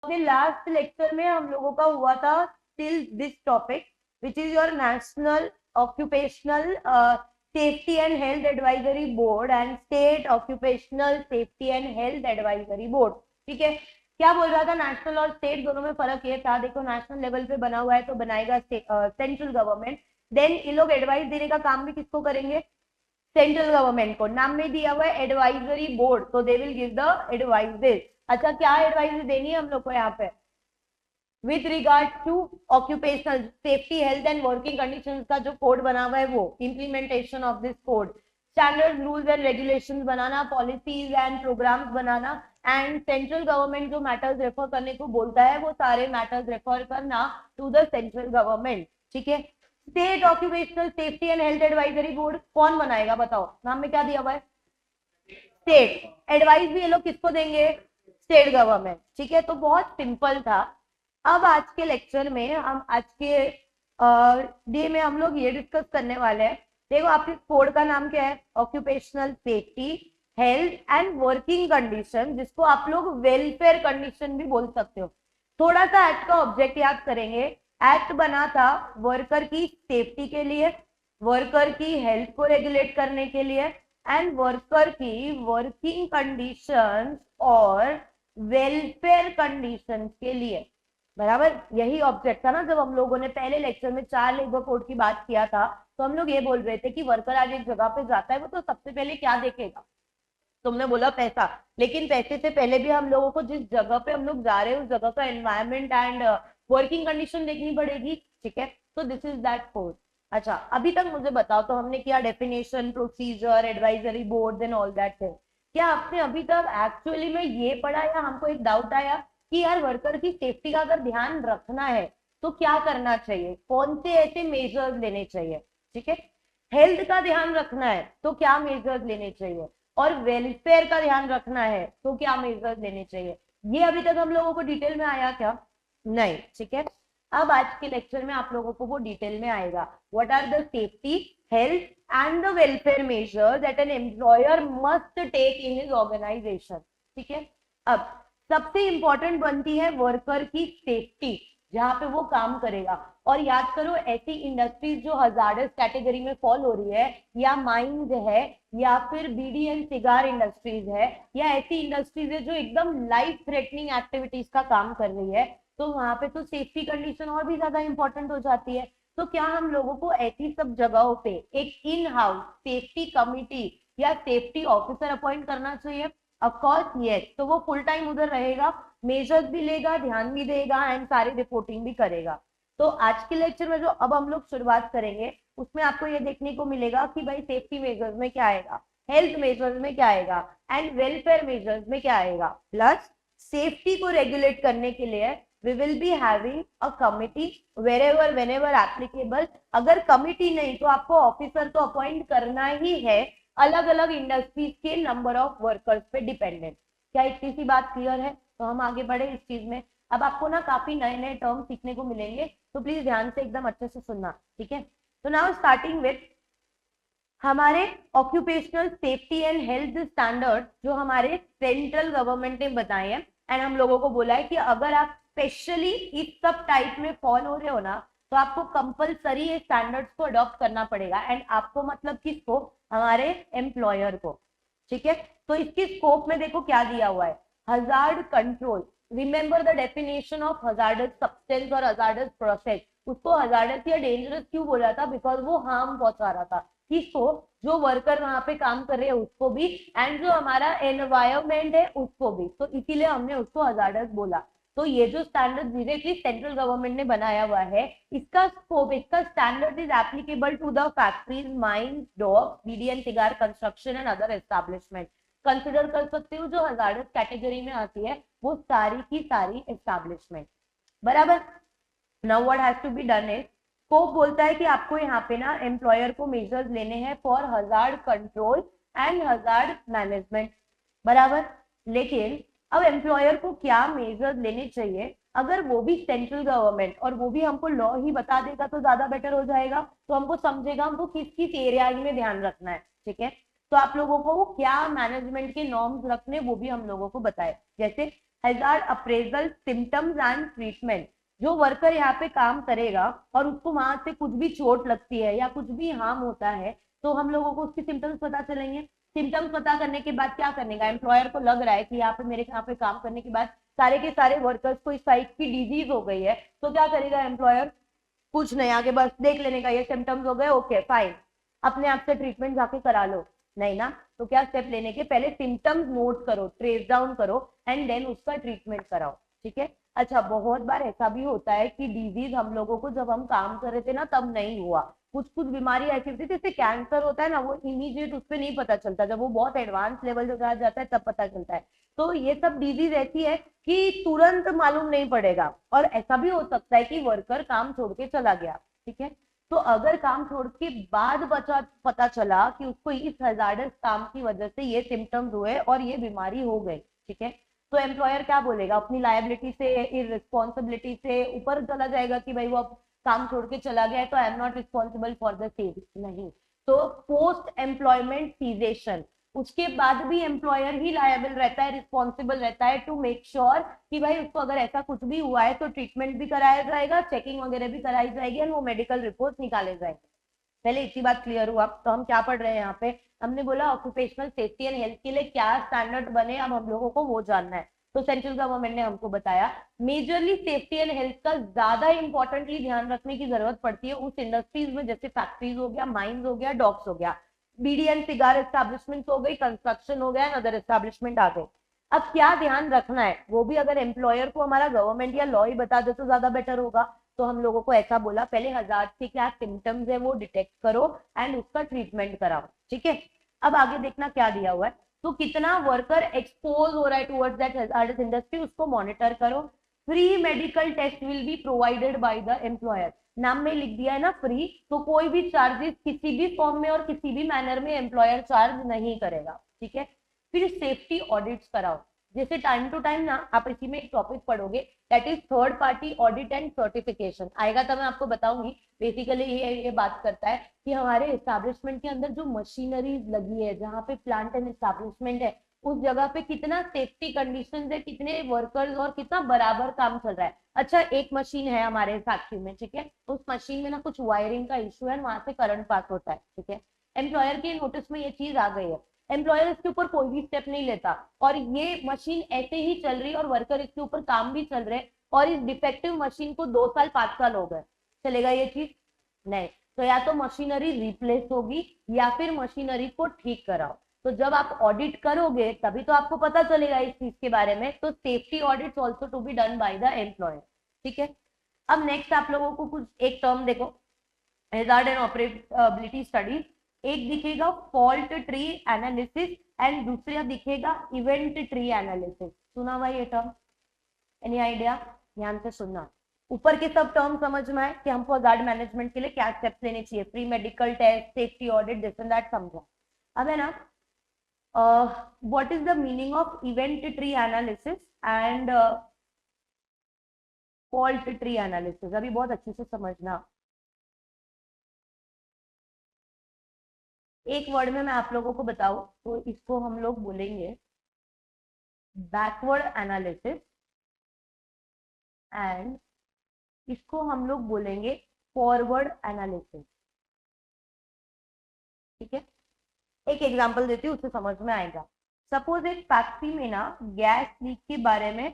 अपने last lecture में हम लोगों का हुआ था till this topic which is your national occupational safety and health advisory board and state occupational safety and health advisory board. ठीक है, क्या बोल रहा था, नेशनल और स्टेट दोनों में फर्क ये था, देखो नेशनल लेवल पे बना हुआ है तो बनाएगा सेंट्रल गवर्नमेंट, देन ये लोग एडवाइस देने का काम भी किसको करेंगे, सेंट्रल गवर्नमेंट को। नाम में दिया हुआ है एडवाइजरी बोर्ड, तो they will give the advises. अच्छा, क्या एडवाइस देनी है हम लोग को यहाँ पे with regard to occupational safety health and working conditions का जो कोड बना हुआ है वो implementation of this code, standard rules and regulations बनाना, पॉलिसीज एंड प्रोग्राम्स बनाना, एंड सेंट्रल गवर्नमेंट जो मैटर्स रेफर करने को बोलता है वो सारे मैटर्स रेफर करना टू द सेंट्रल गवर्नमेंट। ठीक है, state occupational safety and health advisory board कौन बनाएगा बताओ, नाम में क्या दिया हुआ है, स्टेट। एडवाइस भी ये लोग किसको देंगे, स्टेट गवर्नमेंट। ठीक है, तो बहुत सिंपल था। अब आज के लेक्चर में हम आज के डे में हम लोग ये डिस्कस करने वाले हैं, देखो आपके कोड का नाम क्या है, occupational safety health and working condition, जिसको आप लोग वेलफेयर कंडीशन भी बोल सकते हो। थोड़ा सा एक्ट का ऑब्जेक्ट याद करेंगे, एक्ट बना था वर्कर की सेफ्टी के लिए, वर्कर की हेल्थ को रेगुलेट करने के लिए एंड वर्कर की वर्किंग कंडीशंस और वेलफेयर कंडीशंस के लिए। बराबर, यही ऑब्जेक्ट था ना। जब हम लोगों ने पहले लेक्चर में 4 लेबर कोड की बात किया था तो हम लोग ये बोल रहे थे कि वर्कर आज एक जगह पे जाता है वो तो सबसे पहले क्या देखेगा, तुमने बोला पैसा, लेकिन पैसे से पहले भी हम लोगों को जिस जगह पे हम लोग जा रहे हैं उस जगह का एनवायरमेंट एंड वर्किंग कंडीशन देखनी पड़ेगी। ठीक है, तो दिस इज दैट कोड। अच्छा, अभी तक मुझे बताओ तो हमने किया definition, procedure, advisory board and all that thing. क्या आपने अभी तक एक्चुअली में ये पढ़ा या हमको एक डाउट आया कि यार वर्कर की सेफ्टी का अगर ध्यान रखना है तो क्या करना चाहिए, कौन से ऐसे मेजर्स लेने चाहिए। ठीक है, हेल्थ का ध्यान रखना है तो क्या मेजर्स लेने चाहिए, और वेलफेयर का ध्यान रखना है तो क्या मेजर्स लेने चाहिए, ये अभी तक हम लोगों को डिटेल में आया क्या, नहीं। ठीक है, अब आज के लेक्चर में आप लोगों को वो डिटेल में आएगा, what are the safety health and the welfare measures that an employer must take in his organisation. ठीक है, अब सबसे इंपॉर्टेंट बनती है वर्कर की सेफ्टी जहां पे वो काम करेगा। और याद करो, ऐसी इंडस्ट्रीज जो हजार्डस कैटेगरी में फॉल हो रही है, या माइंस है, या फिर बीडी एंड सिगार इंडस्ट्रीज है, या ऐसी इंडस्ट्रीज है जो एकदम लाइफ थ्रेटनिंग एक्टिविटीज का काम कर रही है, तो वहां पे तो सेफ्टी कंडीशन और भी ज्यादा इंपॉर्टेंट हो जाती है। तो क्या हम लोगों को ऐसी सब जगहों पे एक इन हाउस सेफ्टी कमिटी या सेफ्टी ऑफिसर अपॉइंट करना चाहिए? Of course yes. तो वो फुल टाइम उधर रहेगा, मेजर्स भी लेगा, ध्यान भी देगा एंड सारी रिपोर्टिंग भी करेगा। तो आज के लेक्चर में जो अब हम लोग शुरुआत करेंगे उसमें आपको ये देखने को मिलेगा कि भाई सेफ्टी मेजर्स में क्या आएगा, हेल्थ मेजर्स में क्या आएगा एंड वेलफेयर मेजर्स में क्या आएगा। प्लस सेफ्टी को रेगुलेट करने के लिए we will be having a committee wherever whenever applicable। अगर कमिटी नहीं तो आपको ऑफिसर तो अपॉइंट करना ही है, अलग अलग इंडस्ट्रीज के नंबर ऑफ वर्कर्स पे डिपेंडेंट। क्या इतनी सी बात क्लियर है? तो हम आगे बढ़े इस चीज में। अब आपको ना काफी नए नए टर्म सीखने को मिलेंगे, तो प्लीज ध्यान से एकदम अच्छे से सुनना। ठीक है, तो नाउ स्टार्टिंग विथ हमारे occupational safety and health standard जो हमारे सेंट्रल गवर्नमेंट ने बताए हैं, एंड हम लोगों को बोला है कि अगर आप स्पेशली इस सब टाइप में फॉल हो रहे हो ना तो आपको कंपलसरी ये स्टैंडर्ड्स को अडॉप्ट करना पड़ेगा। एंड आपको मतलब किसको, हमारे एम्प्लॉयर को। ठीक है, तो इसकी स्कोप में देखो क्या दिया हुआ है, hazard control. Remember the definition of hazardous substance और हजार्डस प्रोसेस। उसको हजार्डस या डेंजरस क्यों बोला था, बिकॉज वो हार्म पहुंचा रहा था किसको, जो वर्कर वहां पे काम कर रहे हैं उसको भी, एंड जो हमारा एनवायरमेंट है उसको भी, तो इसीलिए हमने उसको हजार्डस बोला। तो ये जो स्टैंडर्ड डायरेक्टली सेंट्रल गवर्नमेंट ने बनाया हुआ है, इसका स्कोप, इसका standard is applicable to the factories, mines, dock, bidi and cigar, construction and other establishment. Consider कर सकते हो जो हजार्डस कैटेगरी में आती है वो सारी की सारी एस्टैब्लिशमेंट। बराबर। Now what has to be done is, scope बोलता है कि आपको यहाँ पे ना एम्प्लॉयर को मेजर्स लेने हैं for hazard control and hazard management. बराबर। लेकिन अब एम्प्लॉयर को क्या मेजर्स लेने चाहिए, अगर वो भी सेंट्रल गवर्नमेंट और वो भी हमको लॉ ही बता देगा तो ज्यादा बेटर हो जाएगा, तो हमको समझेगा हमको किस किस एरिया में ध्यान रखना है। ठीक है, तो आप लोगों को क्या मैनेजमेंट के नॉर्म्स रखने वो भी हम लोगों को बताए, जैसे hazard appraisal, symptoms and treatment. जो वर्कर यहाँ पे काम करेगा और उसको वहां से कुछ भी चोट लगती है या कुछ भी हार्म होता है, तो हम लोगों को उसकी सिम्टम्स पता चलेंगे। सिम्टम्स पता करने के बाद क्या करने का, एम्प्लॉयर को लग रहा है कि यहाँ पे मेरे यहाँ पे काम करने के बाद सारे के सारे वर्कर्स को इस टाइप की डिजीज हो गई है, तो क्या करेगा एम्प्लॉयर, कुछ नहीं, आगे बस देख लेने का, ये सिम्टम्स हो गए, ओके फाइन, अपने आप से ट्रीटमेंट जाके करा लो। नहीं ना, तो क्या स्टेप लेने के, पहले सिम्टम्स नोट करो, ट्रेस डाउन करो एंड देन उसका ट्रीटमेंट कराओ। ठीक है। अच्छा, बहुत बार ऐसा भी होता है कि डिजीज हम लोगों को जब हम काम कर रहे थे ना तब नहीं हुआ, कुछ कुछ बीमारी ऐसी होती है जैसे कैंसर होता है ना, वो इमीडिएट उस पर नहीं पता चलता, जब वो बहुत एडवांस लेवल जो कहा जाता है तब पता चलता है। तो ये सब डिजीज ऐसी है कि तुरंत मालूम नहीं पड़ेगा, और ऐसा भी हो सकता है कि वर्कर काम छोड़ के चला गया। ठीक है। तो अगर काम छोड़ के बाद पता चला कि उसको इस हैजार्डस काम की वजह से ये सिम्टम्स हुए और ये बीमारी हो गई, ठीक है, तो एम्प्लॉयर क्या बोलेगा, अपनी लायबिलिटी से, इररिस्पॉन्सिबिलिटी से ऊपर चला जाएगा कि भाई वो अब काम छोड़ के चला गया है तो I am not responsible for the same. नहीं, तो पोस्ट एम्प्लॉयमेंट सीजेशन, उसके बाद भी एम्प्लॉयर ही लायबल रहता है, रिस्पॉन्सिबल रहता है टू मेक श्योर कि भाई उसको अगर ऐसा कुछ भी हुआ है तो ट्रीटमेंट भी कराया जाएगा, चेकिंग वगैरह भी कराई जाएगी एंड वो मेडिकल रिपोर्ट निकाले जाएंगे। पहले इतनी बात क्लियर हुआ। तो हम क्या पढ़ रहे हैं यहाँ पे, हमने बोला ऑक्यूपेशनल सेफ्टी एंड हेल्थ के लिए क्या स्टैंडर्ड बने, अब हम लोगों को वो जानना है। तो सेंट्रल गवर्नमेंट ने हमको बताया मेजरली सेफ्टी एंड हेल्थ का ज्यादा इंपॉर्टेंटली ध्यान रखने की जरूरत पड़ती है उस इंडस्ट्रीज में, जैसे फैक्ट्रीज हो गया, माइंस हो गया, डॉक्स हो गया, बीडी एंड सिगार एस्टेब्लिशमेंट हो गई, कंस्ट्रक्शन हो गया, अदर एस्टेब्लिशमेंट आ गए। अब क्या ध्यान रखना है, वो भी अगर एम्प्लॉयर को हमारा गवर्नमेंट या लॉ ही बता दे तो ज्यादा बेटर होगा। तो हम लोगों को ऐसा बोला, पहले हैजार्ड के क्या सिम्टम्स है वो डिटेक्ट करो एंड उसका ट्रीटमेंट कराओ। ठीक है। अब आगे देखना क्या दिया हुआ है, तो कितना वर्कर एक्सपोज हो रहा है टुवर्ड्स दैट हैजार्डस इंडस्ट्री, उसको मॉनिटर करो। Free medical test will be provided by the employer, नाम में लिख दिया है ना फ्री, तो कोई भी चार्जेस किसी भी फॉर्म में और किसी भी मैनर में एम्प्लॉयर चार्ज नहीं करेगा। ठीक है। फिर सेफ्टी ऑडिट्स कराओ, जैसे टाइम टू टाइम ना आप इसी में एक टॉपिक पढ़ोगे, that is third party audit and certification, आएगा तो मैं आपको बताऊंगी। बेसिकली ये बात करता है कि हमारे एस्टैब्लिशमेंट के अंदर जो मशीनरीज लगी है, जहाँ पे प्लांट एंड एस्टैब्लिशमेंट है, उस जगह पे कितना सेफ्टी कंडीशंस है, कितने वर्कर्स और कितना बराबर काम चल रहा है। अच्छा, एक मशीन है हमारे फैक्ट्री में, ठीक है, उस मशीन में ना कुछ वायरिंग का इश्यू है, वहां से करंट पास होता है। ठीक है। एम्प्लॉयर के नोटिस में ये चीज आ गई है, एम्प्लॉयर इसके ऊपर कोई भी स्टेप नहीं लेता और ये मशीन ऐसे ही चल रही है और वर्कर इसके ऊपर काम भी चल रहे हैं और इस डिफेक्टिव मशीन को 2 साल 5 साल हो गए, चलेगा ये चीज? नहीं। तो या तो मशीनरी रिप्लेस होगी या फिर मशीनरी को ठीक कराओ। तो जब आप ऑडिट करोगे तभी तो आपको पता चलेगा इस चीज के बारे में। तो safety audit also to be done by the employer. ठीक है। अब नेक्स्ट आप लोगों को कुछ एक टर्म देखो, हैजार्ड एंड ऑपरेबिलिटी स्टडीज, एक दिखेगा फॉल्ट ट्री एनालिसिस एंड दूसरा दिखेगा इवेंट ट्री एनालिसिस। सुना हुआ ये टर्म? Any idea? ध्यान से सुनना, ऊपर के सब टर्म समझ में आए कि हमको हैजार्ड मैनेजमेंट के लिए क्या स्टेप्स लेने चाहिए, pre medical test, safety audit, this and that समझा। अब है ना, what is the meaning of event tree analysis and fault tree analysis, अभी बहुत अच्छे से समझना। एक वर्ड में मैं आप लोगों को बताऊं तो इसको हम लोग बोलेंगे बैकवर्ड एनालिसिस एंड इसको हम लोग बोलेंगे फॉरवर्ड एनालिसिस। ठीक है। एक एग्जांपल देती हूँ, उससे समझ में आएगा। सपोज एक फैक्ट्री में ना गैस लीक के बारे में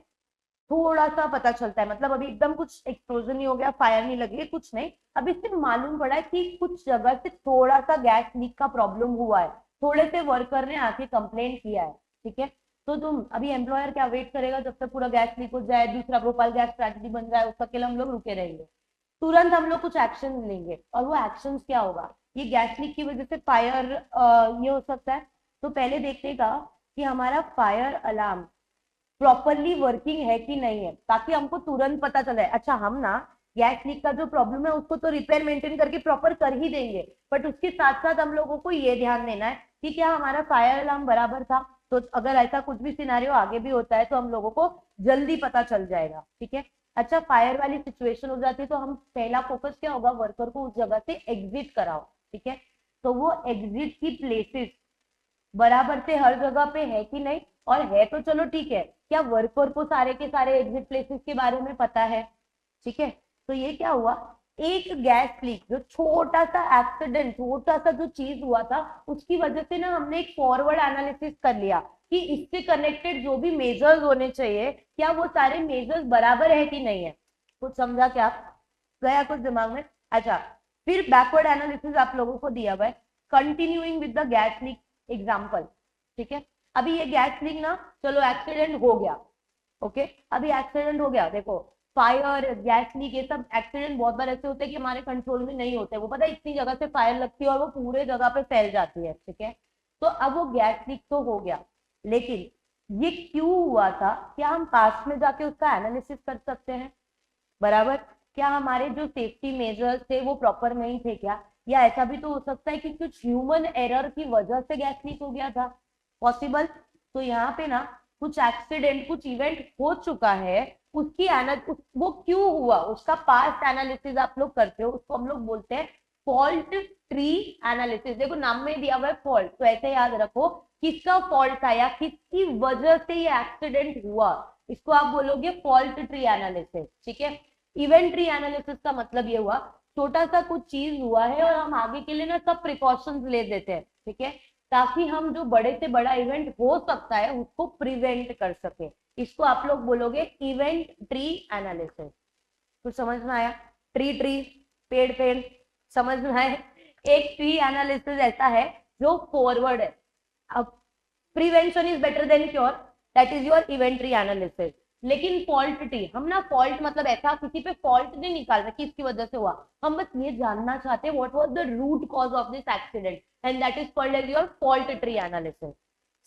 थोड़ा सा पता चलता है, मतलब अभी एकदम कुछ एक्सप्लोजन नहीं हो गया, फायर नहीं लगी है, कुछ नहीं, अब इससे मालूम पड़ा है कि कुछ जगह से थोड़ा सा गैस लीक का प्रॉब्लम हुआ है, थोड़े से वर्कर ने आके कंप्लेंट किया है। ठीक है। तो तुम अभी एम्प्लॉयर क्या वेट करेगा जब तक पूरा गैस लीक हो जाए, दूसरा प्रोफाइल गैस स्ट्रैटेजी बन जाए, उसका के लिए हम लोग रुके रहेंगे? तुरंत हम लोग कुछ एक्शन लेंगे। और वो एक्शन क्या होगा, ये गैस लीक की वजह से फायर ये हो सकता है, तो पहले देखने का कि हमारा फायर अलार्म प्रॉपरली वर्किंग है कि नहीं है, ताकि हमको तुरंत पता चले। अच्छा, हम ना गैस लीक का जो प्रॉब्लम है उसको तो रिपेयर मेंटेन करके प्रॉपर कर ही देंगे, बट उसके साथ साथ हम लोगों को ये ध्यान देना है कि क्या हमारा फायर अलार्म बराबर था। तो अगर ऐसा कुछ भी सिनेरियो आगे भी होता है तो हम लोगों को जल्दी पता चल जाएगा। ठीक है। अच्छा, फायर वाली सिचुएशन हो जाती है तो हम पहला फोकस क्या होगा, वर्कर को उस जगह से एग्जिट कराओ। ठीक है। तो वो एग्जिट की प्लेसेस बराबर से हर जगह पे है कि नहीं, और है तो चलो ठीक है, क्या वर्कर को सारे के सारे एग्जिट प्लेसेस के बारे में पता है? ठीक है, तो ये क्या हुआ, एक गैस लीक, जो छोटा सा एक्सीडेंट, छोटा सा जो चीज हुआ था, उसकी वजह से ना हमने एक फॉरवर्ड एनालिसिस कर लिया कि इससे कनेक्टेड जो भी मेजर्स होने चाहिए, क्या वो सारे मेजर्स बराबर है कि नहीं है। कुछ समझा क्या? गया कुछ दिमाग में? अच्छा, फिर बैकवर्ड एनालिसिस आप लोगों को दिया हुआ है, continuing with the gas leak example. ठीक है, अभी ये गैस लीक ना, चलो एक्सीडेंट हो गया, ओके, अभी एक्सीडेंट हो गया, देखो फायर, गैस लीक, ये सब एक्सीडेंट बहुत बार ऐसे होते हैं कि हमारे कंट्रोल में नहीं होते, वो पता है इतनी जगह से फायर लगती है और वो पूरे जगह पे फैल जाती है। ठीक है, तो अब वो गैस लीक तो हो गया, लेकिन ये क्यों हुआ था, क्या हम पास में जाके उसका एनालिसिस कर सकते हैं? बराबर, क्या हमारे जो सेफ्टी मेजर्स थे वो प्रॉपर नहीं थे क्या? या ऐसा भी तो हो सकता है कि कुछ ह्यूमन एरर की वजह से गैस लीक हो गया था, पॉसिबल। तो यहाँ पे ना कुछ एक्सीडेंट, कुछ इवेंट हो चुका है, उसकी वो क्यों हुआ, उसका पास्ट एनालिसिस आप लोग करते हो, उसको हम लोग बोलते हैं फॉल्ट ट्री एनालिसिस। देखो नाम में दिया हुआ है फॉल्ट, तो ऐसे याद रखो किसका फॉल्ट था या किसकी वजह से ये एक्सीडेंट हुआ, इसको आप बोलोगे फॉल्ट ट्री एनालिसिस। ठीक है, इवेंट ट्री एनालिसिस का मतलब ये हुआ, छोटा सा कुछ चीज हुआ है और हम आगे के लिए ना सब प्रिकॉशंस ले देते हैं, ठीक है, ताकि हम जो बड़े से बड़ा इवेंट हो सकता है उसको प्रिवेंट कर सके। इसको आप लोग बोलोगे इवेंट ट्री एनालिसिस। कुछ समझ में आया? ट्री ट्री, पेड़ पेड़, समझ में आए? एक ट्री एनालिसिस ऐसा है जो फॉरवर्ड है। अब prevention is better than cure, that is your event tree analysis. लेकिन फॉल्ट ट्री, हम ना फॉल्ट मतलब ऐसा किसी पे फॉल्ट नहीं निकाल रहे कि इसकी वजह से हुआ, हम बस ये जानना चाहते हैं what was the root cause of this accident, and that is called as your fault tree analysis.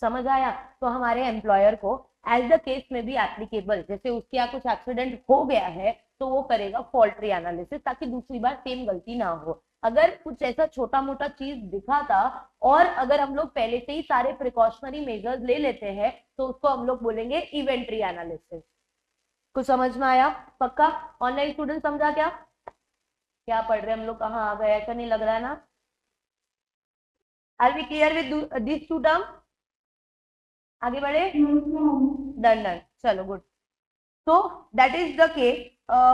समझ आया? तो हमारे एम्प्लॉयर को एज द केस में भी एप्लीकेबल, जैसे उसके यहाँ कुछ एक्सीडेंट हो गया है तो वो करेगा फॉल्ट ट्री एनालिसिस, ताकि दूसरी बार सेम गलती ना हो। अगर कुछ ऐसा छोटा मोटा चीज दिखा था और अगर हम लोग पहले से ही सारे प्रिकॉशनरी मेजर्स ले लेते हैं तो उसको हम लोग बोलेंगे इवेंट ट्री एनालिसिस। कुछ समझ में आया? पक्का? ऑनलाइन स्टूडेंट समझा क्या? क्या पढ़ रहे हैं हम लोग, कहाँ आ गए, ऐसा नहीं लग रहा है ना? Are we clear with this two term? आगे बढ़े? डन डन, चलो good. So that is the case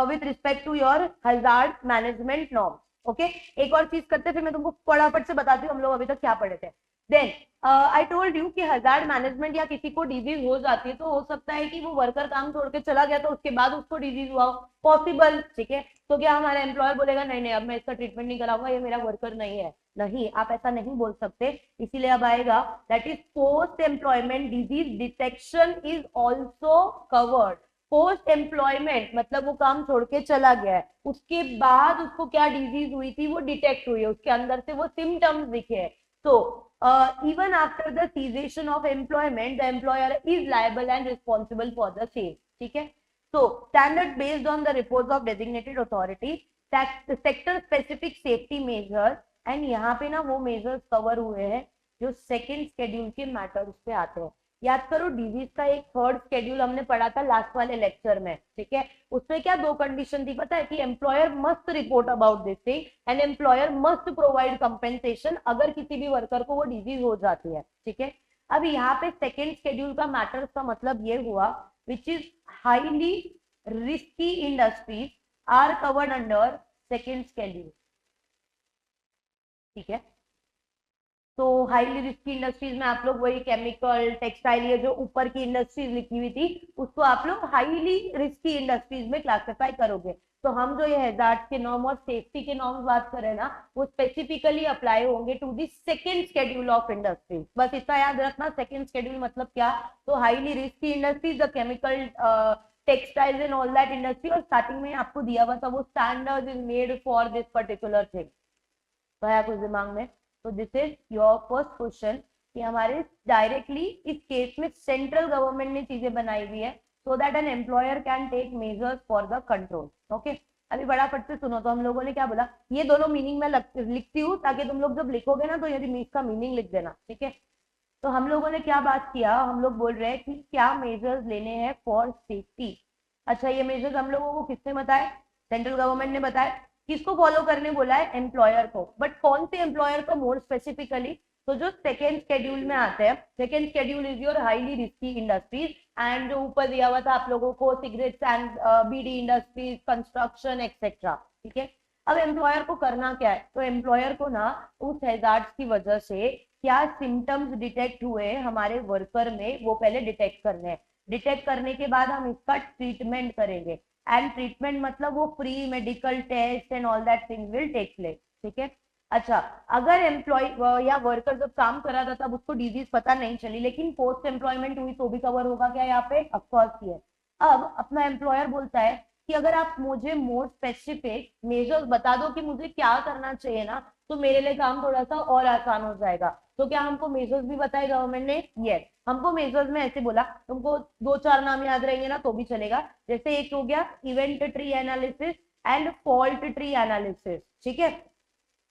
with respect to your hazard management norms. Okay, एक और चीज करते फिर मैं तुमको फटाफट से बताती हूँ हम लोग अभी तक क्या पढ़े थे। देन आई टोल्ड यू कि हजार्ड मैनेजमेंट या किसी को डिजीज हो जाती है तो हो सकता है कि वो वर्कर काम छोड़ के चला गया तो उसके बाद उसको डिजीज हुआ, पॉसिबल। ठीक है, तो क्या हमारा एम्प्लॉयर बोलेगा नहीं नहीं अब मैं इसका ट्रीटमेंट नहीं कराऊंगा, ये मेरा वर्कर नहीं है? नहीं, आप ऐसा नहीं बोल सकते। इसीलिए अब आएगा that is post employment disease detection is also covered. Post employment मतलब वो काम छोड़ के चला गया है, उसके बाद उसको क्या डिजीज हुई थी वो डिटेक्ट हुई है, उसके अंदर से वो सिम्टम्स दिखे हैं, तो even after the cessation of employment the employer is liable and responsible for the same. ठीक है, so standard based on the reports of designated authority, sector specific safety measures, and यहाँ पे ना वो measures cover हुए हैं जो second schedule के मैटर्स पे आते हैं। याद करो डिजीज का एक थर्ड शेड्यूल हमने पढ़ा था लास्ट वाले लेक्चर में, ठीक है, उसमें क्या दो कंडीशन थी पता है, कि employer must report about this thing and employer must provide compensation अगर किसी भी वर्कर को वो डिजीज हो जाती है। ठीक है, अब यहाँ पे सेकेंड शेड्यूल का मैटर्स का मतलब ये हुआ which is highly risky industries are covered under second schedule. ठीक है, तो हाईली रिस्की इंडस्ट्रीज में आप लोग वही केमिकल, टेक्सटाइल, ये जो ऊपर की इंडस्ट्रीज लिखी हुई थी उसको आप लोग हाईली रिस्की इंडस्ट्रीज में क्लासिफाई करोगे। तो हम जो ये हैजार्ड के नॉर्म और सेफ्टी के नॉर्म्स बात कर रहे हैं ना वो स्पेसिफिकली अप्लाई होंगे to the second schedule of industries. बस इतना याद रखना, सेकेंड शेड्यूल मतलब क्या, तो highly risky industries, the chemical, textiles and all that industry, और स्टार्टिंग में आपको दिया हुआ था वो standard is made for this particular thing. तो है कुछ दिमाग में? तो this is your first question कि हमारे डायरेक्टली इस केस में सेंट्रल गवर्नमेंट ने चीजें बनाई हुई है so that an employer can take measures for the control. Okay, अभी फटाफट से सुनो। तो हम लोगों ने क्या बोला, ये दोनों मीनिंग में लिखती हूँ ताकि तुम लोग जब लिखोगे ना तो यदि इसका मीनिंग लिख देना। ठीक है, तो हम लोगों ने क्या बात किया, हम लोग बोल रहे हैं कि क्या मेजर्स लेने हैं फॉर सेफ्टी। अच्छा, ये मेजर्स हम लोगों को किसने बताए? सेंट्रल गवर्नमेंट ने बताया। किसको फॉलो करने बोला है? एम्प्लॉयर को। बट कौन से एम्प्लॉयर को? मोर स्पेसिफिकली तो जो सेकेंड शेड्यूल में आते हैं, second schedule is your highly risky industries, and जो ऊपर दिया हुआ था आप लोगों को cigarettes and bidi industries, construction etcetera. ठीक है, अब एम्प्लॉयर को करना क्या है, तो एम्प्लॉयर को ना उस हैजार्ड्स की वजह से क्या सिम्टम्स डिटेक्ट हुए हमारे वर्कर में वो पहले डिटेक्ट करने हैं। डिटेक्ट करने के बाद हम इसका ट्रीटमेंट करेंगे, एंड ट्रीटमेंट मतलब वो free medical test and all that thing will take place. ठीक है, अच्छा, अगर एम्प्लॉय या वर्कर जब काम कर रहा था तब उसको डिजीज पता नहीं चली, लेकिन पोस्ट एम्प्लॉयमेंट हुई तो भी कवर होगा क्या यहाँ पे? ऑफकोर्स ये। अब अपना एम्प्लॉयर बोलता है कि अगर आप मुझे मोर स्पेसिफिक मेजर्स बता दो कि मुझे क्या करना चाहिए ना, तो मेरे लिए काम थोड़ा सा और आसान हो जाएगा। तो क्या हमको मेजर्स भी बताए गवर्नमेंट ने? यस, हमको मेजर्स में ऐसे बोला, तुमको 2-4 नाम याद रहेंगे ना तो भी चलेगा। जैसे एक हो गया event tree analysis and fault tree analysis. ठीक है,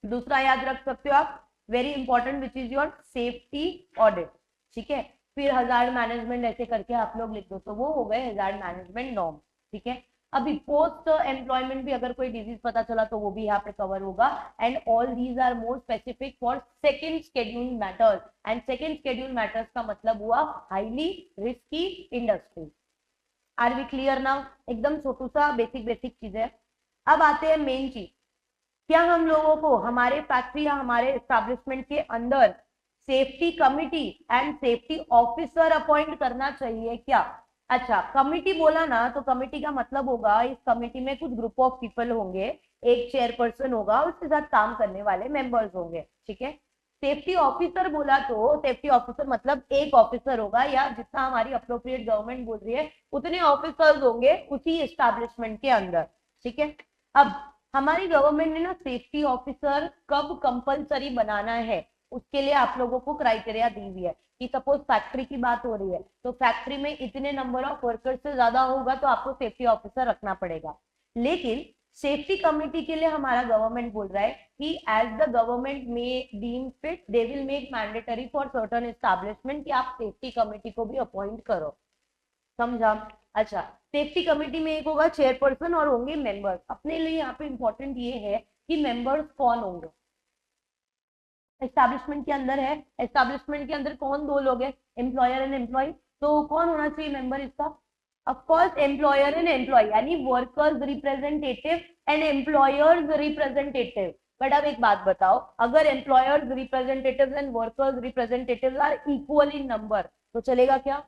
दूसरा याद रख सकते हो आप, very important, which is your safety audit. ठीक है, फिर हजार्ड मैनेजमेंट ऐसे करके आप लोग लिख दो, तो वो हो गए हजार्ड मैनेजमेंट नॉर्म। ठीक है, अभी पोस्ट एम्प्लॉयमेंट भी अगर कोई डिजीज पता चला तो वो भी यहाँ पे कवर होगा, and all these are more specific for second schedule matters, and second schedule matters का मतलब हुआ highly risky industry. Are we clear now? एकदम छोटू सा बेसिक बेसिक चीज है। अब आते हैं मेन चीज, क्या हम लोगों को हमारे फैक्ट्री या हमारे एस्टैब्लिशमेंट के अंदर safety committee and safety officer appoint करना चाहिए क्या? अच्छा, कमिटी बोला ना तो कमिटी का मतलब होगा इस कमिटी में कुछ ग्रुप ऑफ पीपल होंगे, एक चेयरपर्सन होगा, उसके साथ काम करने वाले मेंबर्स होंगे। ठीक है, सेफ्टी ऑफिसर बोला तो सेफ्टी ऑफिसर मतलब एक ऑफिसर होगा, या जितना हमारी अप्रोप्रिएट गवर्नमेंट बोल रही है उतने ऑफिसर्स होंगे उसी एस्टैब्लिशमेंट के अंदर। ठीक है, अब हमारी गवर्नमेंट ने ना सेफ्टी ऑफिसर कब कंपलसरी बनाना है उसके लिए आप लोगों को क्राइटेरिया दी हुई है कि सपोज फैक्ट्री की बात हो रही है तो फैक्ट्री में इतने नंबर ऑफ वर्कर्स से ज्यादा होगा तो आपको सेफ्टी ऑफिसर रखना पड़ेगा। लेकिन सेफ्टी कमिटी के लिए हमारा गवर्नमेंट बोल रहा है कि as the government may deem fit they will make mandatory for certain establishment कि आप सेफ्टी कमिटी को भी अपॉइंट करो। समझा? अच्छा, सेफ्टी कमेटी में एक होगा चेयरपर्सन और होंगे मेंबर्स। अपने लिए यहाँ पे इंपॉर्टेंट ये है कि मेंबर्स कौन होंगे। एस्टैब्लिशमेंट के अंदर है, एस्टैब्लिशमेंट के अंदर कौन दो लोग हैं? Employer and employee. तो कौन होना चाहिए मेंबर इसका? Of course employer and employee, यानी workers representative and employers representative. But अब एक बात बताओ, अगर employers representative and workers representative are equal in number तो चलेगा क्या?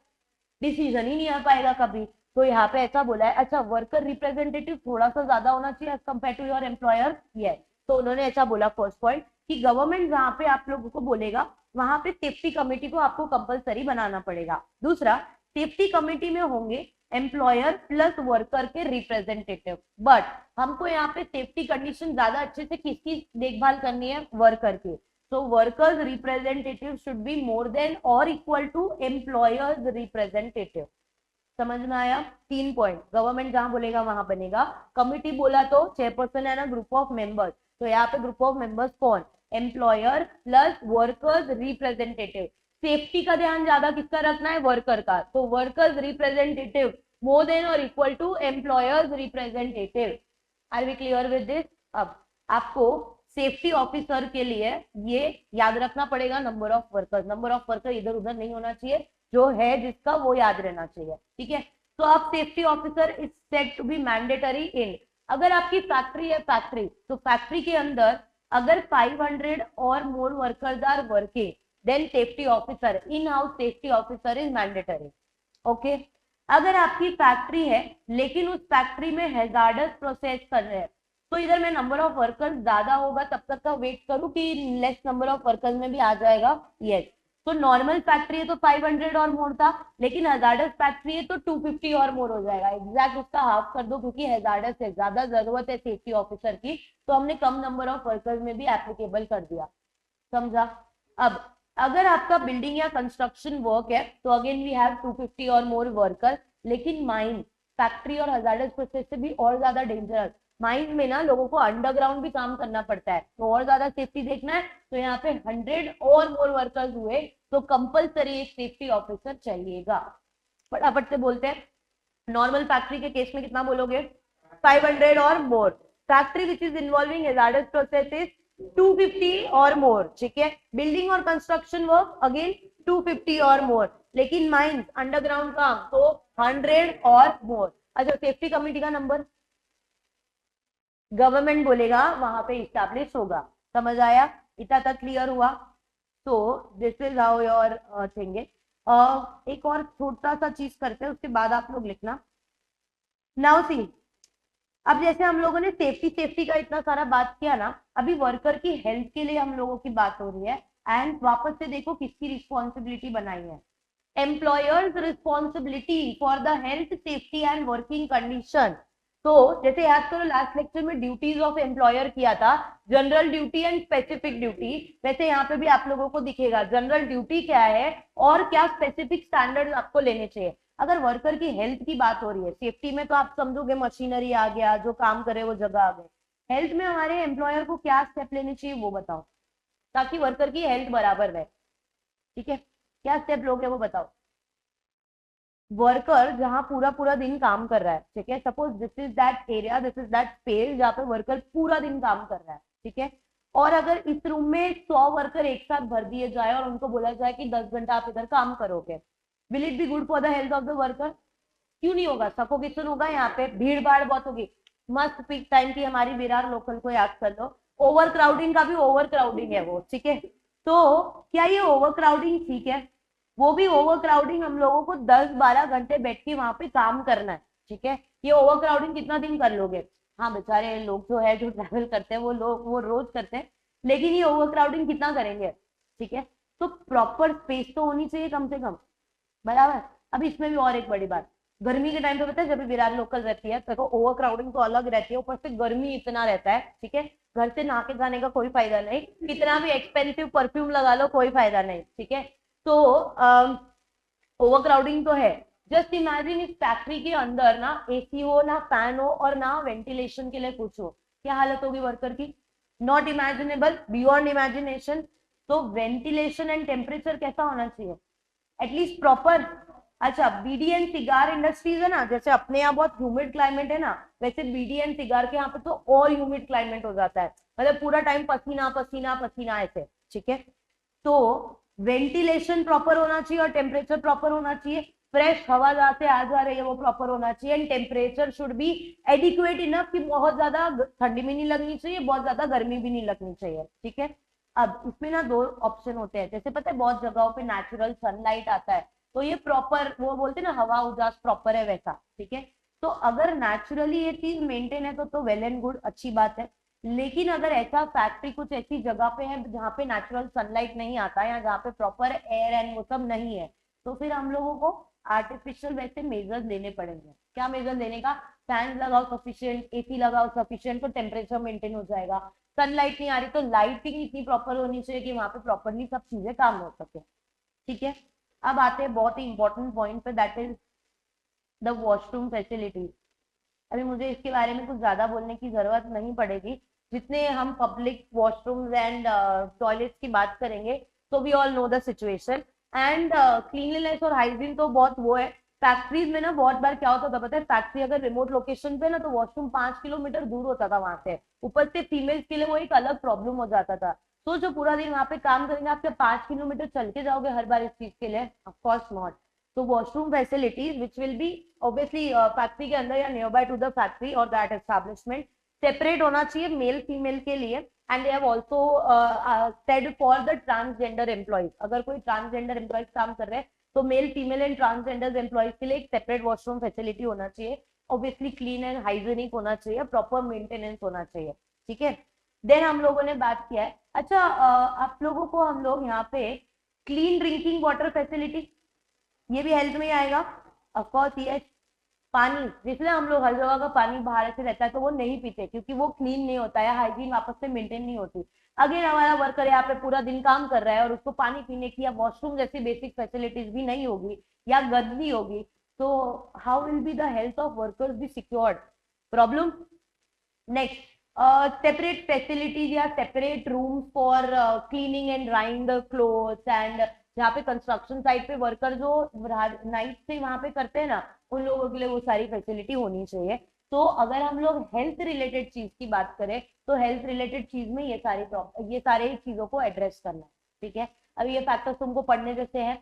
डिसीजन ही नहीं आ पाएगा कभी। तो यहाँ पे ऐसा बोला है, अच्छा वर्कर रिप्रेजेंटेटिव थोड़ा सा ज्यादा होना चाहिए as compare to your employer. Yes, तो उन्होंने ऐसा बोला फर्स्ट पॉइंट कि गवर्नमेंट जहाँ पे आप लोगों को बोलेगा वहां पे सेफ्टी कमेटी को आपको कंपलसरी बनाना पड़ेगा। दूसरा, सेफ्टी कमेटी में होंगे एम्प्लॉयर प्लस वर्कर के रिप्रेजेंटेटिव, बट हमको यहाँ पे सेफ्टी कंडीशन ज्यादा अच्छे से किसकी देखभाल करनी है? वर्कर की। So workers representative should be more than or equal to employers representative। समझ में आया? 3 पॉइंट, गवर्नमेंट जहां बोलेगा वहां बनेगा। कमिटी बोला तो चेयरपर्सन है ना, ग्रुप ऑफ मेंबर्स, तो यहाँ पे ग्रुप ऑफ मेंबर्स कौन? Employer plus workers representative. Safety का ध्यान ज्यादा किसका रखना है? वर्कर का। तो वर्कर्स रिप्रेजेंटेटिव मोर देन और equal to employers representative. Are we clear with this? अब आपको सेफ्टी ऑफिसर के लिए ये याद रखना पड़ेगा, number of workers. Number of worker इधर उधर नहीं होना चाहिए, जो है जिसका वो याद रहना चाहिए। ठीक है, तो आप safety officer is said to be mandatory in, अगर आपकी फैक्ट्री है फैक्ट्री, तो फैक्ट्री के अंदर अगर 500 or more workers are working then safety officer, in house safety officer is mandatory. Okay, अगर आपकी फैक्ट्री है लेकिन उस फैक्ट्री में हैजार्डस प्रोसेस कर रहे हैं तो इधर मैं नंबर ऑफ वर्कर्स ज्यादा होगा तब तक का वेट करूं कि लेस नंबर ऑफ वर्कर्स में भी आ जाएगा? यस। तो नॉर्मल फैक्ट्री है तो 500 और मोर था, लेकिन हैजार्डस फैक्ट्री है तो 250 और मोर हो जाएगा। एग्जैक्ट उसका हाफ कर दो, क्योंकि हैजार्डस है, ज्यादा जरूरत है सेफ्टी ऑफिसर की, तो हमने कम नंबर ऑफ वर्कर्स में भी एप्लीकेबल कर दिया। समझा? अब अगर आपका बिल्डिंग या कंस्ट्रक्शन वर्क है तो again we have 250 or more worker, लेकिन माइन फैक्ट्री और हैजार्डस प्रोसेस से भी और ज्यादा डेंजरस। माइन में ना लोगों को अंडरग्राउंड भी काम करना पड़ता है, तो और ज्यादा सेफ्टी देखना है तो यहाँ पे 100 और मोर वर्कर्स हुए तो कंपलसरी एक सेफ्टी ऑफिसर चाहिएगा। फटाफट से बोलते हैं, नॉर्मल फैक्ट्री के केस में कितना बोलोगे? 500 or more. Factory which is involving hazardous processes 250 or मोर, ठीक है। बिल्डिंग और कंस्ट्रक्शन वर्क अगेन 250 और मोर, लेकिन माइंस अंडरग्राउंड काम तो 100 और मोर। अच्छा, सेफ्टी कमेटी का नंबर गवर्नमेंट बोलेगा वहां पे इस्टेब्लिश होगा। समझ आया? इतना तक क्लियर हुआ? तो this is how your thing है। एक और छोटा सा चीज करते हैं, उसके बाद आप लोग लिखना। नाउ सी, अब जैसे हम लोगों ने सेफ्टी सेफ्टी का इतना सारा बात किया ना, अभी वर्कर की हेल्थ के लिए हम लोगों की बात हो रही है। एंड वापस से देखो किसकी रिस्पॉन्सिबिलिटी बनाई है, employers responsibility for the health safety and working condition. तो जैसे याद करो लास्ट लेक्चर में ड्यूटीज ऑफ एम्प्लॉयर किया था, general duty and specific duty. वैसे यहाँ पे भी आप लोगों को दिखेगा जनरल ड्यूटी क्या है और क्या स्पेसिफिक स्टैंडर्ड्स आपको लेने चाहिए। अगर वर्कर की हेल्थ की बात हो रही है, सेफ्टी में तो आप समझोगे मशीनरी आ गया, जो काम करे वो जगह आ गई। हेल्थ में हमारे एम्प्लॉयर को क्या स्टेप लेने चाहिए वो बताओ, ताकि वर्कर की हेल्थ बराबर रहे। ठीक है, क्या स्टेप लोगे वो बताओ। वर्कर जहां पूरा पूरा दिन काम कर रहा है, ठीक है, suppose this is that area, this is that space जहाँ पे वर्कर पूरा दिन काम कर रहा है, ठीक है। और अगर इस रूम में 100 वर्कर एक साथ भर दिए जाए और उनको बोला जाए कि 10 घंटा आप इधर काम करोगे, will it be good for the health of the worker? क्यों नहीं होगा? सफोकेशन होगा, यहाँ पे भीड़ भाड़ बहुत होगी। मस्त पीक टाइम की हमारी विरार लोकल को याद कर लो, ओवर क्राउडिंग का भी ओवर क्राउडिंग है वो, ठीक है। तो क्या ये ओवर क्राउडिंग ठीक है? वो भी ओवर क्राउडिंग हम लोगों को 10-12 घंटे बैठ के वहां पे काम करना है, ठीक है। ये ओवर क्राउडिंग कितना दिन कर लोगे? हाँ, बेचारे लोग जो है जो ट्रैवल करते हैं वो लोग वो रोज करते हैं, लेकिन ये ओवर क्राउडिंग कितना करेंगे? ठीक है, तो प्रॉपर स्पेस तो होनी चाहिए कम से कम, बराबर। अब इसमें भी और एक बड़ी बात, गर्मी के टाइम पे पता है जब विरार लोकल रहती है तो ओवर क्राउडिंग तो अलग रहती है, ऊपर से गर्मी इतना रहता है, ठीक है। घर से नहा के जाने का कोई फायदा नहीं, कितना भी एक्सपेंसिव परफ्यूम लगा लो कोई फायदा नहीं, ठीक है। तो ओवर क्राउडिंग तो है। जस्ट इमेजिन इस फैक्ट्री के अंदर ना एसी हो, ना फैन हो और ना वेंटिलेशन के लिए कुछ हो, क्या हालत होगी वर्कर की? Not imaginable, beyond imagination. तो वेंटिलेशन एंड टेम्परेचर कैसा होना चाहिए? At least proper. अच्छा, बीडी एंड सिगार इंडस्ट्रीज है ना, जैसे अपने यहाँ बहुत ह्यूमिड क्लाइमेट है ना, वैसे बीडी एंड सिगार के यहाँ पे तो और ह्यूमिड क्लाइमेट हो जाता है, मतलब पूरा टाइम पसीना पसीना पसीना ऐसे, ठीक है। तो वेंटिलेशन प्रॉपर होना चाहिए और टेम्परेचर प्रॉपर होना चाहिए, फ्रेश हवा जहाँ से आ जा रही है वो प्रॉपर होना चाहिए, and temperature should be adequate enough कि बहुत ज्यादा ठंडी भी नहीं लगनी चाहिए, बहुत ज्यादा गर्मी भी नहीं लगनी चाहिए, ठीक है। अब इसमें ना दो ऑप्शन होते हैं, जैसे पता है बहुत जगहों पे नेचुरल सनलाइट आता है, तो ये प्रॉपर वो बोलते हैं ना हवा उजास प्रॉपर है वैसा, ठीक है। तो अगर नेचुरली ये चीज मेंटेन है तो वेल एंड गुड, अच्छी बात है। लेकिन अगर ऐसा फैक्ट्री कुछ ऐसी जगह पे है जहाँ पे नेचुरल सनलाइट नहीं आता या जहाँ पे प्रॉपर एयर एंड वो सब नहीं है, तो फिर हम लोगों को आर्टिफिशियल वैसे मेजर्स लेने पड़ेंगे। क्या मेजर लेने का? फैन लगाओ सफिशियंट, एसी लगाओ सफिशियंट, तो टेम्परेचर मेंटेन हो जाएगा। सनलाइट नहीं आ रही तो लाइटिंग इतनी प्रॉपर होनी चाहिए कि वहां पे प्रॉपरली सब चीजें काम हो सके, ठीक है। अब आते हैं बहुत ही इंपॉर्टेंट पॉइंट पे, that is the washroom facilities. अभी मुझे इसके बारे में कुछ ज्यादा बोलने की जरूरत नहीं पड़ेगी, जितने हम पब्लिक वॉशरूम्स एंड टॉयलेट्स की बात करेंगे तो we all know the situation. And cleanliness और हाइजीन तो बहुत वो है। फैक्ट्रीज में ना बहुत बार क्या होता था पता है, फैक्ट्री अगर रिमोट लोकेशन पे ना तो वॉशरूम 5 किलोमीटर दूर होता था वहां से, ऊपर से फीमेल्स के लिए वो एक अलग प्रॉब्लम हो जाता था। तो जो पूरा दिन वहां पे काम करेंगे, आप क्या 5 किलोमीटर चल के जाओगे हर बार इस चीज के लिए? Of course not. तो washroom facilities which will be obviously factory के अंदर या nearby to the factory और दैट एस्टैब्लिशमेंट सेपरेट होना चाहिए मेल फीमेल के लिए। And they have also said for the transgender employees, अगर कोई ट्रांसजेंडर एम्प्लॉइज काम कर रहे हैं तो male female and transgender employees के लिए एक सेपरेट वॉशरूम फैसिलिटी होना चाहिए, ऑब्वियसली क्लीन एंड हाइजीनिक होना चाहिए, प्रॉपर मेंटेनेंस होना चाहिए, ठीक है। देन हम लोगों ने बात किया है, अच्छा आप लोगों को हम लोग यहाँ पे क्लीन ड्रिंकिंग वाटर फैसिलिटी, ये भी हेल्थ में ही आएगा। ऑफकोर्स ये पानी, जिसमें हम लोग हर जगह का पानी बाहर से रहता है तो वो नहीं पीते क्योंकि वो क्लीन नहीं होता है, हाइजीन वापस से मेंटेन नहीं होती। अगेन हमारा वर्कर यहाँ पे पूरा दिन काम कर रहा है और उसको पानी पीने की या वॉशरूम जैसी बेसिक फैसिलिटीज भी नहीं होगी या गंदी होगी, तो how will be the health of workers be secured? Problem. Next, separate facilities या separate room for cleaning and drying the clothes, and जहाँ पे कंस्ट्रक्शन साइट पे वर्कर जो नाइट से वहां पे करते हैं ना, उन लोगों के लिए वो सारी फैसिलिटी होनी चाहिए। तो अगर हम लोग हेल्थ रिलेटेड चीज की बात करें तो हेल्थ रिलेटेड चीज में ये सारे चीजों को एड्रेस करना है, ठीक है। अब ये फैक्टर्स तुमको पढ़ने जैसे हैं,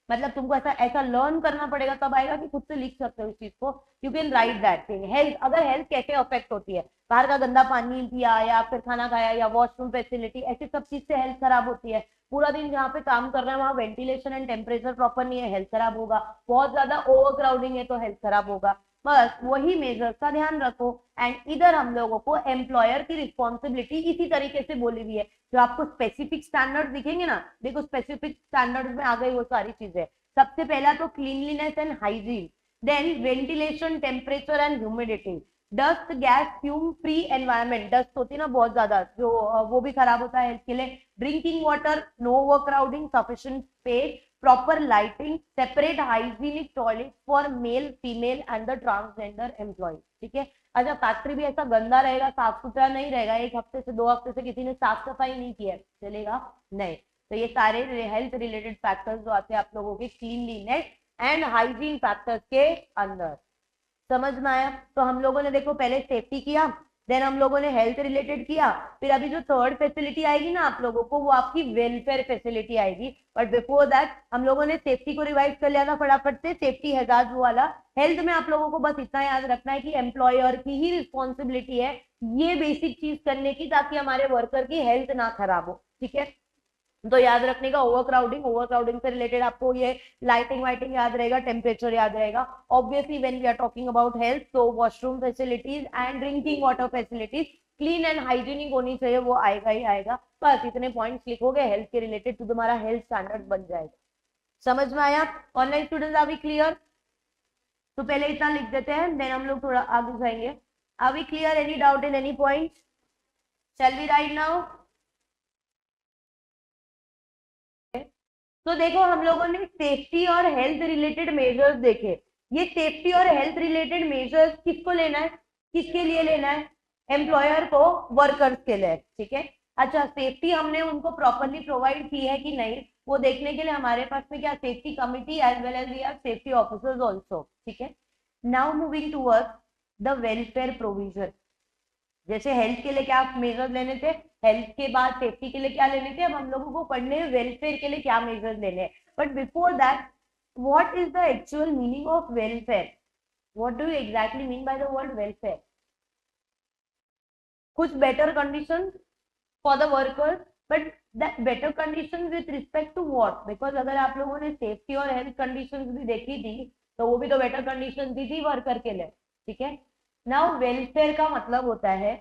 मतलब तुमको ऐसा ऐसा लर्न करना पड़ेगा, तब आएगा कि खुद से लिख सकते हो इस चीज को। You can write that thing. Health, अगर हेल्थ कैसे अफेक्ट होती है, बाहर का गंदा पानी पिया या फिर खाना खाया या वॉशरूम फैसिलिटी, ऐसी सब चीज से हेल्थ खराब होती है। पूरा दिन जहाँ पे काम कर रहे हैं वहां वेंटिलेशन एंड टेम्परेचर प्रॉपर नहीं है, हेल्थ खराब होगा। बहुत ज्यादा ओवर क्राउडिंग है तो हेल्थ खराब होगा। बस वही मेजर्स का ध्यान रखो। एंड इधर हम लोगों को एम्प्लॉयर की रिस्पॉन्सिबिलिटी इसी तरीके से बोली हुई है। जो आपको स्पेसिफिक स्टैंडर्ड दिखेंगे ना, देखो स्पेसिफिक स्टैंडर्ड में आ गई वो सारी चीजें। सबसे पहला तो cleanliness and hygiene, then ventilation, temperature and humidity, dust gas fume free environment, dust होती है ना बहुत ज्यादा जो वो भी खराब होता है हेल्थ के लिए, drinking water, no overcrowding, sufficient space, proper lighting, separate hygienic toilet for male female and the transgender employ, ठीक है। अच्छा, फैक्ट्री भी ऐसा गंदा रहेगा, साफ सुथरा नहीं रहेगा, एक हफ्ते से 2 हफ्ते से किसी ने साफ सफाई नहीं की है, चलेगा नहीं। तो ये सारे हेल्थ रिलेटेड फैक्टर्स जो आते हैं आप लोगों के क्लीनलीनेस एंड हाइजीन फैक्टर्स के अंदर। समझ में आया? तो हम लोगों ने देखो पहले सेफ्टी किया, देन हम लोगों ने हेल्थ रिलेटेड किया, फिर अभी जो थर्ड फैसिलिटी आएगी ना आप लोगों को, वो आपकी वेलफेयर फैसिलिटी आएगी। बट बिफोर दैट हम लोगों ने सेफ्टी को रिवाइज कर लिया था फटाफट से, सेफ्टी हैजार्ड वाला। हेल्थ में आप लोगों को बस इतना याद रखना है कि एम्प्लॉयर की ही रिस्पॉन्सिबिलिटी है ये बेसिक चीज करने की, ताकि हमारे वर्कर की हेल्थ ना खराब हो, ठीक है। तो याद रखने का ओवर क्राउडिंग से रिलेटेड आपको ये लाइटिंग वाइटिंग याद रहेगा, टेम्परेचर याद रहेगा। Obviously when we are talking about health, तो washroom facilities and drinking water facilities clean and hygienic होनी चाहिए, वो आएगा ही आएगा। बस इतने पॉइंट्स लिखोगे हेल्थ के रिलेटेड तो तुम्हारा हेल्थ स्टैंडर्ड बन जाएगा। समझ में आया? Online students are we clear? तो पहले इतना लिख देते हैं, देन हम लोग थोड़ा आगे जाएंगे। Are we clear? Any doubt in any point? Shall we write now? तो देखो हम लोगों ने सेफ्टी और हेल्थ रिलेटेड मेजर्स देखे। ये सेफ्टी और हेल्थ रिलेटेड मेजर्स किसको लेना है, किसके लिए लेना है? एम्प्लॉयर को, वर्कर्स के लिए, ठीक है। अच्छा, सेफ्टी हमने उनको प्रॉपरली प्रोवाइड की है कि नहीं, वो देखने के लिए हमारे पास में क्या safety committee as well as we have safety officers also, ठीक है। Now moving towards the welfare provision. जैसे हेल्थ के लिए क्या मेजर लेने थे, हेल्थ के बाद सेफ्टी के लिए क्या लेने थे, अब हम लोगों को पढ़ने हैं वेलफेयर के लिए क्या मेजर लेने हैं। But before that, what is the actual meaning of welfare? What do you exactly mean by the word welfare? कुछ better condition for the workers, but that better condition with respect to what? Because अगर आप लोगों ने safety और health condition भी देखी थी तो वो भी तो बेटर कंडीशन दी थी वर्कर के लिए, ठीक है। नाउ वेलफेयर का मतलब होता है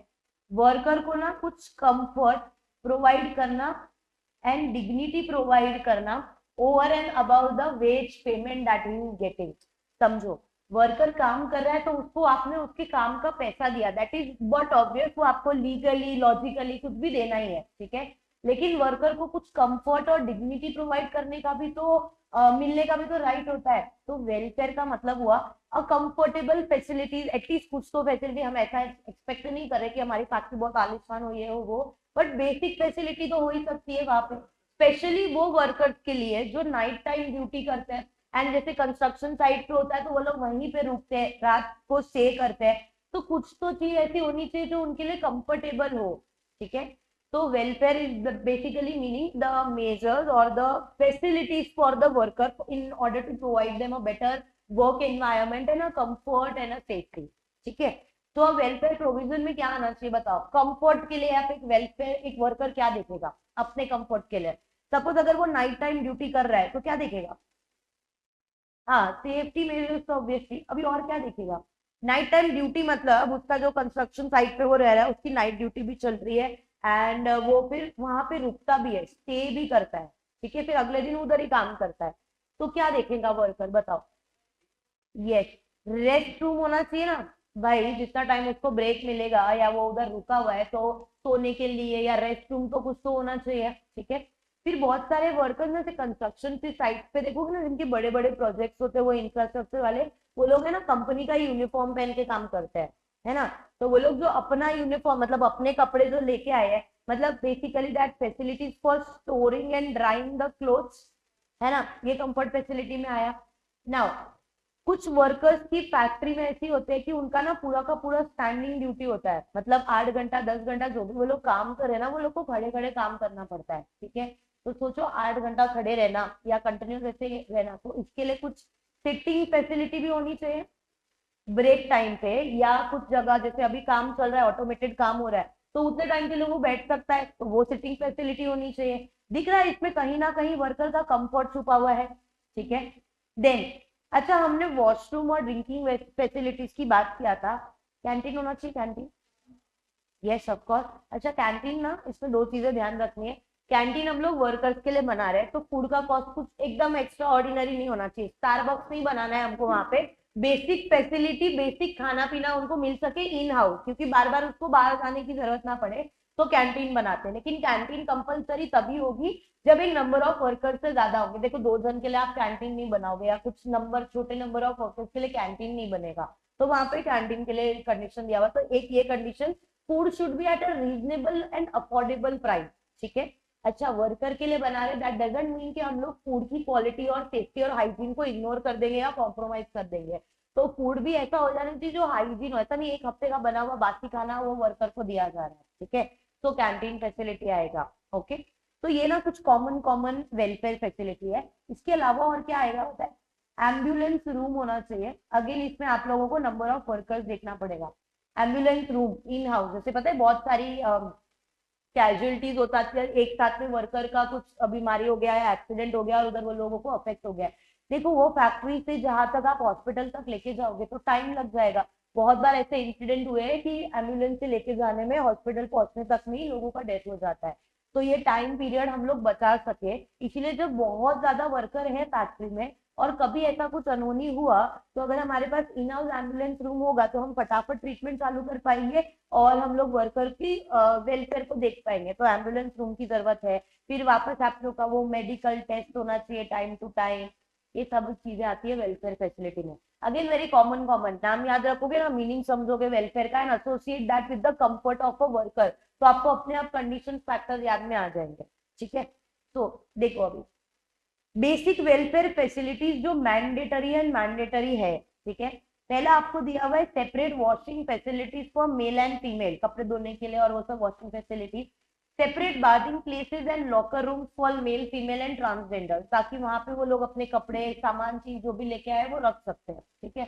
वर्कर को ना कुछ कंफर्ट प्रोवाइड करना एंड डिग्निटी प्रोवाइड करना over and about the ways payment that he is getting. समझो, वर्कर काम कर रहा है तो उसको आपने उसके काम का पैसा दिया, दैट इज बट ऑब्वियस, वो आपको लीगली लॉजिकली कुछ भी देना ही है, ठीक है। लेकिन वर्कर को कुछ कंफर्ट और डिग्निटी प्रोवाइड करने का भी तो मिलने का भी तो राइट होता है। तो वेलफेयर का मतलब हुआ अ कंफर्टेबल फैसिलिटीज, एटलीस्ट कुछ तो फैसिलिटी, हम ऐसा एक्सपेक्ट नहीं कर रहे कि हमारी फैक्ट्री बहुत आलिशान हो ये हो वो, बट बेसिक फैसिलिटी तो हो ही सकती है वहां पे, स्पेशली वो वर्कर्स के लिए जो नाइट टाइम ड्यूटी करते हैं। एंड जैसे कंस्ट्रक्शन साइट पे होता है तो वो लोग वहीं पे रुकते हैं, रात को स्टे करते हैं, तो कुछ तो चीज ऐसी होनी चाहिए जो उनके लिए कंफर्टेबल हो, ठीक है। तो welfare is basically meaning the measures और the facilities for the worker in order to provide them a better work environment and a comfort and a safety, ठीक है। तो अब वेलफेयर प्रोविजन में क्या आना चाहिए बताओ? कंफर्ट के लिए आप एक वेलफेयर, एक वर्कर क्या देखेगा अपने कंफर्ट के लिए? सपोज अगर वो नाइट टाइम ड्यूटी कर रहा है तो क्या देखेगा? हाँ, सेफ्टी मेजर्स तो ऑब्वियसली, अभी और क्या देखेगा? नाइट टाइम ड्यूटी मतलब उसका जो कंस्ट्रक्शन साइट पे वो रह रहा है उसकी नाइट ड्यूटी भी चल रही है, एंड वो फिर वहां पे रुकता भी है, स्टे भी करता है, ठीक है, फिर अगले दिन उधर ही काम करता है। तो क्या देखेगा वर्कर बताओ? यस, रेस्ट रूम होना चाहिए ना भाई, जितना टाइम उसको ब्रेक मिलेगा या वो उधर रुका हुआ है तो सोने के लिए या रेस्ट रूम तो कुछ तो होना चाहिए, ठीक है। फिर बहुत सारे वर्कर्स जैसे कंस्ट्रक्शन की साइट पे देखोगे ना, जिनके बड़े बड़े प्रोजेक्ट्स होते हैं, वो इंफ्रास्ट्रक्चर वाले, वो लोग है ना कंपनी का यूनिफॉर्म पहन के काम करते हैं, है ना। तो वो लोग जो अपना यूनिफॉर्म मतलब अपने कपड़े जो लेके आए हैं, मतलब basically that facilities for storing and drying the clothes, है ना, ये कंफर्ट फैसिलिटी में आया। नाउ कुछ वर्कर्स की फैक्ट्री में ऐसी होते हैं कि उनका ना पूरा का पूरा स्टैंडिंग ड्यूटी होता है, मतलब 8 घंटा 10 घंटा जो भी वो लोग काम करे ना, वो लोग को खड़े खड़े काम करना पड़ता है, ठीक है। तो सोचो 8 घंटा खड़े रहना या कंटिन्यूस ऐसे रहना, तो इसके लिए कुछ सिटिंग फैसिलिटी भी होनी चाहिए ब्रेक टाइम पे, या कुछ जगह जैसे अभी काम चल रहा है, ऑटोमेटेड काम हो रहा है, तो उतने टाइम के लिए वो बैठ सकता है, तो वो सिटिंग फैसिलिटी होनी चाहिए। दिख रहा है इसमें कहीं ना कहीं वर्कर का कंफर्ट छुपा हुआ है, ठीक है। देन अच्छा, हमने वॉशरूम और ड्रिंकिंग फैसिलिटीज की बात किया था, कैंटीन होना चाहिए, कैंटीन, यस ऑफ कोर्स। अच्छा कैंटीन ना, इसमें दो चीजें ध्यान रखनी है। कैंटीन हम लोग वर्कर्स के लिए बना रहे हैं, तो फूड का कॉस्ट कुछ एकदम एक्स्ट्रा ऑर्डिनरी नहीं होना चाहिए, स्टारबक्स नहीं बनाना है हमको वहां पे। बेसिक फैसिलिटी, बेसिक खाना पीना उनको मिल सके इन हाउस, क्योंकि बार बार उसको बाहर जाने की जरूरत ना पड़े, तो कैंटीन बनाते हैं। लेकिन कैंटीन कंपलसरी तभी होगी जब एक नंबर ऑफ वर्कर से ज्यादा होंगे। देखो 2 जन के लिए आप कैंटीन नहीं बनाओगे, या कुछ नंबर छोटे नंबर ऑफ वर्कर्स के लिए कैंटीन नहीं बनेगा, तो वहां पे कैंटीन के लिए कंडीशन दिया हुआ। तो एक ये condition, food should be at a reasonable and affordable price, ठीक है। अच्छा वर्कर के लिए बना रहे, दैट डजंट मीन कि हम लोग फूड की क्वालिटी और सेफ्टी और हाइजीन को इग्नोर कर देंगे या कॉम्प्रोमाइज कर देंगे। तो फूड भी ऐसा हो जाना चाहिए जो हाइजीन हो, ऐसा नहीं एक हफ्ते का बना हुआ बासी खाना वो वर्कर को दिया जा रहा है, ठीक है। तो कैंटीन फैसिलिटी आएगा, ओके। तो ये ना कुछ कॉमन कॉमन वेलफेयर फैसिलिटी है। इसके अलावा और क्या आएगा होता है, एम्बुलेंस रूम होना चाहिए। अगेन इसमें आप लोगों को नंबर ऑफ वर्कर्स देखना पड़ेगा। एम्बुलेंस रूम इन हाउस, जैसे पता है बहुत सारी कैजुअलिटीज होता है एक साथ में, वर्कर का कुछ बीमारी हो गया है, एक्सीडेंट हो गया और उधर वो लोगों को अफेक्ट हो गया है। देखो वो फैक्ट्री से जहां तक आप हॉस्पिटल तक लेके जाओगे तो टाइम लग जाएगा। बहुत बार ऐसे इंसिडेंट हुए हैं कि एम्बुलेंस से लेके जाने में, हॉस्पिटल पहुंचने तक में ही लोगों का डेथ हो जाता है। तो ये टाइम पीरियड हम लोग बचा सके, इसीलिए जब बहुत ज्यादा वर्कर है फैक्ट्री में और कभी ऐसा कुछ अनहोनी हुआ, तो अगर हमारे पास इन हाउस एम्बुलेंस रूम होगा तो हम फटाफट ट्रीटमेंट चालू कर पाएंगे और हम लोग वर्कर की वेलफेयर को देख पाएंगे। तो एम्बुलेंस रूम की जरूरत है। फिर वापस आप लोग का वो मेडिकल टेस्ट होना चाहिए टाइम टू टाइम, ये सब चीजें आती है वेलफेयर फैसिलिटी में। अगेन वेरी कॉमन कॉमन नाम याद रखोगे ना, मीनिंग समझोगे वेलफेयर का, and associate that with the comfort of a worker, तो आपको अपने आप कंडीशन फैक्टर याद में आ जाएंगे, ठीक है। तो देखो अभी बेसिक वेलफेयर फैसिलिटीज जो मैंडेटरी एंड मैंडेटरी है, ठीक है। पहला आपको दिया हुआ है separate washing facilities for male and female, कपड़े धोने के लिए और वो सब washing facilities. Separate bathing places and locker room for male female and transgender, ताकि वहां पे वो लोग अपने कपड़े सामान चीज जो भी लेके आए वो रख सकते हैं, ठीक है।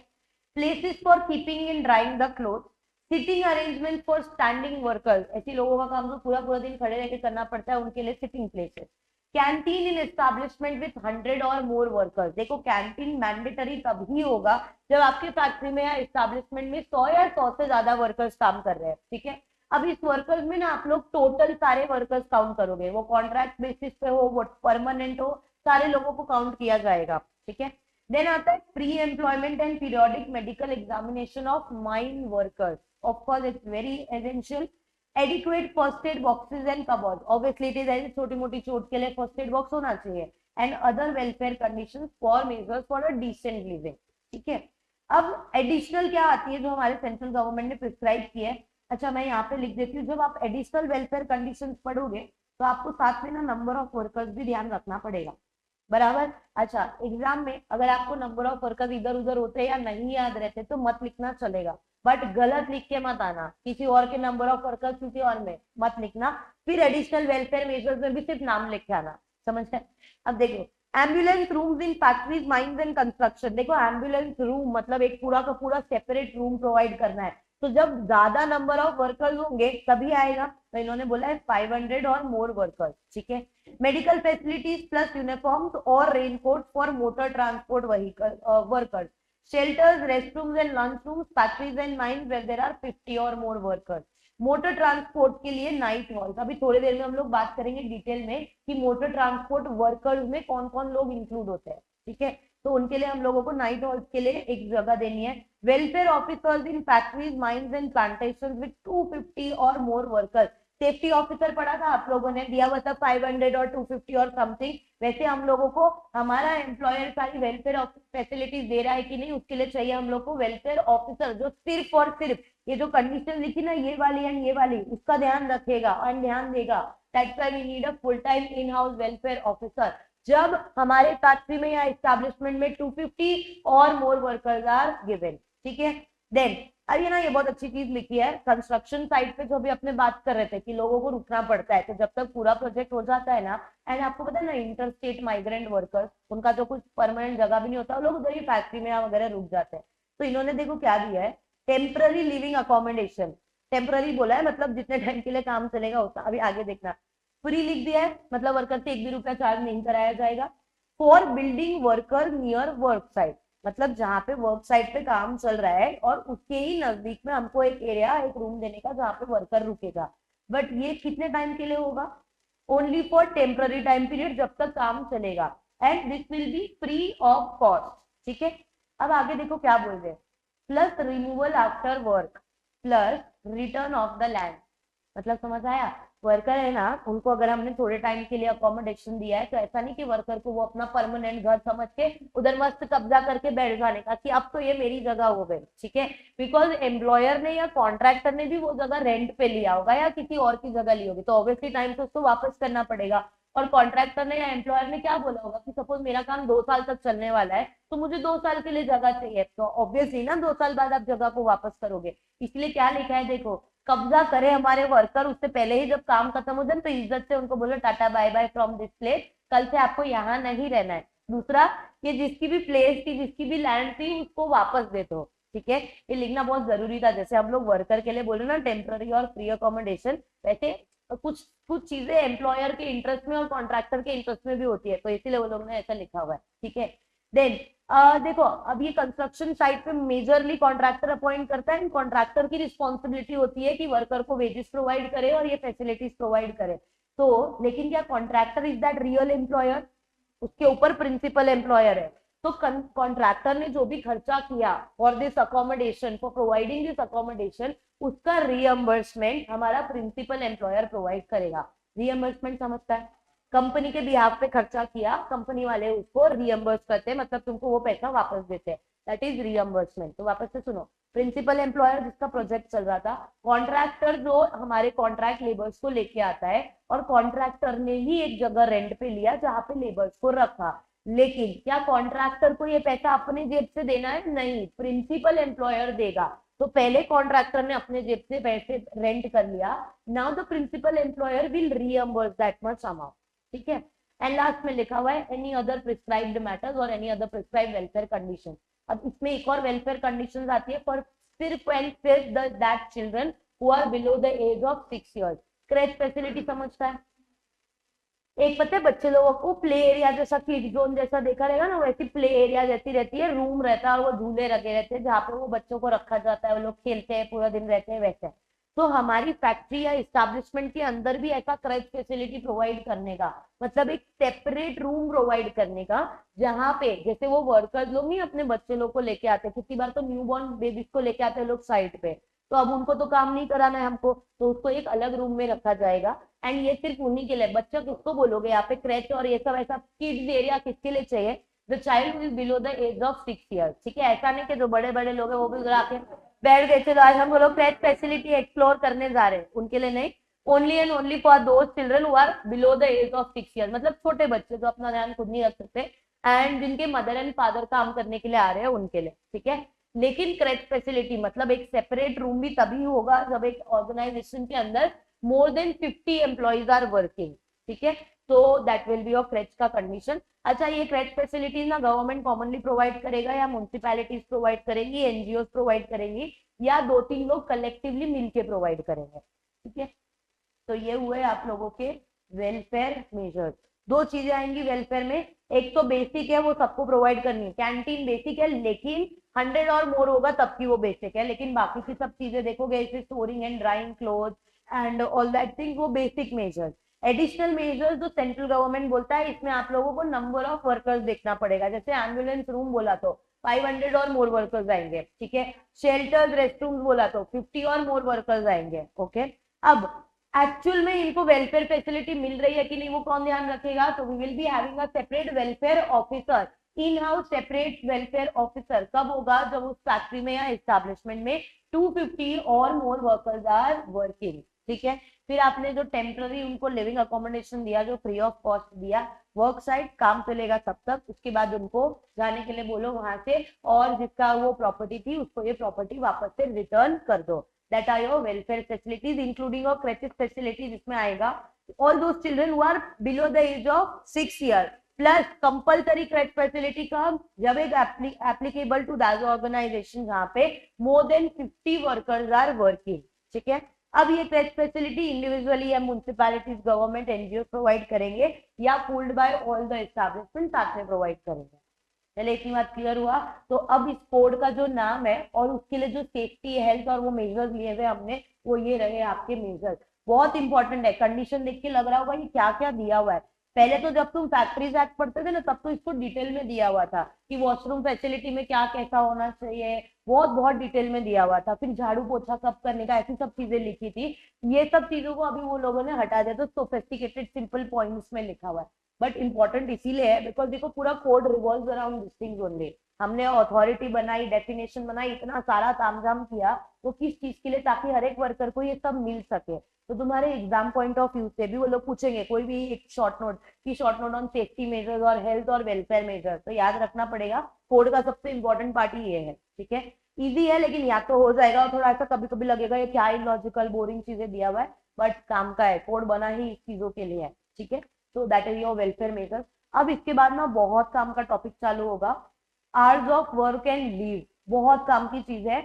Places for keeping in drawing the cloth. Sitting arrangement for standing workers, ऐसे लोगों का काम तो पूरा पूरा दिन खड़े रह के करना पड़ता है, उनके लिए sitting places. Canteen in establishment with 100 और मोर वर्कर्स, देखो कैंटीन मैंडेटरी तभी होगा जब आपके फैक्ट्री में या एस्टैब्लिशमेंट में 100 या 100 से ज्यादा वर्कर्स काम कर रहे हैं, ठीक है। अब इस वर्कर्स में ना आप लोग टोटल सारे वर्कर्स काउंट करोगे, वो कॉन्ट्रैक्ट बेसिस पे हो, वो परमानेंट हो, सारे लोगों को काउंट किया जाएगा, ठीक है। देन आता है pre employment and periodic medical examination of mine workers, of course it's very essential. Adequate first aid boxes and cupboard, obviously it is ऐसी छोटी मोटी चोट के लिए फर्स्ट एड बॉक्स होना चाहिए, and other welfare conditions for measures for a decent living, ठीक है। अब एडिशनल क्या आती है जो हमारे सेंट्रल गवर्नमेंट ने प्रिस्क्राइब की है। अच्छा मैं यहाँ पे लिख देती हूँ, जब आप एडिशनल वेलफेयर कंडीशंस पढ़ोगे तो आपको साथ में ना नंबर ऑफ वर्कर्स भी ध्यान रखना पड़ेगा, बराबर। अच्छा एग्जाम में अगर आपको नंबर ऑफ वर्कर्स इधर उधर होते या नहीं याद रहते तो मत लिखना, चलेगा, बट गलत लिख के मत आना, किसी और के नंबर ऑफ वर्कर्स किसी और में मत लिखना। फिर एडिशनल वेलफेयर मेजर्स में भी सिर्फ नाम लिख के आना, समझ गए। अब देखो ambulance rooms in factories mines and construction, देखो एम्बुलेंस रूम मतलब एक पूरा का पूरा सेपरेट रूम प्रोवाइड करना है, तो जब ज्यादा नंबर ऑफ वर्कर्स होंगे तभी आएगा, तो इन्होंने बोला है 500 और मोर वर्कर्स, ठीक है। मेडिकल फैसिलिटीज प्लस यूनिफॉर्म्स और raincoat for motor transport vehicle workers. Shelters, restrooms and lunchrooms, factories and mines where there are 50 or more workers. Motor transport के लिए नाइट हॉल्स, अभी थोड़ी देर में हम लोग बात करेंगे डिटेल में कि मोटर ट्रांसपोर्ट वर्कर्स में कौन कौन लोग इंक्लूड होते हैं, ठीक है। तो उनके लिए हम लोगों को नाइट हॉल्स के लिए एक जगह देनी है। Welfare officers in factories mines and plantation with 250 or more workers. Safety officer पढ़ा था आप लोगों ने, दिया हुआ था 500 और 250 और समथिंग। वैसे हम लोगों को हमारा एम्प्लॉयर सारी वेलफेयर फैसिलिटीज दे रहा है कि नहीं, उसके लिए चाहिए हम लोग को वेलफेयर ऑफिसर जो सिर्फ और सिर्फ ये जो कंडीशन लिखी ना ये वाली एंड ये वाली, इसका ध्यान रखेगा और ध्यान देगा। That's why we need a full time in house welfare officer जब हमारे फैक्ट्री में या एस्टैब्लिशमेंट में 250 or more workers are given, ठीक है। देन अब ये ना, ये बहुत अच्छी चीज लिखी है कंस्ट्रक्शन साइट पे, जो भी अपने बात कर रहे थे कि लोगों को रुकना पड़ता है, तो जब तक पूरा प्रोजेक्ट हो जाता है ना, एंड आपको पता है ना, इंटर स्टेट माइग्रेंट वर्कर्स, उनका जो कुछ परमानेंट जगह भी नहीं होता, वो लोग उधर ही फैक्ट्री में वगैरह रुक जाते हैं। तो इन्होंने देखो क्या दिया है, टेम्पररी लिविंग अकोमोडेशन। टेम्पररी बोला है, मतलब जितने टाइम के लिए काम चलेगा उतना। अभी आगे देखना, फ्री लिख दिया है, मतलब वर्कर से 1 भी रुपया चार्ज नहीं कराया जाएगा। For building worker near work site, मतलब जहाँ पे वर्क साइट पे काम चल रहा है और उसके ही नजदीक में हमको एक एरिया, एक रूम देने का जहाँ पे वर्कर रुकेगा। बट ये कितने टाइम के लिए होगा? Only for temporary time period, जब तक काम चलेगा, and this will be free of cost, ठीक है। अब आगे देखो क्या बोल रहे हैं, plus removal after work plus return of the land. मतलब समझ आया? वर्कर है ना, उनको अगर हमने थोड़े टाइम के लिए अकोमोडेशन दिया है, तो ऐसा नहीं कि वर्कर को वो अपना परमानेंट घर समझ के उधर मस्त कब्जा करके बैठ जाने का कि अब तो ये मेरी जगह हो गई, ठीक है। बिकॉज एम्प्लॉयर ने या कॉन्ट्रैक्टर ने भी वो जगह रेंट पे लिया होगा या किसी और की जगह ली होगी, तो ऑब्वियसली टाइम से उसको वापस करना पड़ेगा। और कॉन्ट्रैक्टर ने या एम्प्लॉयर ने क्या बोला होगा कि सपोज मेरा काम 2 साल तक चलने वाला है, तो मुझे 2 साल के लिए जगह चाहिए, तो ऑब्वियसली ना 2 साल बाद आप जगह को वापस करोगे। इसलिए क्या लिखा है देखो, कब्जा करे हमारे वर्कर, उससे पहले ही जब काम खत्म हो जाए तो इज्जत से उनको बोलो tata bye bye from this place, कल से आपको यहाँ नहीं रहना है। दूसरा, ये जिसकी भी प्लेस थी, जिसकी भी लैंड थी, उसको वापस दे दो, ठीक है। ये लिखना बहुत जरूरी था। जैसे हम लोग वर्कर के लिए बोले ना टेम्पररी और फ्री अकोमोडेशन, वैसे कुछ कुछ चीजें एम्प्लॉयर के इंटरेस्ट में और कॉन्ट्रैक्टर के इंटरेस्ट में भी होती है, तो इसीलिए वो लोग ने ऐसा लिखा हुआ है, ठीक है। देन देखो, अब ये कंस्ट्रक्शन साइट पे मेजरली कॉन्ट्रैक्टर अपॉइंट करता है। कॉन्ट्रैक्टर की रिस्पॉन्सिबिलिटी होती है कि वर्कर को वेजेस प्रोवाइड करे और ये फैसिलिटीज प्रोवाइड करे। तो लेकिन क्या contractor is that real employer? उसके ऊपर प्रिंसिपल एम्प्लॉयर है। तो कॉन्ट्रैक्टर ने जो भी खर्चा किया for this accommodation, for providing this accommodation, उसका रीएम्बर्समेंट हमारा प्रिंसिपल एम्प्लॉयर प्रोवाइड करेगा। रीएम्बर्समेंट समझता है? कंपनी के बिहाफ पे खर्चा किया, कंपनी वाले उसको रीएम्बर्स करते हैं, मतलब तुमको वो पैसा वापस देते हैं, दैट इज रीएम्बर्समेंट। तो वापस से सुनो, प्रिंसिपल एम्प्लॉयर जिसका प्रोजेक्ट चल रहा था, कॉन्ट्रैक्टर जो हमारे कॉन्ट्रैक्ट लेबर्स को लेके आता है, और कॉन्ट्रैक्टर ने ही एक जगह रेंट पे लिया जहाँ पे लेबर्स को रखा। लेकिन क्या कॉन्ट्रैक्टर को ये पैसा अपनी जेब से देना है? नहीं, प्रिंसिपल एम्प्लॉयर देगा। तो पहले कॉन्ट्रैक्टर ने अपने जेब से पैसे रेंट कर लिया, now the principal employer will reimburse that much amount, ठीक है। एंड लास्ट में लिखा हुआ है एनी अदर प्रिस्क्राइब्ड मैटर्स और any other prescribed welfare condition. अब इसमें एक और वेलफेयर कंडीशन आती है, फॉर सिर्फ एंड सिर्फ that children who are below the age of 6 years। Creche facility समझता है? एक पता है बच्चे लोगों को प्ले एरिया जैसा, किड जोन जैसा देखा रहेगा ना, वैसी प्ले एरिया जैसी रहती है, रूम रहता है और वो झूले लगे रहते हैं जहाँ पे वो बच्चों को रखा जाता है, वो लोग खेलते हैं, पूरा दिन रहते हैं, वैसे। तो हमारी फैक्ट्री या इस्टेब्लिशमेंट के अंदर भी ऐसा क्रेच फैसिलिटी प्रोवाइड करने का मतलब एक सेपरेट रूम प्रोवाइड करने का, जहाँ पे जैसे वो वर्कर्स लोग नहीं अपने बच्चे लोग को लेके आते, कितनी बार तो न्यू बॉर्न बेबीज को लेके आते हैं लोग साइट पे, तो अब उनको तो काम नहीं कराना है हमको, तो उसको एक अलग रूम में रखा जाएगा। एंड ये सिर्फ उन्हीं के लिए, बच्चा किसको बोलोगे यहाँ पे क्रेच और ये सब ऐसा किड्स एरिया किसके लिए चाहिए? The child is below the age of 6 years, ठीक है। ऐसा नहीं कि जो बड़े बड़े लोग हैं वो भी उधर आके बैठ गए, चलो आज हम लोग क्रेच फैसिलिटी एक्सप्लोर करने जा रहे हैं, उनके लिए नहीं। Only and only for those children who are below the age of 6 years, मतलब छोटे बच्चे जो अपना ध्यान खुद नहीं रख सकते एंड जिनके मदर एंड फादर काम करने के लिए आ रहे हैं उनके लिए, ठीक है। लेकिन क्रेच फैसिलिटी मतलब एक सेपरेट रूम भी तभी होगा जब एक ऑर्गेनाइजेशन के अंदर more than 50 employees are working, ठीक है। तो that will be of creche का कंडीशन। अच्छा, ये क्रेच फैसिलिटीज ना गवर्नमेंट कॉमनली प्रोवाइड करेगा या म्युनिसिपैलिटीज प्रोवाइड करेंगी, एनजीओ प्रोवाइड करेंगी, या 2-3 लोग कलेक्टिवली मिलके प्रोवाइड करेंगे, ठीक है। तो ये हुए आप लोगों के वेलफेयर मेजर्स। 2 चीजें आएंगी वेलफेयर में, एक तो बेसिक है, वो सबको प्रोवाइड करनी है, कैंटीन बेसिक है, लेकिन 100 और मोर होगा तब की वो बेसिक है, लेकिन बाकी की सब चीजें देखोगे जैसे storing and drawing cloth and all that thing, वो बेसिक मेजर्स। एडिशनल मेजर्स जो सेंट्रल गवर्नमेंट बोलता है, इसमें आप लोगों को नंबर ऑफ वर्कर्स देखना पड़ेगा। जैसे एम्बुलेंस रूम बोला तो 500 और मोर वर्कर्स आएंगे, ठीक है। शेल्टर्स रेस्ट रूम बोला तो 50 और मोर वर्कर्स आएंगे, ओके। अब एक्चुअल में इनको वेलफेयर फैसिलिटी मिल रही है कि नहीं, वो कौन ध्यान रखेगा? तो we will be having a separate welfare officer, in house separate welfare officer. कब होगा? जब उस फैक्ट्री में या एस्टैब्लिशमेंट में 250 or more workers are working, ठीक है। फिर आपने जो टेम्पररी उनको लिविंग अकोमोडेशन दिया, जो फ्री ऑफ कॉस्ट दिया, वर्क साइट काम चलेगा तब तक, उसके बाद उनको जाने के लिए बोलो वहां से, और जिसका वो प्रॉपर्टी थी उसको ये प्रॉपर्टी वापस से रिटर्न कर दो। That are your welfare facilities including और क्रेचिस फैसिलिटीज, इसमें आएगा all those children who are below the age of 6 year, plus compulsory creche facility का जब एक एप्लीकेबल टू दैट ऑर्गेनाइजेशन जहाँ पे more than 50 workers are working, ठीक है। अब ये क्रेच फैसिलिटी इंडिविजुअली या म्युनिसिपैलिटीज, गवर्नमेंट, एनजीओ प्रोवाइड करेंगे या pooled by all the establishment साथ में प्रोवाइड करेंगे। चले इतनी बात क्लियर हुआ। तो अब इस कोड का जो नाम है और उसके लिए जो सेफ्टी हेल्थ और वो मेजर्स लिए हुए हमने, वो ये रहे आपके मेजर्स। बहुत इंपॉर्टेंट है, कंडीशन देख के लग रहा होगा ये क्या क्या दिया हुआ है। पहले तो जब तुम फैक्ट्रीज एक्ट पढ़ते थे ना, तब तो इसको डिटेल में दिया हुआ था कि वॉशरूम फैसिलिटी में क्या कैसा होना चाहिए, बहुत बहुत डिटेल में दिया हुआ था। फिर झाड़ू पोछा कब करने का, ऐसी सब चीजें लिखी थी। ये सब चीजों को अभी वो लोगों ने हटा दिया, तो सोफिस्टिकेटेड सिंपल पॉइंट्स में लिखा हुआ है। बट इंपॉर्टेंट इसीलिए है बिकॉज देखो पूरा code revolves around this things only. हमने अथॉरिटी बनाई, डेफिनेशन बनाई, इतना सारा तामझाम किया, तो किस चीज के लिए, ताकि हर एक वर्कर को ये सब मिल सके। तो तुम्हारे एग्जाम पॉइंट ऑफ व्यू से भी वो लोग पूछेंगे कोई भी एक शॉर्ट नोट की, short note on safety measures और हेल्थ और वेलफेयर मेजर, तो याद रखना पड़ेगा कोड का सबसे इंपॉर्टेंट पार्ट ही ये है, ठीक है। इजी है लेकिन याद तो हो जाएगा, और थोड़ा सा कभी कभी लगेगा ये क्या इलॉजिकल बोरिंग चीजें दिया हुआ है, बट काम का है, कोड बना ही इस चीजों के लिए है, ठीक है। तो that is your welfare measures. अब इसके बाद ना बहुत काम का टॉपिक चालू होगा, hours of work and leave. बहुत काम की चीज है।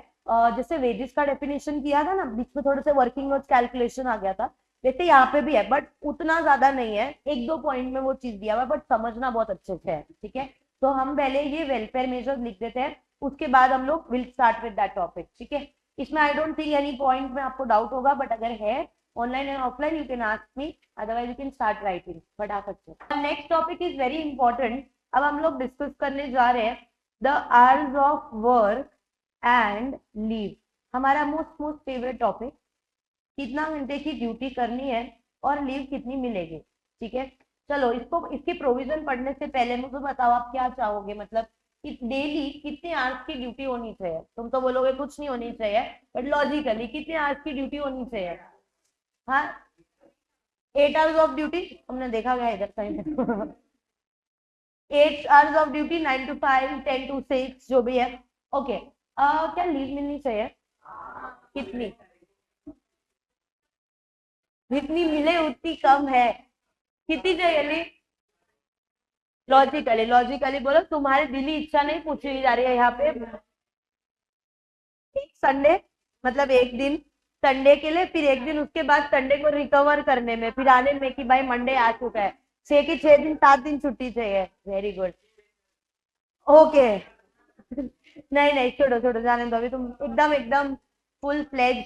जैसे वेजेस का डेफिनेशन किया था ना, बीच में थोड़े से वर्किंग नोट्स कैलकुलेशन आ गया था, वैसे यहाँ पे भी है बट उतना ज्यादा नहीं है, एक दो पॉइंट में वो चीज दिया हुआ है, बट समझना बहुत अच्छे से है, ठीक है। तो हम पहले ये वेलफेयर मेजर्स लिख देते हैं, उसके बाद हम लोग will start with that topic, ठीक है। इसमें I don't think any point में आपको डाउट होगा, बट अगर है online and offline you can ask me, otherwise you can start writing फटाफट से। Next topic is very important. अब हम लोग डिस्कस करने जा रहे हैं the hours of work and leave, हमारा मोस्ट फेवरेट टॉपिक। कितना घंटे की ड्यूटी करनी है और लीव कितनी मिलेगी, ठीक है। चलो इसको, इसके प्रोविजन पढ़ने से पहले मुझे बताओ आप क्या चाहोगे, मतलब कि डेली कितने आवर्स की ड्यूटी होनी चाहिए। तुम तो बोलोगे कुछ नहीं होनी चाहिए, बट लॉजिकली कितने आवर्स की ड्यूटी होनी चाहिए। हाँ, 8 आवर्स ऑफ ड्यूटी, हमने देखा गया इधर कहीं 8 hours of duty, 9 to 5, 10 to 6 जो भी है, ओके। क्या लीव मिलनी चाहिए, कितनी, जितनी मिले उतनी कम है, कितनी चाहिए लीव। लॉजिकली लॉजिकली बोलो, तुम्हारे दिली इच्छा नहीं पूछी जा रही है यहाँ पे। एक संडे, मतलब एक दिन संडे के लिए, फिर एक दिन उसके बाद संडे को रिकवर करने में, फिर आने में कि भाई मंडे आ चुका है, 6 की 6 दिन 7 दिन छुट्टी चाहिए। वेरी गुड, ओके नहीं नहीं छोड़ो छोड़ो, जाने दो, अभी तुम एकदम एकदम फुल फ्लेज,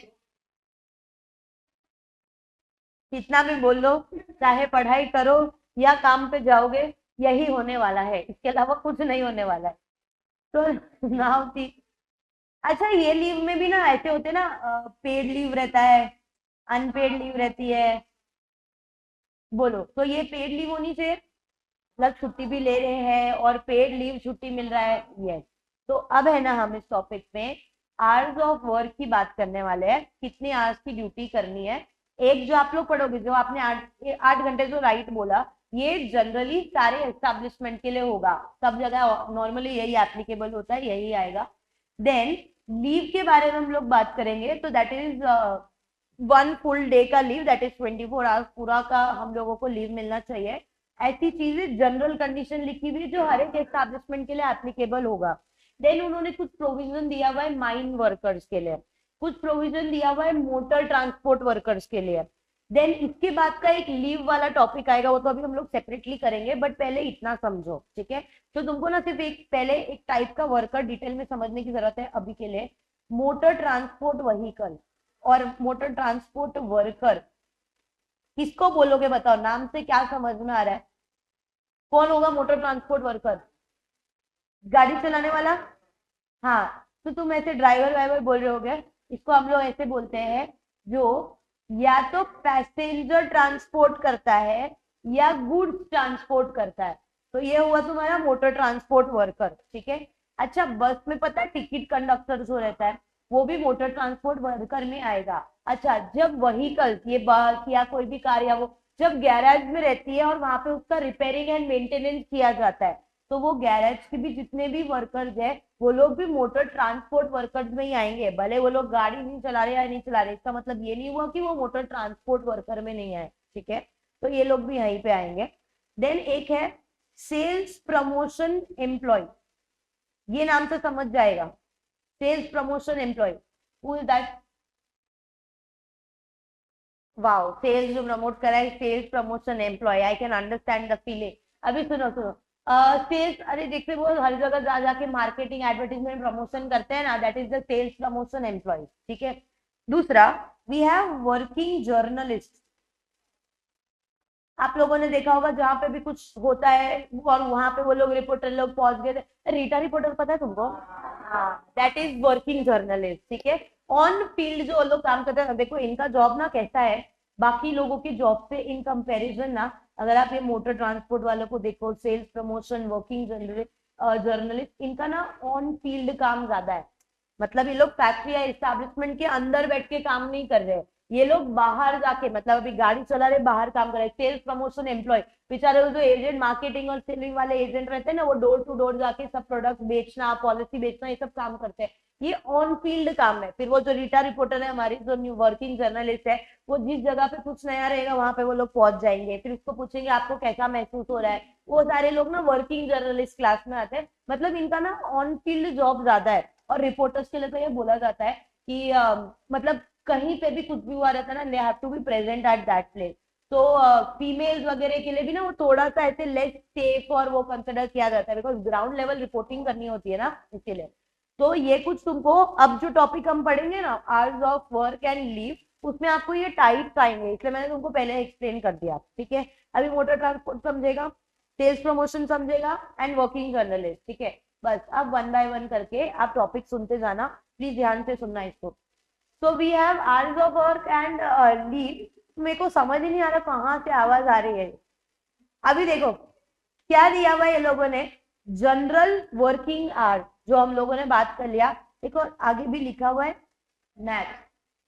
कितना भी बोल लो, चाहे पढ़ाई करो या काम पे जाओगे, यही होने वाला है, इसके अलावा कुछ नहीं होने वाला है। तो नाउ ठीक। अच्छा ये लीव में भी ना ऐसे होते ना, पेड लीव रहता है, अनपेड लीव रहती है, बोलो तो ये पेड लीव होनी चाहिए, मतलब छुट्टी भी ले रहे हैं और पेड लीव छुट्टी मिल रहा है, यस। तो अब है ना हम इस टॉपिक में आवर्स ऑफ वर्क की बात करने वाले हैं, कितने आवर्स की ड्यूटी करनी है। एक जो आप लोग पढ़ोगे, जो आपने 8 घंटे जो राइट बोला, ये जनरली सारे एस्टेब्लिशमेंट के लिए होगा, सब जगह नॉर्मली यही एप्लीकेबल होता है, यही आएगा। देन लीव के बारे में हम लोग बात करेंगे, तो दैट इज 1 फुल डे का लीव, दैट इज 24 आवर्स पूरा का हम लोगों को लीव मिलना चाहिए। ऐसी चीजें जनरल कंडीशन लिखी हुई जो हर एक एस्टैब्लिशमेंट के लिए एप्लीकेबल होगा। देन उन्होंने कुछ प्रोविजन दिया हुआ है माइन वर्कर्स के लिए, कुछ प्रोविजन दिया हुआ है मोटर ट्रांसपोर्ट वर्कर्स के लिए। देन इसके बाद का एक लीव वाला टॉपिक आएगा, वो तो अभी हम लोग सेपरेटली करेंगे, बट पहले इतना समझो, ठीक है। तो तुमको ना सिर्फ एक पहले एक टाइप का वर्कर डिटेल में समझने की जरूरत है अभी के लिए। मोटर ट्रांसपोर्ट व्हीकल और मोटर ट्रांसपोर्ट वर्कर किसको बोलोगे, बताओ नाम से क्या समझ में आ रहा है, कौन होगा मोटर ट्रांसपोर्ट वर्कर, गाड़ी चलाने वाला। हाँ, तो तुम ऐसे ड्राइवर वाइवर बोल रहे होगे, इसको हम लोग ऐसे बोलते हैं जो या तो पैसेंजर ट्रांसपोर्ट करता है या गुड्स ट्रांसपोर्ट करता है, तो ये हुआ तुम्हारा मोटर ट्रांसपोर्ट वर्कर, ठीक है। अच्छा बस में पता है टिकट कंडक्टर जो रहता है, वो भी मोटर ट्रांसपोर्ट वर्कर में आएगा। अच्छा, जब व्हीकल्स, ये बस या कोई भी कार या वो जब गैराज में रहती है और वहां पे उसका रिपेयरिंग एंड मेंटेनेंस किया जाता है, तो वो गैराज के भी जितने भी वर्कर्स है वो लोग भी मोटर ट्रांसपोर्ट वर्कर्स में ही आएंगे, भले वो लोग गाड़ी नहीं चला रहे या नहीं चला रहे, इसका मतलब ये नहीं हुआ कि वो मोटर ट्रांसपोर्ट वर्कर में नहीं आए, ठीक है, तो ये लोग भी यहीं पे आएंगे। देन एक है सेल्स प्रमोशन एम्प्लॉय, ये नाम से समझ जाएगा, sales promotion employ, who is that? Wow, sales जो प्रमोट करा है, sales promotion employ, I can understand the feeling. अभी सुनो सुनो, सेल्स, अरे देखते वो हर जगह जा जाके मार्केटिंग एडवर्टीजमेंट प्रमोशन करते हैं ना, that is the sales promotion employ, ठीक है। दूसरा, वी हैव वर्किंग जर्नलिस्ट। आप लोगों ने देखा होगा जहां पे भी कुछ होता है और वहां पे वो लोग रिपोर्टर लोग पहुंच गए थे, रीटा रिपोर्टर पता है तुमको? हाँ, दैट इज वर्किंग जर्नलिस्ट, ठीक है। ऑन फील्ड जो लोग काम करते हैं, देखो इनका जॉब ना कैसा है बाकी लोगों की जॉब से इन कंपैरिजन ना, अगर आप ये मोटर ट्रांसपोर्ट वालों को देखो, सेल्स प्रमोशन वर्किंग जर्नलिस्ट, इनका ना ऑन फील्ड काम ज्यादा है। मतलब ये लोग फैक्ट्री या एस्टेब्लिशमेंट के अंदर बैठ के काम नहीं कर रहे, ये लोग बाहर जाके, मतलब अभी गाड़ी चला रहे बाहर काम कर रहे, सेल्स प्रमोशन एम्प्लॉय, बेचारे वो जो एजेंट, मार्केटिंग और सेलिंग वाले एजेंट रहते हैं ना, वो डोर टू डोर जाके सब प्रोडक्ट बेचना, पॉलिसी बेचना, ये सब काम करते हैं, ये ऑन फील्ड काम है। फिर वो जो रीटा रिपोर्टर है हमारी, जो न्यू वर्किंग जर्नलिस्ट है, वो जिस जगह पे कुछ नया रहेगा वहां पे वो लोग पहुंच जाएंगे, फिर उसको पूछेंगे आपको कैसा महसूस हो रहा है, वो सारे लोग ना वर्किंग जर्नलिस्ट क्लास में आते हैं। मतलब इनका ना ऑन फील्ड जॉब ज्यादा है। और रिपोर्टर्स के लिए तो ये बोला जाता है कि मतलब कहीं पे भी कुछ भी हुआ रहता है ना, they have to be present at that place. तो फीमेल्स वगैरह के लिए भी ना वो थोड़ा सा ऐसे लेस सेफ और वो कंसिडर किया जाता है, बिकॉज ग्राउंड लेवल रिपोर्टिंग करनी होती है ना, इसके लिए। तो ये कुछ तुमको अब जो टॉपिक हम पढ़ेंगे ना, hours of work and leave, उसमें आपको ये टाइप्स आएंगे, इसलिए मैंने तुमको पहले एक्सप्लेन कर दिया, ठीक है। अभी मोटर ट्रांसपोर्ट समझेगा, सेल्स प्रमोशन समझेगा एंड वर्किंग जर्नलिस्ट, ठीक है। बस अब वन बाय वन करके आप टॉपिक सुनते जाना, प्लीज ध्यान से सुनना इसको। So we have hours of work and leave. मेरे को समझ ही नहीं आ रहा कहाँ से आवाज आ रही है। अभी देखो क्या दिया हुआ है ये लोगों ने, जनरल वर्किंग आवर्स जो हम लोगों ने बात कर लिया, देखो आगे भी लिखा हुआ है मैक्स,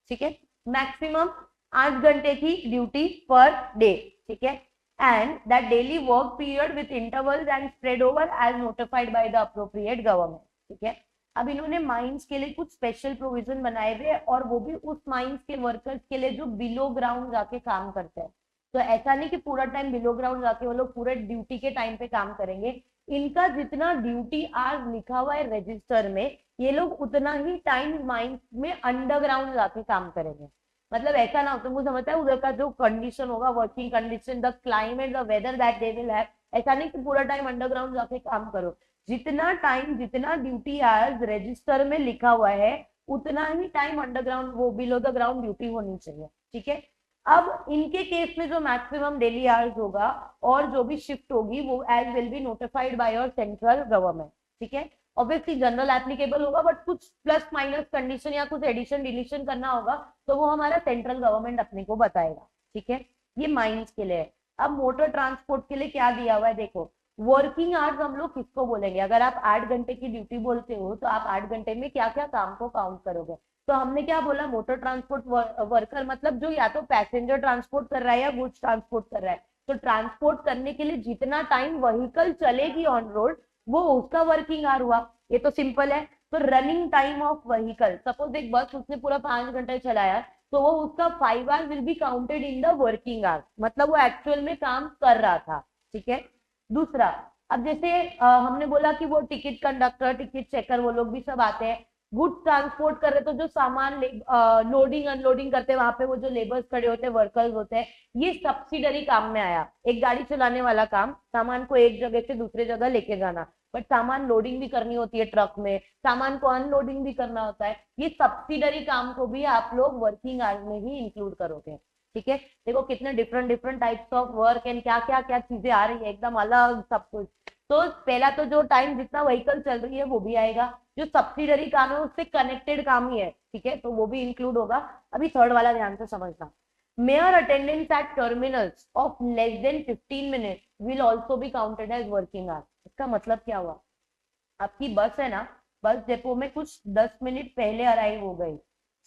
ठीक है, मैक्सिमम 8 घंटे की ड्यूटी पर डे, ठीक है, and that daily work period with intervals and spread over as notified by the appropriate government, ठीक है। अब इन्होंने माइंस के लिए कुछ स्पेशल प्रोविजन बनाए हुए, और वो भी उस माइंस के वर्कर्स के लिए जो बिलो ग्राउंड जाके काम करते हैं। तो ऐसा नहीं कि पूरा टाइम बिलो ग्राउंड जाके वो लोग पूरे ड्यूटी के टाइम पे काम करेंगे, इनका जितना ड्यूटी आज लिखा हुआ है रजिस्टर में, ये लोग उतना ही टाइम माइंस में अंडरग्राउंड जाके काम करेंगे। मतलब ऐसा ना हो, तुमको समझता है उधर का जो कंडीशन होगा, working condition, the climate, the whether that they will have, ऐसा नहीं कि पूरा टाइम अंडरग्राउंड जाके काम करो, जितना टाइम जितना ड्यूटी आवर्स रजिस्टर में लिखा हुआ है उतना ही टाइम अंडरग्राउंड वो बिलो द ग्राउंड ड्यूटी होनी चाहिए, ठीक है। अब इनके केस में जो मैक्सिमम डेली आवर्स होगा और जो भी शिफ्ट होगी वो as will be notified by your central government, ठीक है। ऑब्वियसली जनरल एप्लीकेबल होगा, बट कुछ प्लस माइनस कंडीशन या कुछ एडिशन डिलीशन करना होगा तो वो हमारा सेंट्रल गवर्नमेंट अपने को बताएगा, ठीक है। ये माइंस के लिए। अब मोटर ट्रांसपोर्ट के लिए क्या दिया हुआ है, देखो वर्किंग आवर्स हम लोग किसको बोलेंगे, अगर आप 8 घंटे की ड्यूटी बोलते हो तो आप 8 घंटे में क्या क्या काम को काउंट करोगे। तो हमने क्या बोला, मोटर ट्रांसपोर्ट वर्कर मतलब जो या तो पैसेंजर ट्रांसपोर्ट कर रहा है या गुड्स ट्रांसपोर्ट कर रहा है। तो ट्रांसपोर्ट करने के लिए जितना टाइम व्हीकल चलेगी ऑन रोड वो उसका वर्किंग आवर हुआ, ये तो सिंपल है। तो running time of vehicle, suppose एक बस उसने पूरा 5 घंटे चलाया, तो वो उसका 5 hour will be counted in the working hour, मतलब वो एक्चुअल में काम कर रहा था, ठीक है। दूसरा, अब जैसे हमने बोला कि वो टिकट कंडक्टर, टिकट चेकर, वो लोग भी सब आते हैं। गुड्स ट्रांसपोर्ट कर रहे तो जो सामान लोडिंग अनलोडिंग करते हैं वहां पे वो जो लेबर्स खड़े होते हैं, वर्कर्स होते हैं, ये सब्सिडरी काम में आया। एक गाड़ी चलाने वाला काम, सामान को एक जगह से दूसरे जगह लेके जाना, बट सामान लोडिंग भी करनी होती है ट्रक में, सामान को अनलोडिंग भी करना होता है, ये सब्सिडरी काम को भी आप लोग वर्किंग आवर्स में ही इंक्लूड करोगे, ठीक है। देखो कितने different different types of work and क्या क्या क्या चीजें आ रही है, एकदम अलग सब कुछ। तो पहला तो जो टाइम जितना व्हीकल चल रही है वो भी आएगा, जो सब्सिडरी काम है उससे कनेक्टेड काम ही है, ठीक है, तो वो भी इंक्लूड होगा। अभी थर्ड वाला ध्यान से समझना, mere attendance at terminals of less than 15 minute will also be counted as working hour. इसका मतलब क्या हुआ, आपकी बस है ना, बस डिपो में कुछ 10 मिनट पहले अराइव हो गई,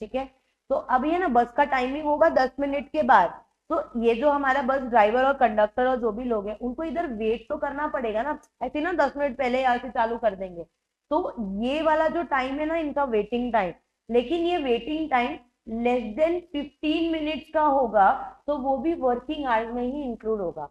ठीक है, तो अभी है ना बस का टाइमिंग होगा 10 मिनट के बाद, तो ये जो हमारा बस ड्राइवर और कंडक्टर और जो भी लोग हैं उनको इधर वेट तो करना पड़ेगा ना, ऐसे ना 10 मिनट पहले यहाँ से चालू कर देंगे। तो ये वाला जो टाइम है ना इनका वेटिंग टाइम, लेकिन ये waiting time less than 15 minutes का होगा, तो वो भी वर्किंग आवर्स में ही इंक्लूड होगा।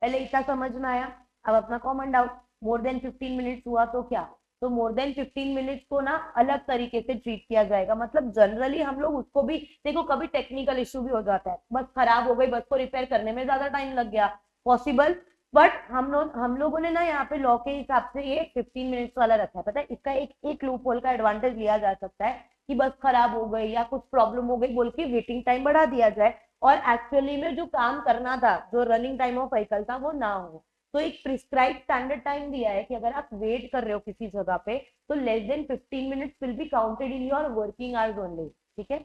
पहले इतना समझ में आया। अब अपना common doubt, more than 15 minutes हुआ तो क्या? तो मोर देन 15 मिनट्स को ना अलग तरीके से ट्रीट किया जाएगा, मतलब जनरली हम लोग उसको भी देखो, कभी टेक्निकल इश्यू भी हो जाता है, बस खराब हो गई, बस को रिपेयर करने में ज्यादा टाइम लग गया, पॉसिबल। बट हम लोगों ने ना यहाँ पे लॉ के हिसाब से ये 15 मिनट्स वाला रखा है। पता है इसका एक लूप होल का एडवांटेज लिया जा सकता है कि बस खराब हो गई या कुछ प्रॉब्लम हो गई बोल के वेटिंग टाइम बढ़ा दिया जाए, और एक्चुअली में जो काम करना था, जो रनिंग टाइम ऑफ व्हीकल था, वो ना हो। तो एक प्रिस्क्राइब स्टैंडर्ड टाइम दिया है कि अगर आप वेट कर रहे हो किसी जगह पे, तो less than 15 minutes will be counted in your working hours only. ठीक है।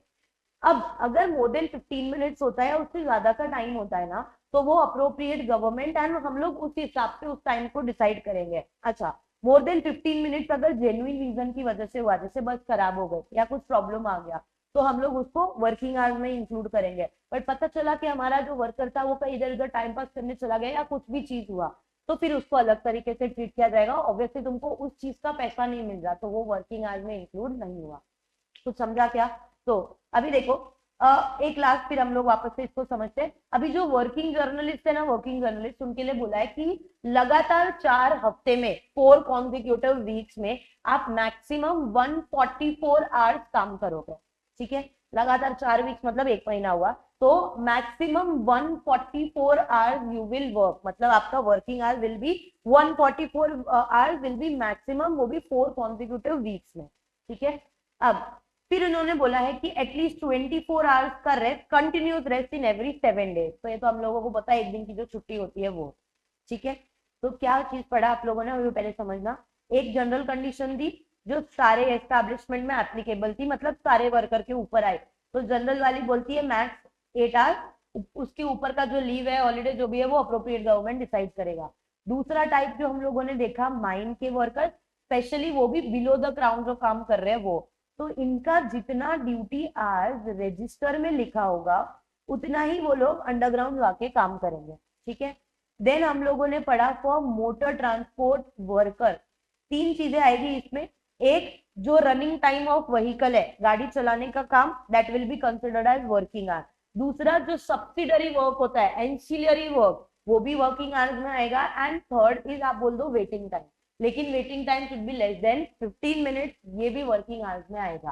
अब अगर मोर देन 15 मिनट्स होता है, उससे ज्यादा का टाइम होता है ना, तो वो अप्रोप्रिएट गवर्नमेंट एंड हम लोग उस हिसाब से उस टाइम को डिसाइड करेंगे। अच्छा, मोर देन 15 मिनट्स अगर जेन्युइन रीजन की वजह से हुआ, जैसे बस खराब हो गई या कुछ प्रॉब्लम आ गया, तो हम लोग उसको वर्किंग आवर्स में इंक्लूड करेंगे। बट पता चला कि हमारा जो वर्कर था वो कहीं इधर उधर टाइम पास करने चला गया या कुछ भी चीज हुआ, तो फिर उसको अलग तरीके से ट्रीट किया जाएगा। ऑब्वियसली तुमको उस चीज का पैसा नहीं मिल रहा, तो वो वर्किंग आवर्स में इंक्लूड नहीं हुआ। तो समझा क्या? तो अभी देखो, एक लास्ट फिर हम लोग वापस से इसको समझते हैं। अभी जो वर्किंग जर्नलिस्ट है ना, वर्किंग जर्नलिस्ट उनके लिए बोला है कि लगातार 4 हफ्ते में 4 कॉन्जिक्यूटिव वीक्स में आप मैक्सिमम 144 आवर्स काम करोगे। ठीक है, लगातार 4 वीक्स मतलब 1 महीना हुआ, तो maximum 144 hours you will work, मतलब आपका working hour will B 144 hours will be maximum, वो भी 4 कॉन्जिक्यूटिव वीक्स में। ठीक है। अब फिर उन्होंने बोला है कि एटलीस्ट 24 आवर्स का rest, continuous rest in every 7 days. तो ये तो हम लोगों को पता है, एक दिन की जो छुट्टी होती है वो। ठीक है। तो क्या चीज पढ़ा आप लोगों ने, वो पहले समझना। एक जनरल कंडीशन दी जो सारे एस्टैब्लिशमेंट में एप्लीकेबल थी, मतलब सारे वर्कर के ऊपर आई। तो जनरल वाली बोलती है मैक्स 8 आवर्स, उसके ऊपर का जो लीव है, हॉलीडे जो भी है, वो अप्रोप्रिएट गवर्नमेंट डिसाइड करेगा। दूसरा टाइप जो हम लोगों ने देखा, माइन के वर्कर, स्पेशली वो भी बिलो द क्राउन जो काम कर रहे हैं वो, तो इनका जितना ड्यूटी आज रजिस्टर में लिखा होगा उतना ही वो लोग अंडरग्राउंड जाके काम करेंगे। ठीक है। देन हम लोगों ने पढ़ा फॉर मोटर ट्रांसपोर्ट वर्कर, 3 चीजें आएगी इसमें। एक, जो रनिंग टाइम ऑफ व्हीकल है, गाड़ी चलाने का काम, that will be considered as working hour. दूसरा, जो सब्सिडरी वर्क होता है, एंसिलरी वर्क, वो भी वर्किंग आवर्स में आएगा। एंड थर्ड इज, आप बोल दो वेटिंग टाइम, लेकिन waiting time should be less than 15 minutes, ये भी वर्किंग आवर्स में आएगा।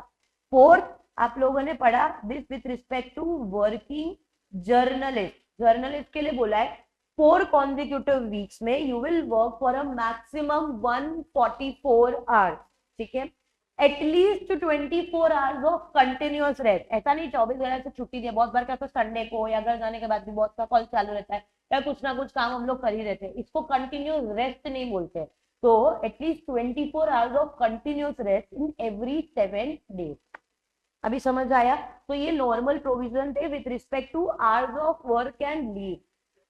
फोर्थ, आप लोगों ने पढ़ा this with respect to working journalist. Journalist के लिए बोला है 4 कॉन्जिक्यूटिव वीक्स में you will work for a maximum 144 hours. ठीक है। At least 24 hours of continuous rest, ऐसा नहीं 24 घंटे से छुट्टी दी। बहुत बार क्या, तो संडे को या घर जाने के बाद भी बहुत का कॉल चालू रहता है या कुछ ना कुछ काम हम लोग कर ही रहते हैं, इसको कंटिन्यूअस रेस्ट नहीं बोलते। तो at least 24 hours of continuous rest in every 7 days. अभी समझ आया? तो ये नॉर्मल प्रोविजन थे with respect two hours of work and leave.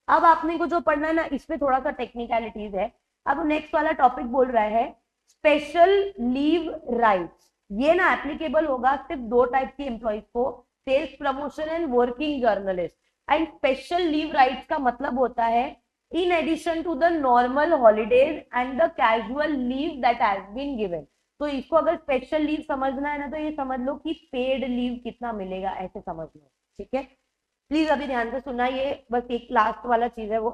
अब आपने को जो पढ़ना है ना, इसमें थोड़ा सा टेक्निकलिटीज है। अब नेक्स्ट वाला टॉपिक बोल रहा है स्पेशल लीव राइट्स। ये ना एप्लीकेबल होगा सिर्फ 2 टाइप की एम्प्लॉइज को, sales promotion and working journalist. And special leave rights का मतलब होता है in addition to the normal holidays and the casual leave that has been given। तो इसको अगर स्पेशल लीव समझना है ना, तो ये समझ लो कि पेड लीव कितना मिलेगा, ऐसे समझ लो। ठीक है। प्लीज अभी ध्यान से सुनना, ये बस एक लास्ट वाला चीज है वो।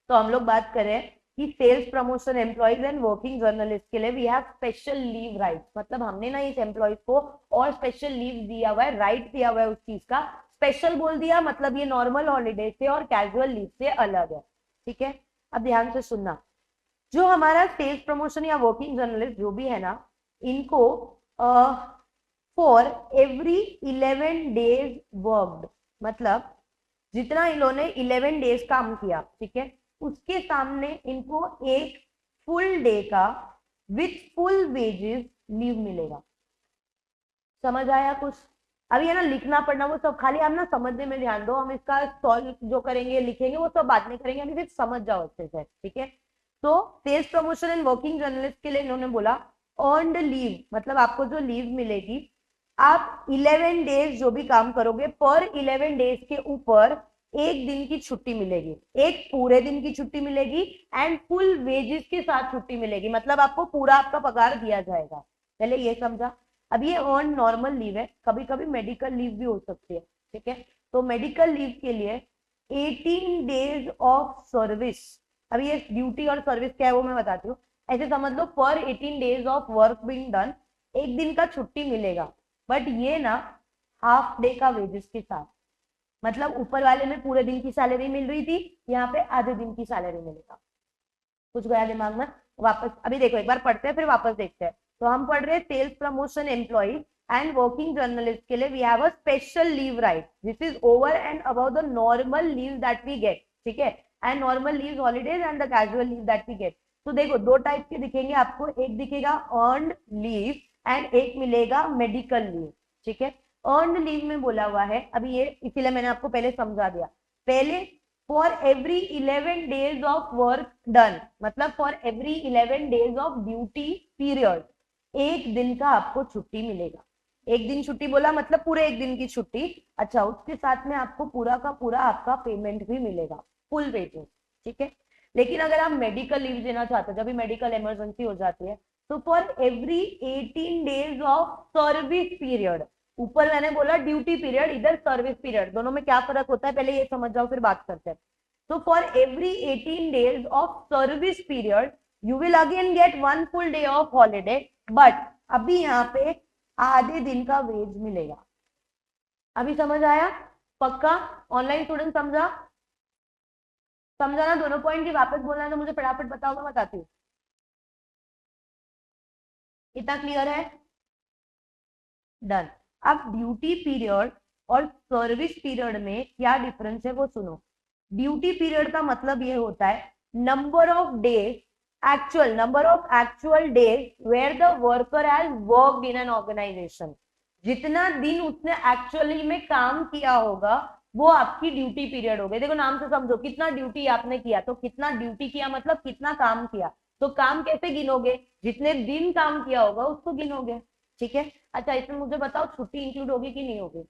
तो हम लोग बात करें कि sales promotion employees and working journalist के लिए we have special leave rights, मतलब हमने ना इस एम्प्लॉइज को और स्पेशल लीव दिया हुआ है, राइट दिया हुआ है उस चीज का। स्पेशल बोल दिया मतलब ये नॉर्मल हॉलीडे से और कैजुअल लीव से अलग है। ठीक है। अब ध्यान से सुनना, जो हमारा सेल्स प्रमोशन या वर्किंग जर्नलिस्ट जो भी है ना, इनको फॉर एवरी 11 डेज वर्कड, मतलब जितना इन्होंने 11 डेज काम किया, ठीक है, उसके सामने इनको एक फुल डे का विथ फुल वेजेस लीव मिलेगा। समझ आया कुछ? अभी है ना लिखना पढ़ना वो सब खाली आप ना समझने में ध्यान दो, हम इसका सॉल्व जो करेंगे लिखेंगे वो सब बाद में करेंगे, अभी सिर्फ समझ जाओ अच्छे से। ठीक है। तो sales promotion and working journalist के लिए इन्होंने बोला अर्नड लीव, मतलब आपको जो लीव मिलेगी आप 11 डेज जो भी काम करोगे, पर 11 डेज के ऊपर एक दिन की छुट्टी मिलेगी, एक पूरे दिन की छुट्टी मिलेगी एंड फुल वेजेस के साथ छुट्टी मिलेगी, मतलब आपको पूरा आपका पगार दिया जाएगा। पहले ये समझा। अब ये अर्न नॉर्मल लीव है, कभी कभी मेडिकल लीव भी हो सकती है, ठीक है। तो मेडिकल लीव के लिए 18 डेज ऑफ सर्विस, अभी ये ड्यूटी और सर्विस क्या है वो मैं बताती हूँ। ऐसे समझ लो पर 18 days of work being done एक दिन का छुट्टी मिलेगा, बट ये ना हाफ डे का वेजेस के साथ, मतलब ऊपर वाले में पूरे दिन की सैलरी मिल रही थी, यहाँ पे आधे दिन की सैलरी मिलेगा। कुछ गया दिमाग में? वापस अभी देखो, एक बार पढ़ते हैं फिर वापस देखते हैं। तो हम पढ़ रहे हैं sales promotion employ and working journalist के लिए we have a special leave right, this is over and about the normal leave that we get, ठीक है, and normal leave holidays and the casual leave that we get. तो देखो दो type के दिखेंगे आपको, एक दिखेगा अर्न्ड लीव एंड एक मिलेगा मेडिकल लीव, ठीक है। अर्न्ड लीव में बोला हुआ है, अभी ये इसीलिए मैंने आपको पहले समझा दिया। पहले for every 11 days of work done, मतलब for every 11 days of duty period एक दिन का आपको छुट्टी मिलेगा। एक दिन छुट्टी बोला मतलब पूरे एक दिन की छुट्टी। अच्छा, उसके साथ में आपको पूरा का पूरा आपका पेमेंट भी मिलेगा, फुल वेजेस, ठीक है। लेकिन अगर आप मेडिकल लीव देना चाहते हो, जब भी मेडिकल इमरजेंसी हो जाती है, तो for every 18 days of service period, ऊपर मैंने बोला ड्यूटी पीरियड, इधर सर्विस पीरियड, दोनों में क्या फर्क होता है पहले ये समझ जाओ फिर बात करते हैं। तो for every 18 days of service period you will again get 1 full day of holiday, but अभी यहाँ पे आधे दिन का वेज मिलेगा। अभी समझ आया? पक्का? ऑनलाइन स्टूडेंट समझा? समझा ना दोनों पॉइंट की? वापस बोलना है तो मुझे फटाफट बताओ, मैं बताती हूँ। इतना क्लियर है? डन। अब ड्यूटी पीरियड और सर्विस पीरियड में क्या डिफरेंस है वो सुनो। ड्यूटी पीरियड का मतलब ये होता है number of days, actual number of actual days where the worker has worked in an organisation, जितना दिन उसने एक्चुअली में काम किया होगा वो आपकी ड्यूटी पीरियड हो गई। देखो नाम से समझो, कितना ड्यूटी आपने किया, तो कितना ड्यूटी किया मतलब कितना काम किया, तो काम कैसे गिनोगे? जितने दिन काम किया होगा उसको गिनोगे, ठीक है। अच्छा, इसमें मुझे बताओ छुट्टी इंक्लूड होगी कि नहीं होगी?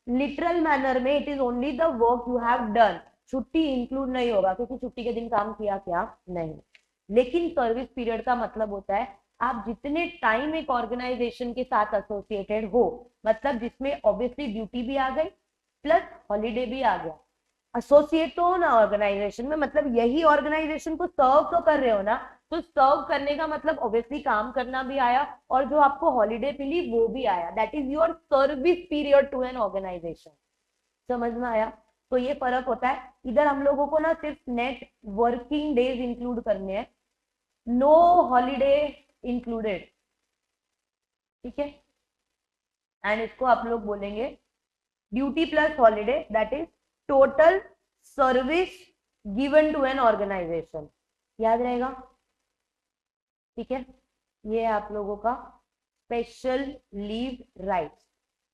लिटरल मैनर में it is only the work you have done, छुट्टी इंक्लूड नहीं होगा क्योंकि छुट्टी के दिन काम किया क्या नहीं। लेकिन सर्विस पीरियड का मतलब होता है आप जितने टाइम एक ऑर्गेनाइजेशन के साथ एसोसिएटेड हो, मतलब जिसमें ऑब्वियसली ड्यूटी भी आ गई प्लस हॉलीडे भी आ गया, एसोसिएट तो हो ना ऑर्गेनाइजेशन में, मतलब यही ऑर्गेनाइजेशन को सर्व तो कर रहे हो ना, तो सर्व करने का मतलब ऑब्वियसली काम करना भी आया और जो आपको हॉलीडे मिली वो भी आया, that is your service period to an organisation. समझ में आया? तो ये फर्क होता है। इधर हम लोगों को ना सिर्फ नेट वर्किंग डेज इंक्लूड करने हैं, नो हॉलीडे इंक्लूडेड, ठीक है। एंड इसको आप लोग बोलेंगे duty plus holiday, that is total service given to an organisation. याद रहेगा? ठीक है, ये आप लोगों का स्पेशल लीव राइट्स।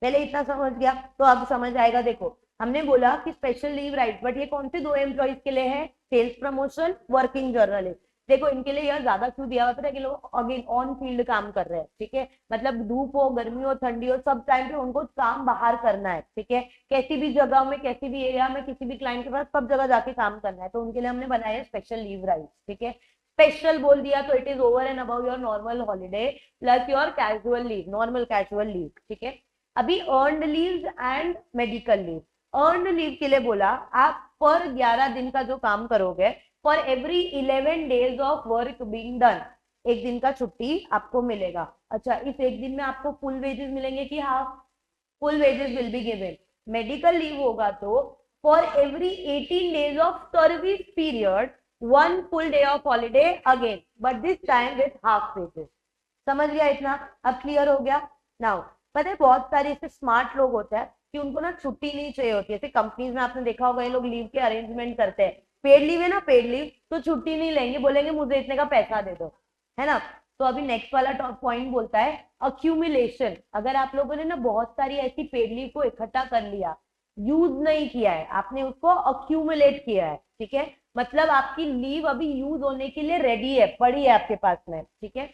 पहले इतना समझ गया तो अब समझ आएगा। देखो हमने बोला कि स्पेशल लीव राइट, बट ये कौन से दो एम्प्लॉइज के लिए है? Sales promotion, working journalist. देखो इनके लिए यह ज्यादा क्यों दिया हुआ है कि लोग अगेन ऑन फील्ड काम कर रहे हैं, ठीक है, मतलब धूप हो, गर्मी हो, ठंडी हो, सब टाइम पे उनको काम बाहर करना है, ठीक है, कैसी भी जगह में, कैसी भी एरिया में, किसी भी क्लाइंट के पास सब जगह जाके काम करना है, तो उनके लिए हमने बनाया स्पेशल लीव राइट, ठीक है। स्पेशल बोल दिया तो it is over and about your normal holiday plus your casual leave, normal casual leave, ठीक है। अभी earned leave and medical leave. Earned leave के लिए बोला आप पर 11 दिन का जो काम करोगे, for every 11 days of work being done एक दिन का छुट्टी आपको मिलेगा। अच्छा, इस एक दिन में आपको फुल वेजेस मिलेंगे कि half? Full wages will be given. Medical leave होगा तो for every 18 days of service period 1 full day of holiday again, but this time with half wages. समझ गया इतना? अब क्लियर हो गया? नाउ पता है बहुत सारे ऐसे स्मार्ट लोग होते हैं कि उनको ना छुट्टी नहीं चाहिए होती है, जैसे कंपनीज में आपने देखा होगा ये लोग लीव के अरेंजमेंट करते हैं, पेड लीव है ना, पेड लीव, तो छुट्टी नहीं लेंगे, बोलेंगे मुझे इतने का पैसा दे दो, है ना। तो अभी नेक्स्ट वाला टॉप पॉइंट बोलता है अक्यूमुलेशन। अगर आप लोगों ने ना बहुत सारी ऐसी पेड लीव को इकट्ठा कर लिया, यूज नहीं किया है, आपने उसको अक्यूमुलेट किया है, ठीक है, मतलब आपकी लीव अभी यूज होने के लिए रेडी है, पड़ी है आपके पास में, ठीक है।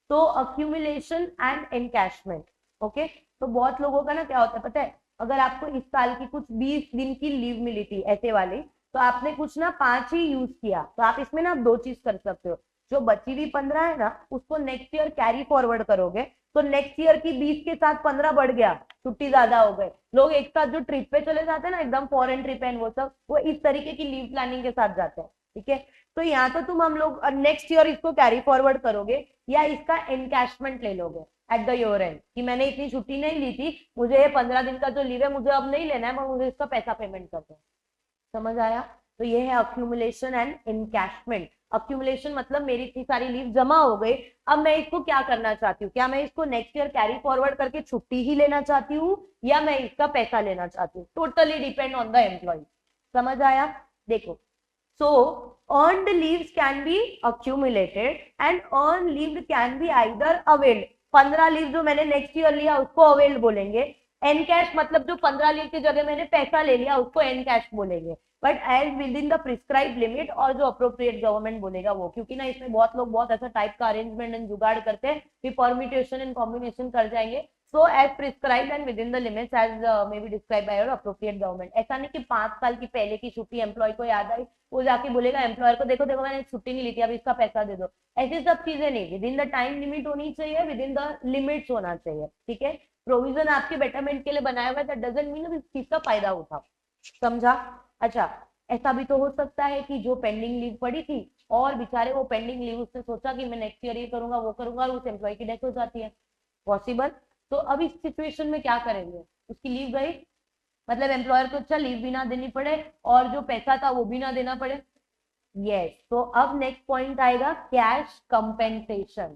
तो अक्यूमुलेशन एंड एनकैशमेंट, ओके। तो बहुत लोगों का ना क्या होता है पता है, अगर आपको इस साल की कुछ 20 दिन की लीव मिली थी ऐसे वाली, तो आपने कुछ ना 5 ही यूज किया, तो आप इसमें ना 2 चीज कर सकते हो। जो बची हुई 15 है ना, उसको नेक्स्ट ईयर कैरी फॉरवर्ड करोगे, तो नेक्स्ट ईयर की 20 के साथ 15 बढ़ गया, छुट्टी ज्यादा हो गए। लोग एक साथ जो ट्रिप पे चले जाते हैं ना, एकदम फॉरेन ट्रिप एंड वो सब, वो इस तरीके की लीव प्लानिंग के साथ जाते हैं। ठीक है, तो यहाँ तो तुम हम लोग नेक्स्ट ईयर इसको कैरी फॉरवर्ड करोगे, या इसका एनकैशमेंट ले लोगे एट द ईयर एंड, कि मैंने इतनी छुट्टी नहीं ली थी, मुझे ये 15 दिन का जो लीव है मुझे अब नहीं लेना है, मैं मुझे इसका पैसा पेमेंट कर दो। समझ आया? तो ये है अक्यूमुलेशन एंड इनकैशमेंट। अक्यूमुलेशन मतलब मेरी इतनी सारी लीव जमा हो गई, अब मैं इसको क्या करना चाहती हूँ, क्या मैं इसको नेक्स्ट ईयर कैरी फॉरवर्ड करके छुट्टी ही लेना चाहती हूँ, या मैं इसका पैसा लेना चाहती हूँ, totally depend on the employee. समझ आया? देखो, so earned leaves can be accumulated and earned leave can be either availed। 15 leave जो मैंने नेक्स्ट ईयर लिया उसको अवेल्ड बोलेंगे। एन कैश मतलब जो 15 लीव की जगह मैंने पैसा ले लिया उसको एन कैश बोलेंगे, but as within the prescribe limit, और जो अप्रोप्रिएट गवर्नमेंट बोलेगा वो, क्योंकि ना इसमें बहुत लोग बहुत ऐसा टाइप का अरेंजमेंट एंड जुगाड़ करते हैं, फिर परम्यूटेशन एंड कॉम्बिनेशन कर जाएंगे। So as prescribed and within the limits as may be describe by your appropriate government. ऐसा नहीं कि 5 साल की पहले की छुट्टी एम्प्लॉय को याद आई, वो जाके बोलेगा एम्प्लॉयर को, देखो देखो मैंने छुट्टी नहीं ली थी, अब इसका पैसा दे दो। ऐसी सब चीजें नहीं, with in the time limit होनी चाहिए, विद इन द लिमिट्स होना चाहिए। ठीक है, प्रोविजन आपके बेटरमेंट के लिए बनाया हुआ है, दैट डजंट मीन इस चीज का फायदा उठाओ। समझा? अच्छा, ऐसा भी तो हो सकता है कि जो पेंडिंग लीव पड़ी थी, और बेचारे वो पेंडिंग लीव उसने सोचा कि मैं नेक्स्ट ईयर ये करूंगा वो करूंगा, और उस एम्प्लॉय की डेथ हो जाती है। पॉसिबल। तो अब इस सिचुएशन में क्या करेंगे, उसकी लीव गई, मतलब एम्प्लॉयर को अच्छा लीव भी ना देनी पड़े और जो पैसा था वो भी ना देना पड़े। यस, तो अब नेक्स्ट पॉइंट आएगा कैश कंपेंसेशन।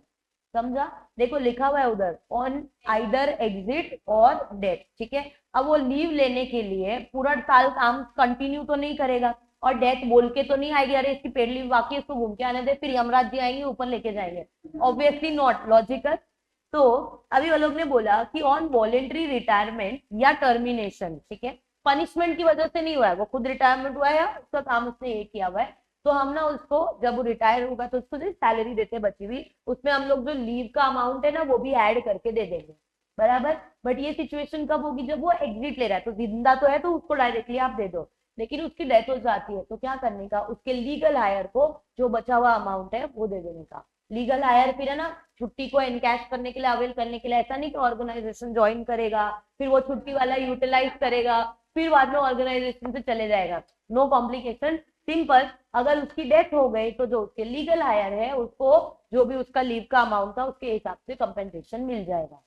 समझा? देखो लिखा हुआ है उधर, ऑन आइदर एग्जिट और डेथ। ठीक है, अब वो लीव लेने के लिए पूरा साल काम कंटिन्यू तो नहीं करेगा, और डेथ बोल के तो नहीं आएगी, अरे इसकी पेड लीव बाकी इसको घूम के आने दे, फिर यमराज जी आएंगे ऊपर लेके जाएंगे। Obviously not logical. तो अभी वो लोग ने बोला कि ऑन वॉलेंट्री रिटायरमेंट या टर्मिनेशन, ठीक है, पनिशमेंट की वजह से नहीं हुआ है, वो खुद रिटायरमेंट हुआ है या उसका काम उसने ये किया हुआ है, तो हम ना उसको जब वो रिटायर होगा तो उसको जो सैलरी देते बची हुई, उसमें हम लोग जो लीव का अमाउंट है ना वो भी ऐड करके दे देंगे। बराबर। बट ये सिचुएशन कब होगी, जब वो एग्जिट ले रहा है, तो जिंदा तो है तो उसको डायरेक्टली आप दे दो, लेकिन उसकी डेथ हो जाती है तो क्या करने का, उसके लीगल हायर को जो बचा हुआ अमाउंट है वो दे देने का। लीगल हायर फिर है ना छुट्टी को एनकैश करने के लिए, अवेल करने के लिए, ऐसा नहीं कि ऑर्गेनाइजेशन ज्वाइन करेगा फिर वो छुट्टी वाला यूटिलाइज करेगा फिर बाद में ऑर्गेनाइजेशन से चले जाएगा। No complication, simple. अगर उसकी डेथ हो गई तो जो उसके लीगल हायर है उसको जो भी उसका लीव का अमाउंट था उसके हिसाब से कंपेंसेशन मिल जाएगा।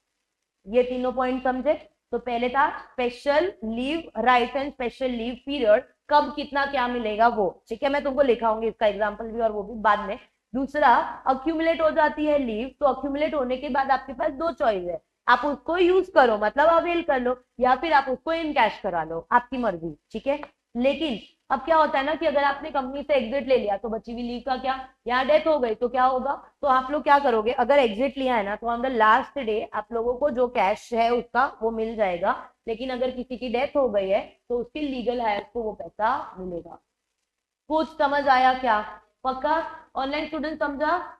ये तीनों पॉइंट समझे? तो पहले था special leave right and special leave period, कब कितना क्या मिलेगा वो, ठीक है, मैं तुमको लिखाऊंगी इसका एग्जांपल भी और वो भी बाद में। दूसरा, अक्यूमुलेट हो जाती है लीव, तो अक्यूमुलेट होने के बाद आपके पास 2 चॉइस है, आप उसको यूज करो मतलब अवेल कर लो, या फिर आप उसको इन कैश करा लो, आपकी मर्जी। ठीक है, लेकिन अब क्या होता है ना कि अगर आपने कंपनी से एग्जिट ले लिया तो बची हुई लीव का क्या, यहाँ डेथ हो गई तो क्या होगा, तो आप लोग क्या करोगे, अगर एग्जिट लिया है ना तो ऑन द लास्ट डे आप लोगों को जो कैश है उसका वो मिल जाएगा, लेकिन अगर किसी की डेथ हो गई है तो उसके लीगल हायर को वो पैसा मिलेगा। कुछ समझ आया क्या? पक्का? ऑनलाइन स्टूडेंट समझा?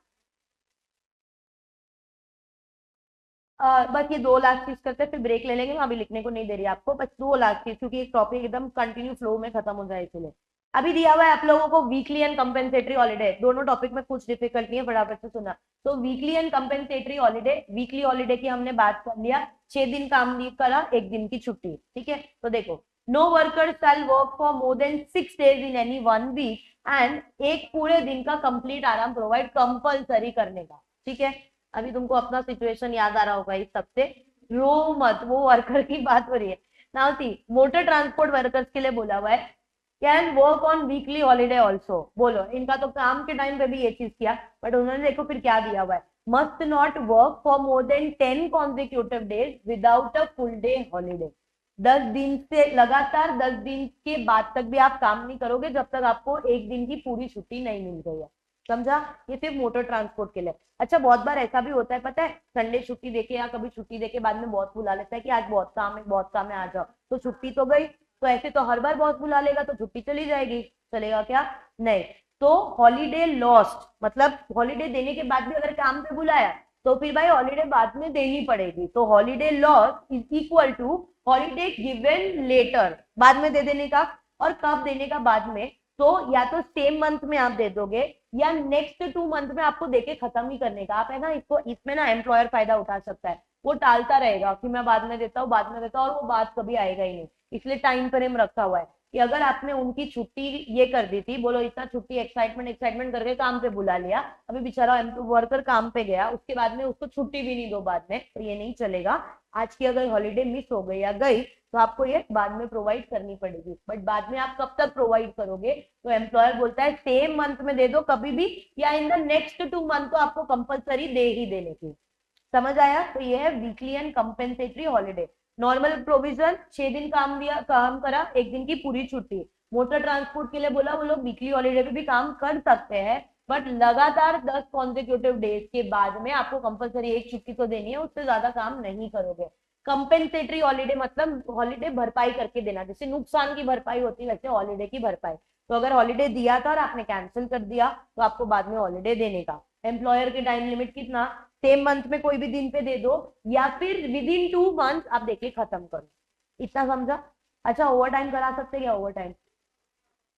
बस ये 2 लास्ट चीज करते हैं फिर ब्रेक ले लेंगे, अभी लिखने को नहीं दे रही आपको, बस 2 लास्ट चीज, क्योंकि एक टॉपिक एकदम कंटिन्यू फ्लो में खत्म हो जाए इसलिए। अभी दिया हुआ है आप लोगों को वीकली एंड कंपेंसेटरी हॉलीडे, दोनों टॉपिक में कुछ डिफिकल्ट नहीं है, फटाफट से सुना। तो weekly and compensatory holiday, weekly holiday की हमने बात कर लिया, 6 दिन काम लीव करा, 1 दिन की छुट्टी। ठीक है, तो देखो, no worker shall work for more than 6 days in any 1 week and एक पूरे दिन का कंप्लीट आराम प्रोवाइड कंपलसरी करने का। ठीक है, अभी तुमको अपना सिचुएशन याद आ रहा होगा इस सबसे, रो मत, वो वर्कर की बात हो रही है। Now see, motor transport workers के लिए बोला हुआ है can work on weekly holiday also. बोलो, इनका तो काम के टाइम पे भी ये चीज किया, बट उन्होंने देखो फिर क्या दिया हुआ है, must not work for more then 10 consecutive days without a full day holiday. 10 दिन से लगातार 10 दिन के बाद तक भी आप काम नहीं करोगे जब तक आपको 1 दिन की पूरी छुट्टी नहीं मिल गई है। समझा? ये सिर्फ मोटर ट्रांसपोर्ट के लिए। अच्छा, बहुत बार ऐसा भी होता है पता है, संडे छुट्टी देके या कभी छुट्टी देके बाद में बॉस बुला लेता है कि आज बहुत काम है, बहुत काम है, आ जाओ, तो छुट्टी तो गई। तो ऐसे तो हर बार बॉस बुला लेगा तो छुट्टी चली जाएगी, चलेगा क्या? नहीं। तो हॉलीडे लॉस्ट मतलब हॉलीडे देने के बाद भी अगर काम पे बुलाया तो फिर भाई हॉलीडे बाद में देनी पड़ेगी, तो holiday loss is equal to holiday given later, बाद में दे देने का। और कब देने का बाद में, तो या तो सेम मंथ में आप दे दोगे या नेक्स्ट 2 मंथ में आपको देके खत्म ही करने का। आप है ना, इसको इसमें ना एम्प्लॉयर फायदा उठा सकता है, वो टालता रहेगा कि मैं बाद में देता हूँ बाद में देता हूँ, और वो बात कभी आएगा ही नहीं। इसलिए टाइम फ्रेम रखा हुआ है कि अगर आपने उनकी छुट्टी ये कर दी थी, बोलो इतना छुट्टी एक्साइटमेंट एक्साइटमेंट करके काम पे बुला लिया, अभी बेचारा वर्कर काम पे गया, उसके बाद में उसको छुट्टी भी नहीं दो बाद में, तो ये नहीं चलेगा। आज की अगर हॉलीडे मिस हो गई या गई तो आपको ये बाद में प्रोवाइड करनी पड़ेगी। बट बाद में आप कब तक प्रोवाइड करोगे, तो एम्प्लॉयर बोलता है सेम मंथ में दे दो कभी भी, या इन द नेक्स्ट 2 मंथ तो आपको कंपलसरी दे ही देने की। समझ आया? तो ये है weekly and compensatory holiday. Normal provision 6 दिन काम दिया, काम करा, 1 दिन की पूरी छुट्टी। मोटर ट्रांसपोर्ट के लिए बोला वो लोग वीकली हॉलीडे पे भी काम कर सकते हैं, बट लगातार 10 कॉन्सेक्यूटिव डेज के बाद में आपको कंपलसरी 1 छुट्टी तो देनी है, उससे ज्यादा काम नहीं करोगे। कंपेंसेटरी हॉलीडे मतलब हॉलीडे भरपाई करके देना, जैसे नुकसान की भरपाई होती है वैसे हॉलीडे की भरपाई। तो अगर हॉलीडे दिया था और आपने कैंसिल कर दिया तो आपको बाद में हॉलीडे देने का। एम्प्लॉयर के टाइम लिमिट कितना, सेम मंथ में कोई भी दिन पे दे दो, या फिर विद इन 2 मंथ आप देखिए खत्म करो। इतना समझा? अच्छा, ओवर टाइम करा सकते हैं क्या? ओवर टाइम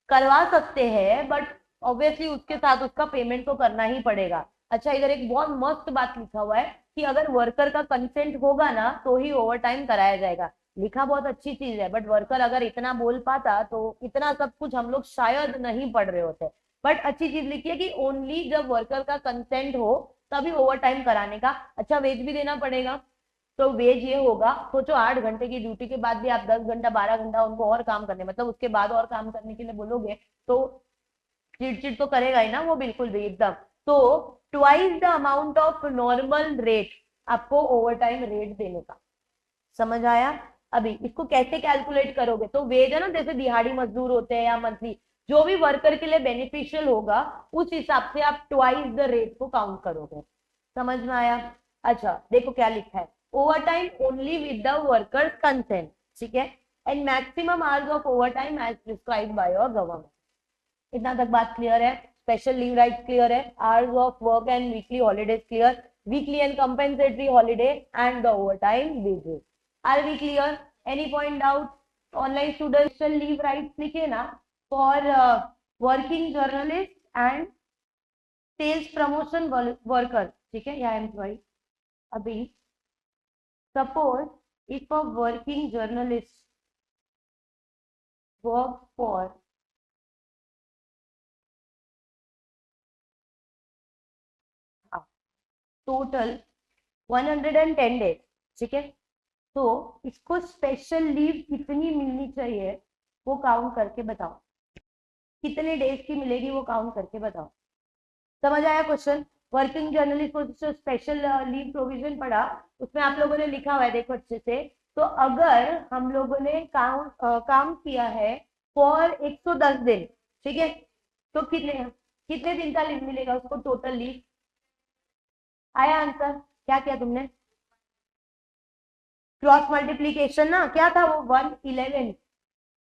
करवा सकते हैं, बट ऑब्वियसली उसके साथ उसका पेमेंट तो करना ही पड़ेगा। अच्छा, इधर एक बहुत मस्त बात लिखा हुआ है कि अगर वर्कर का कंसेंट होगा ना तो ही ओवर टाइम कराया जाएगा। लिखा बहुत अच्छी चीज है, बट वर्कर अगर इतना बोल पाता तो इतना सब कुछ हम लोग शायद नहीं पढ़ रहे होते। बट अच्छी चीज लिखी है कि ओनली जब वर्कर का कंसेंट हो तभी ओवर टाइम कराने का। अच्छा, वेज भी देना पड़ेगा, तो वेज ये होगा, सोचो 8 घंटे की ड्यूटी के बाद भी आप 10 घंटा 12 घंटा उनको और काम करने, मतलब उसके बाद और काम करने के लिए बोलोगे तो चिड़चिड़ तो करेगा ही ना वो, बिल्कुल भी एकदम। तो twice the amount of normal rate आपको ओवर टाइम रेट देने का। समझ आया? अभी इसको कैसे कैलकुलेट करोगे, तो वेज है ना, जैसे दिहाड़ी मजदूर होते हैं या मंथली, जो भी वर्कर के लिए बेनिफिशियल होगा उस हिसाब से आप ट्वाइस द रेट को काउंट करोगे। समझ में आया? अच्छा देखो क्या लिखा है, overtime only with the worker consent, ठीक है, and maximum hours of overtime as prescribed by your government. इतना तक बात क्लियर है? स्पेशल लीव राइट क्लियर है, hours of work and weekly holidays clear, weekly and compensatory holiday and the overtime wages. Are we clear? Any point doubt? Online student leave rights लिखे ना for working journalist and sales promotion worker, ठीक है, या employee. अभी suppose if a working journalist work for total 110 days, ठीक है, तो इसको स्पेशल लीव कितनी मिलनी चाहिए वो काउंट करके बताओ, कितने डेज की मिलेगी वो काउंट करके बताओ। समझ आया क्वेश्चन? वर्किंग जर्नलिस्ट को जो स्पेशल लीव प्रोविजन पढ़ा उसमें आप लोगों ने लिखा हुआ है, देखो अच्छे से। तो अगर हम लोगों ने काम किया है फॉर 110 दिन, ठीक है, तो कितने कितने दिन का लीव मिलेगा उसको टोटल लीव? आया आंसर? क्या किया तुमने? क्रॉस मल्टीप्लीकेशन ना, क्या था वो, 111।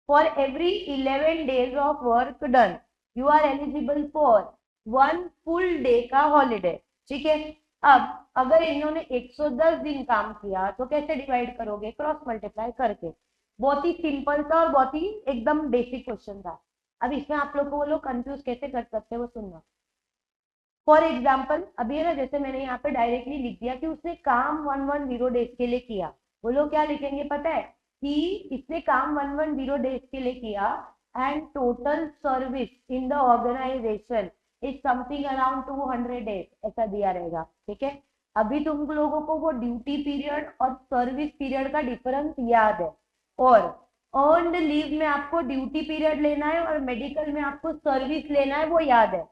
For every 11 days of work done you are eligible for 1 full day का हॉलीडे, ठीक है। अब अगर इन्होंने 110 दिन काम किया तो कैसे डिवाइड करोगे? क्रॉस मल्टीप्लाई करके। बहुत ही सिंपल था और बहुत ही एकदम बेसिक क्वेश्चन था। अब इसमें आप लोग को वो लोग कंफ्यूज कैसे कर सकते हैं वो सुनना। फॉर एग्जाम्पल अभी है ना, जैसे मैंने यहाँ पे डायरेक्टली लिख दिया कि उसने काम 110 डेज के लिए किया, वो लोग क्या लिखेंगे पता है कि इसने काम 110 डेज के लिए किया and total service in the organisation is something around 200 days, ऐसा दिया रहेगा, ठीक है। अभी तुम लोगों को वो ड्यूटी पीरियड और सर्विस पीरियड का डिफरेंस याद है, और अर्नड लीव में आपको ड्यूटी पीरियड लेना है और मेडिकल में आपको सर्विस लेना है, वो याद है।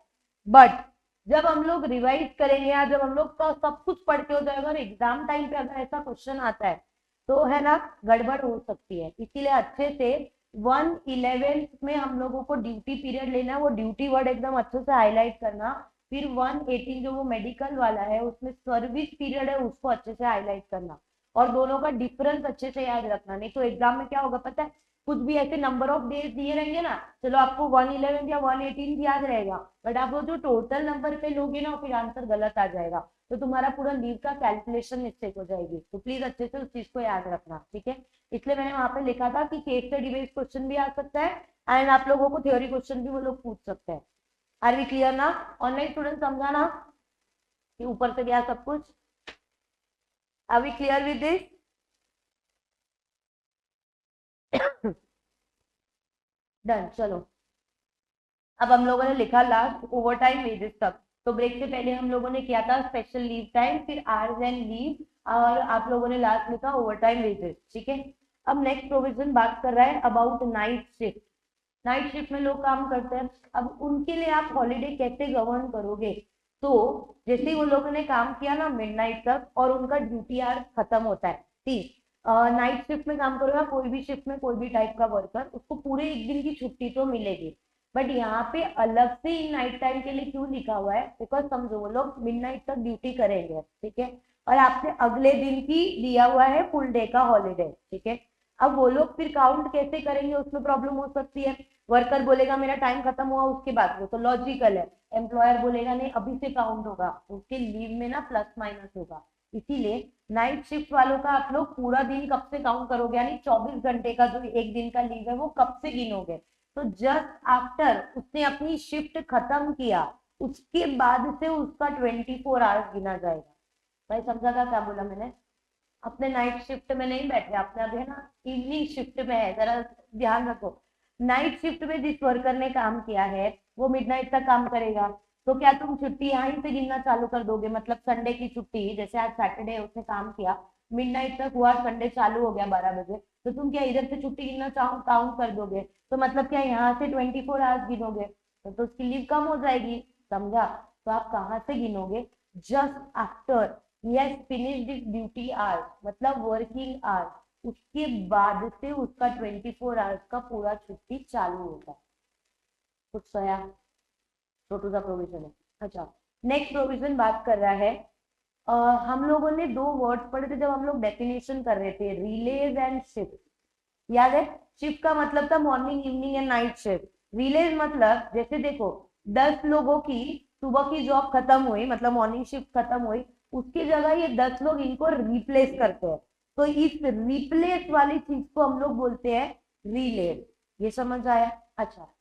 बट जब हम लोग रिवाइज करेंगे या जब हम लोग का सब कुछ पढ़ के हो जाएगा और एग्जाम टाइम पे अगर ऐसा क्वेश्चन आता है तो है ना गड़बड़ हो सकती है। इसीलिए अच्छे से 111 में हम लोगों को ड्यूटी पीरियड लेना, वो ड्यूटी वर्ड एकदम अच्छे से हाईलाइट करना। फिर 118 जो वो मेडिकल वाला है उसमें सर्विस पीरियड है उसको अच्छे से हाईलाइट करना, और दोनों का डिफरेंस अच्छे से याद रखना। नहीं तो एग्जाम में क्या होगा पता है, कुछ भी ऐसे नंबर ऑफ डेज दिए रहेंगे ना, चलो आपको 111 या 118 याद रहेगा, बट आप वो जो टोटल नंबर पे लोगे ना फिर आंसर गलत आ जाएगा। तो तुम्हारा पूरा लीव का कैलकुलेशन मिस्टेक हो जाएगी। तो प्लीज अच्छे से उस चीज को याद रखना, ठीक है। इसलिए मैंने वहां पे लिखा था कि केस स्टडी बेस्ड क्वेश्चन भी आ सकता है एंड आप लोगों को थ्योरी क्वेश्चन भी वो लोग पूछ सकते हैं। आर वी क्लियर ना? ऑनलाइन स्टूडेंट समझा ना कि ऊपर से गया सब कुछ? Are we clear with this? Done, चलो। अब हम लोगों ने लिखा लास्ट ओवर टाइम वेजेस तक। तो ब्रेक से पहले हम लोगों ने किया था स्पेशल लीव टाइम, फिर आवर्स एंड लीव, और आप लोगों ने लास्ट लिखा ओवर टाइम वेजेस, ठीक है। अब नेक्स्ट प्रोविजन बात कर रहा है about night shift. Night shift में लोग काम करते हैं, अब उनके लिए आप हॉलीडे कैसे गवर्न करोगे? तो जैसे ही वो लोगों ने काम किया ना मिडनाइट तक और उनका ड्यूटी आवर खत्म होता है, ठीक, नाइट शिफ्ट में काम करेगा कोई भी शिफ्ट में कोई भी टाइप का वर्कर, उसको पूरे एक दिन की छुट्टी तो मिलेगी। बट यहाँ पे अलग से नाइट टाइम के लिए क्यों लिखा हुआ है? बिकॉज समझो वो लोग मिडनाइट तक ड्यूटी करेंगे, ठीक है, और आपने अगले दिन की दिया हुआ है फुल डे का हॉलीडे, ठीक है। अब वो लोग फिर काउंट कैसे करेंगे, उसमें प्रॉब्लम हो सकती है। वर्कर बोलेगा मेरा टाइम खत्म हुआ उसके बाद, वो तो लॉजिकल है। एम्प्लॉयर बोलेगा नहीं अभी से काउंट होगा, उसके लीव में ना प्लस माइनस होगा। इसीलिए नाइट शिफ्ट वालों का आप लोग पूरा दिन कब से काउंट करोगे, यानी 24 घंटे का जो एक दिन का लीव है वो कब से गिनोगे? तो जस्ट आफ्टर उसने अपनी शिफ्ट खत्म किया उसके बाद से उसका 24 आवर्स गिना जाएगा। भाई समझा था क्या बोला मैंने? अपने नाइट शिफ्ट में नहीं बैठे, आपने अभी है ना इवनिंग शिफ्ट में है, जरा ध्यान रखो। नाइट शिफ्ट में जिस वर्कर ने काम किया है वो मिडनाइट तक काम करेगा, तो क्या तुम छुट्टी यहीं से गिनना चालू कर दोगे? मतलब संडे की छुट्टी, जैसे आज सैटरडे उसने काम किया मिडनाइट तक हुआ, संडे चालू हो गया 12 बजे, तो तुम क्या इधर से छुट्टी गिनना चाहो काउंट कर दोगे? तो मतलब क्या यहाँ से 24 आवर्स गिनोगे? तो उसकी लीव कम हो जाएगी, समझा? तो आप कहाँ से गिनोगे? Just after yes finish this duty hours, मतलब वर्किंग आवर्स, उसके बाद से उसका 24 आवर्स का पूरा छुट्टी चालू होगा। कुछ सया छोटू सा प्रोविजन है। अच्छा, नेक्स्ट प्रोविजन बात कर रहा है हम लोगों ने दो वर्ड्स पढ़े थे जब हम लोग डेफिनेशन कर रहे थे, रिलेज एंड शिफ्ट। याद है? शिफ्ट का मतलब था morning evening and night shift. Release मतलब जैसे देखो 10 लोगों की सुबह की जॉब खत्म हुई, मतलब मॉर्निंग शिफ्ट खत्म हुई, उसकी जगह ये 10 लोग इनको रिप्लेस करते हैं, तो इस रिप्लेस वाली चीज को हम लोग बोलते हैं रिलेज। ये समझ आया? अच्छा,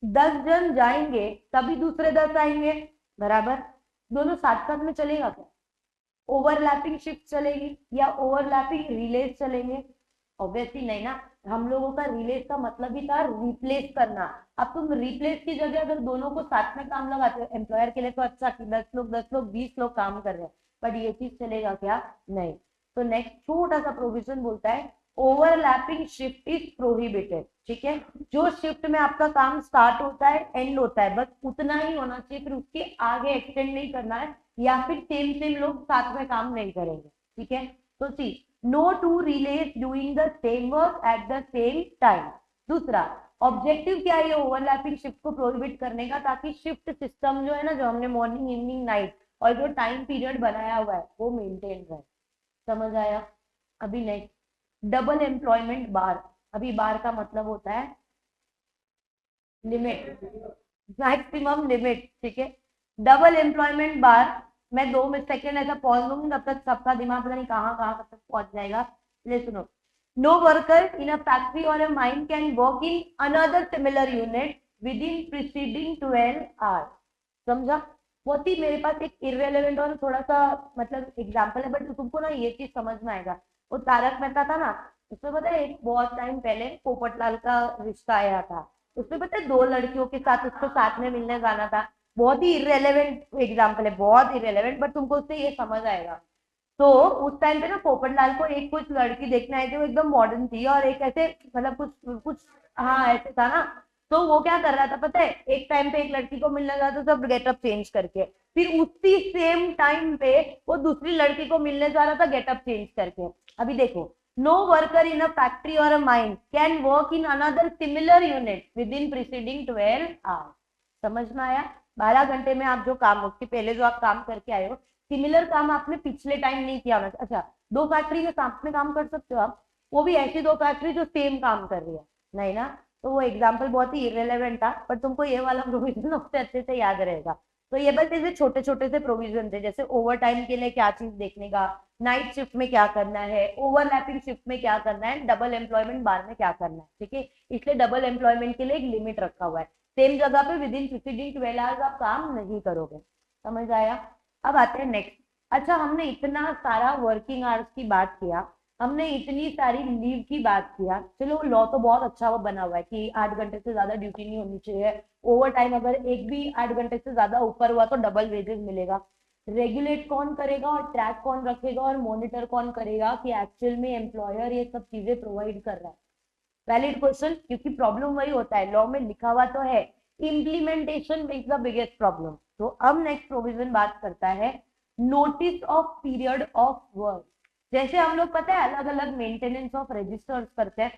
10 जन जाएंगे तभी दूसरे 10 आएंगे, बराबर। दोनों साथ साथ में चलेगा क्या? ओवरलैपिंग शिफ्ट चलेगी या ओवरलैपिंग रिलेज चलेंगे? ऑब्वियसली नहीं ना। हम लोगों का रिलेज का मतलब ही था रिप्लेस करना। अब तुम रिप्लेस की जगह अगर दोनों को साथ में काम लगाते हो, एम्प्लॉयर के लिए तो अच्छा कि 10 लोग 20 लोग काम कर रहे हैं, बट ये चीज चलेगा क्या? नहीं। तो नेक्स्ट छोटा सा प्रोविजन बोलता है ओवरलैपिंग शिफ्ट इज प्रोहिबिटेड, ठीक है। जो शिफ्ट में आपका काम स्टार्ट होता है एंड होता है बस उतना ही होना चाहिए, फिर उसके आगे एक्सटेंड नहीं करना है, या फिर सेम सेम लोग साथ में काम नहीं करेंगे, ठीक है। तो see no two relays doing the same work at the same time. दूसरा ऑब्जेक्टिव क्या है ओवरलैपिंग शिफ्ट को प्रोहिबिट करने का? ताकि शिफ्ट सिस्टम जो है ना, जो हमने मॉर्निंग इवनिंग नाइट और जो टाइम पीरियड बनाया हुआ है वो मेंटेन रहे। समझ आया? अभी नेक्स्ट डबल एम्प्लॉयमेंट बार। अभी बार का मतलब होता है लिमिट, मैक्सिमम लिमिट, ठीक है। डबल एम्प्लॉयमेंट बार, मैं 2 सेकेंड ऐसा पॉज लूंगी तब तक सबका दिमाग पता नहीं कहाँ कहाँ तक पहुंच जाएगा। ले सुनो, no worker in a factory or a mine can work in another similar unit within preceding 12 hours. समझा? बहुत ही मेरे पास एक इररेलेवेंट और थोड़ा सा मतलब एग्जाम्पल है, बट तुमको ना ये चीज समझ में आएगा। वो तारक मेहता था ना, उसमें पता है एक बहुत टाइम पहले पोपटलाल का रिश्ता आया था, उसमें पता है 2 लड़कियों के साथ उसको साथ में मिलने जाना था। बहुत ही इरेलीवेंट एग्जाम्पल है, बहुत इरेलीवेंट, बट तुमको उससे ये समझ आएगा। तो उस टाइम पे ना पोपटलाल को एक कुछ लड़की देखने आई थी, वो एकदम मॉडर्न थी और एक ऐसे मतलब कुछ कुछ हाँ ऐसे था ना। तो वो क्या कर रहा था पता है, एक टाइम पे एक लड़की को मिलने जा रहा था, सब गेटअप चेंज करके, फिर उसी सेम टाइम पे वो दूसरी लड़की को मिलने जा रहा था गेटअप चेंज करके। अभी देखो, no worker in a factory or a mine can work in another similar unit within preceding 12 hours. समझ में आया? 12 घंटे में आप जो काम, उसके पहले जो आप काम करके आए हो, सिमिलर काम आपने पिछले टाइम नहीं किया होना। अच्छा, 2 फैक्ट्री के साथ में काम कर सकते हो आप, वो भी ऐसी 2 फैक्ट्री जो सेम काम कर रही है, नहीं ना। तो वो एग्जाम्पल बहुत ही इरेलीवेंट था, पर तुमको ये वाला प्रोविजन उससे अच्छे से याद रहेगा। तो ये बस ऐसे छोटे छोटे से प्रोविजन थे, जैसे ओवर टाइम के लिए क्या चीज देखने का, नाइट शिफ्ट में क्या करना है, ओवरलैपिंग शिफ्ट में क्या करना है, डबल एम्प्लॉयमेंट बार में क्या करना है, ठीक है। इसलिए डबल एम्प्लॉयमेंट के लिए एक लिमिट रखा हुआ है, सेम जगह पे विद इन 12 आवर्स आप काम नहीं करोगे। समझ आया? अब आते हैं नेक्स्ट। अच्छा, हमने इतना सारा वर्किंग आवर्स की बात किया, हमने इतनी सारी लीव की बात किया, चलो लॉ तो बहुत अच्छा वो बना हुआ है कि 8 घंटे से ज्यादा ड्यूटी नहीं होनी चाहिए, ओवर टाइम अगर एक भी 8 घंटे से ज्यादा ऊपर हुआ तो डबल वेजेस मिलेगा। रेगुलेट कौन करेगा और ट्रैक कौन रखेगा और मॉनिटर कौन करेगा कि एक्चुअल में एम्प्लॉयर ये सब चीजें प्रोवाइड कर रहा है? वैलिड क्वेश्चन, क्योंकि प्रॉब्लम वही होता है, लॉ में लिखा हुआ तो है, implementation makes the biggest problem. तो अब नेक्स्ट प्रोविजन बात करता है notice of period of work. जैसे हम लोग पता है अलग अलग मेंटेनेंस ऑफ रजिस्टर्स करते हैं,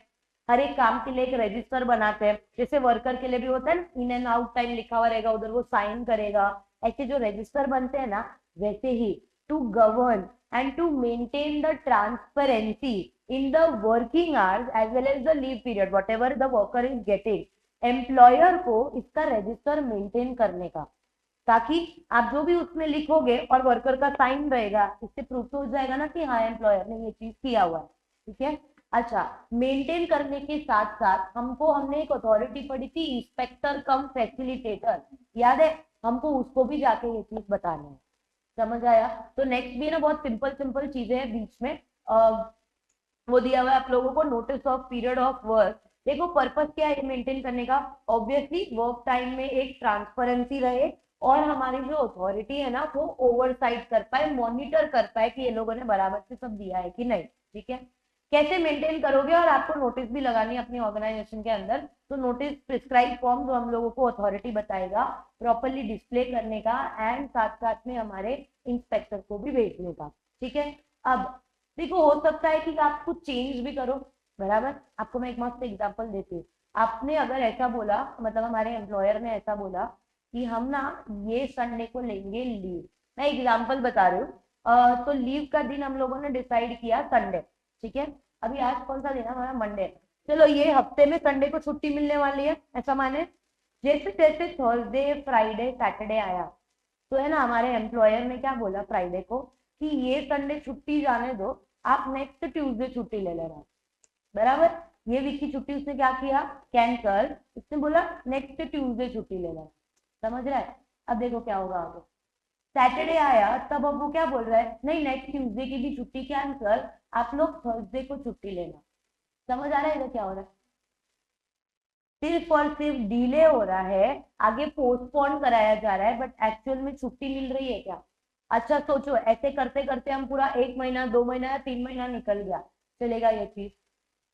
हर एक काम के लिए एक रजिस्टर बनाते हैं, जैसे वर्कर के लिए भी होता है ना, इन एंड आउट टाइम लिखा हुआ रहेगा, उधर वो साइन करेगा, ऐसे जो रजिस्टर बनते हैं ना, वैसे ही to govern and to maintain the transparency in the working hours as well as the leave period whatever the worker is getting, employer को इसका रजिस्टर मेंटेन करने का, ताकि आप जो भी उसमें लिखोगे और वर्कर का साइन रहेगा, इससे प्रूफ तो हो जाएगा ना कि हाँ एम्प्लॉयर ने ये चीज किया हुआ है, ठीक है। अच्छा, मेंटेन करने के साथ साथ हमने एक अथॉरिटी पढ़ी थी, इंस्पेक्टर कम फैसिलिटेटर, याद है? हमको उसको भी जाके ये चीज बताना है। समझ आया? तो नेक्स्ट भी ना बहुत सिंपल सिंपल चीजें हैं बीच में, वो दिया हुआ है आप लोगों को, notice of period of work. देखो पर्पस क्या है मेंटेन करने का, ऑब्वियसली वर्क टाइम में एक ट्रांसपेरेंसी रहे और हमारी जो अथॉरिटी है ना वो ओवरसाइट कर पाए, मॉनिटर कर पाए कि ये लोगों ने बराबर से सब दिया है कि नहीं, ठीक है। कैसे मेंटेन करोगे, और आपको नोटिस भी लगानी है अपनी ऑर्गेनाइजेशन के अंदर, तो नोटिस प्रिस्क्राइब फॉर्म जो हम लोगों को अथॉरिटी बताएगा प्रॉपरली डिस्प्ले करने का, एंड साथ साथ में हमारे इंस्पेक्टर को भी भेजने का, ठीक है। अब देखो हो सकता है कि आप कुछ चेंज भी करो, बराबर। आपको मैं एक मस्त एग्जांपल देती हूँ। आपने अगर ऐसा बोला, मतलब हमारे एम्प्लॉयर ने ऐसा बोला कि हम ना ये संडे को लेंगे लीव, मैं एग्जांपल बता रही हूँ, तो लीव का दिन हम लोगों ने डिसाइड किया संडे, ठीक है। अभी आज कौन सा दिन है हमारा? मंडे। चलो ये हफ्ते में संडे को छुट्टी मिलने वाली है, ऐसा माने। जैसे जैसे थर्सडे फ्राइडे सैटरडे आया, तो है ना हमारे एम्प्लॉयर ने क्या बोला फ्राइडे को कि ये संडे छुट्टी जाने दो, आप नेक्स्ट ट्यूसडे छुट्टी ले लेना, बराबर। ये वीक की छुट्टी उसने क्या किया? कैंसल। उसने बोला नेक्स्ट ट्यूसडे छुट्टी ले लेना। समझ रहा है? अब देखो क्या होगा आगे। सैटरडे आया तब अब वो क्या बोल रहा है, नहीं नेक्स्ट ट्यूसडे की भी छुट्टी कैंसल, आप लोग थर्सडे को छुट्टी लेना। समझ आ रहा है क्या हो रहा है? सिर्फ और सिर्फ डिले हो रहा है, आगे पोस्टपोन कराया जा रहा है, बट एक्चुअल में छुट्टी मिल रही है क्या? अच्छा सोचो, ऐसे करते करते हम पूरा 1 महीना 2 महीना या 3 महीना निकल गया, चलेगा ये चीज?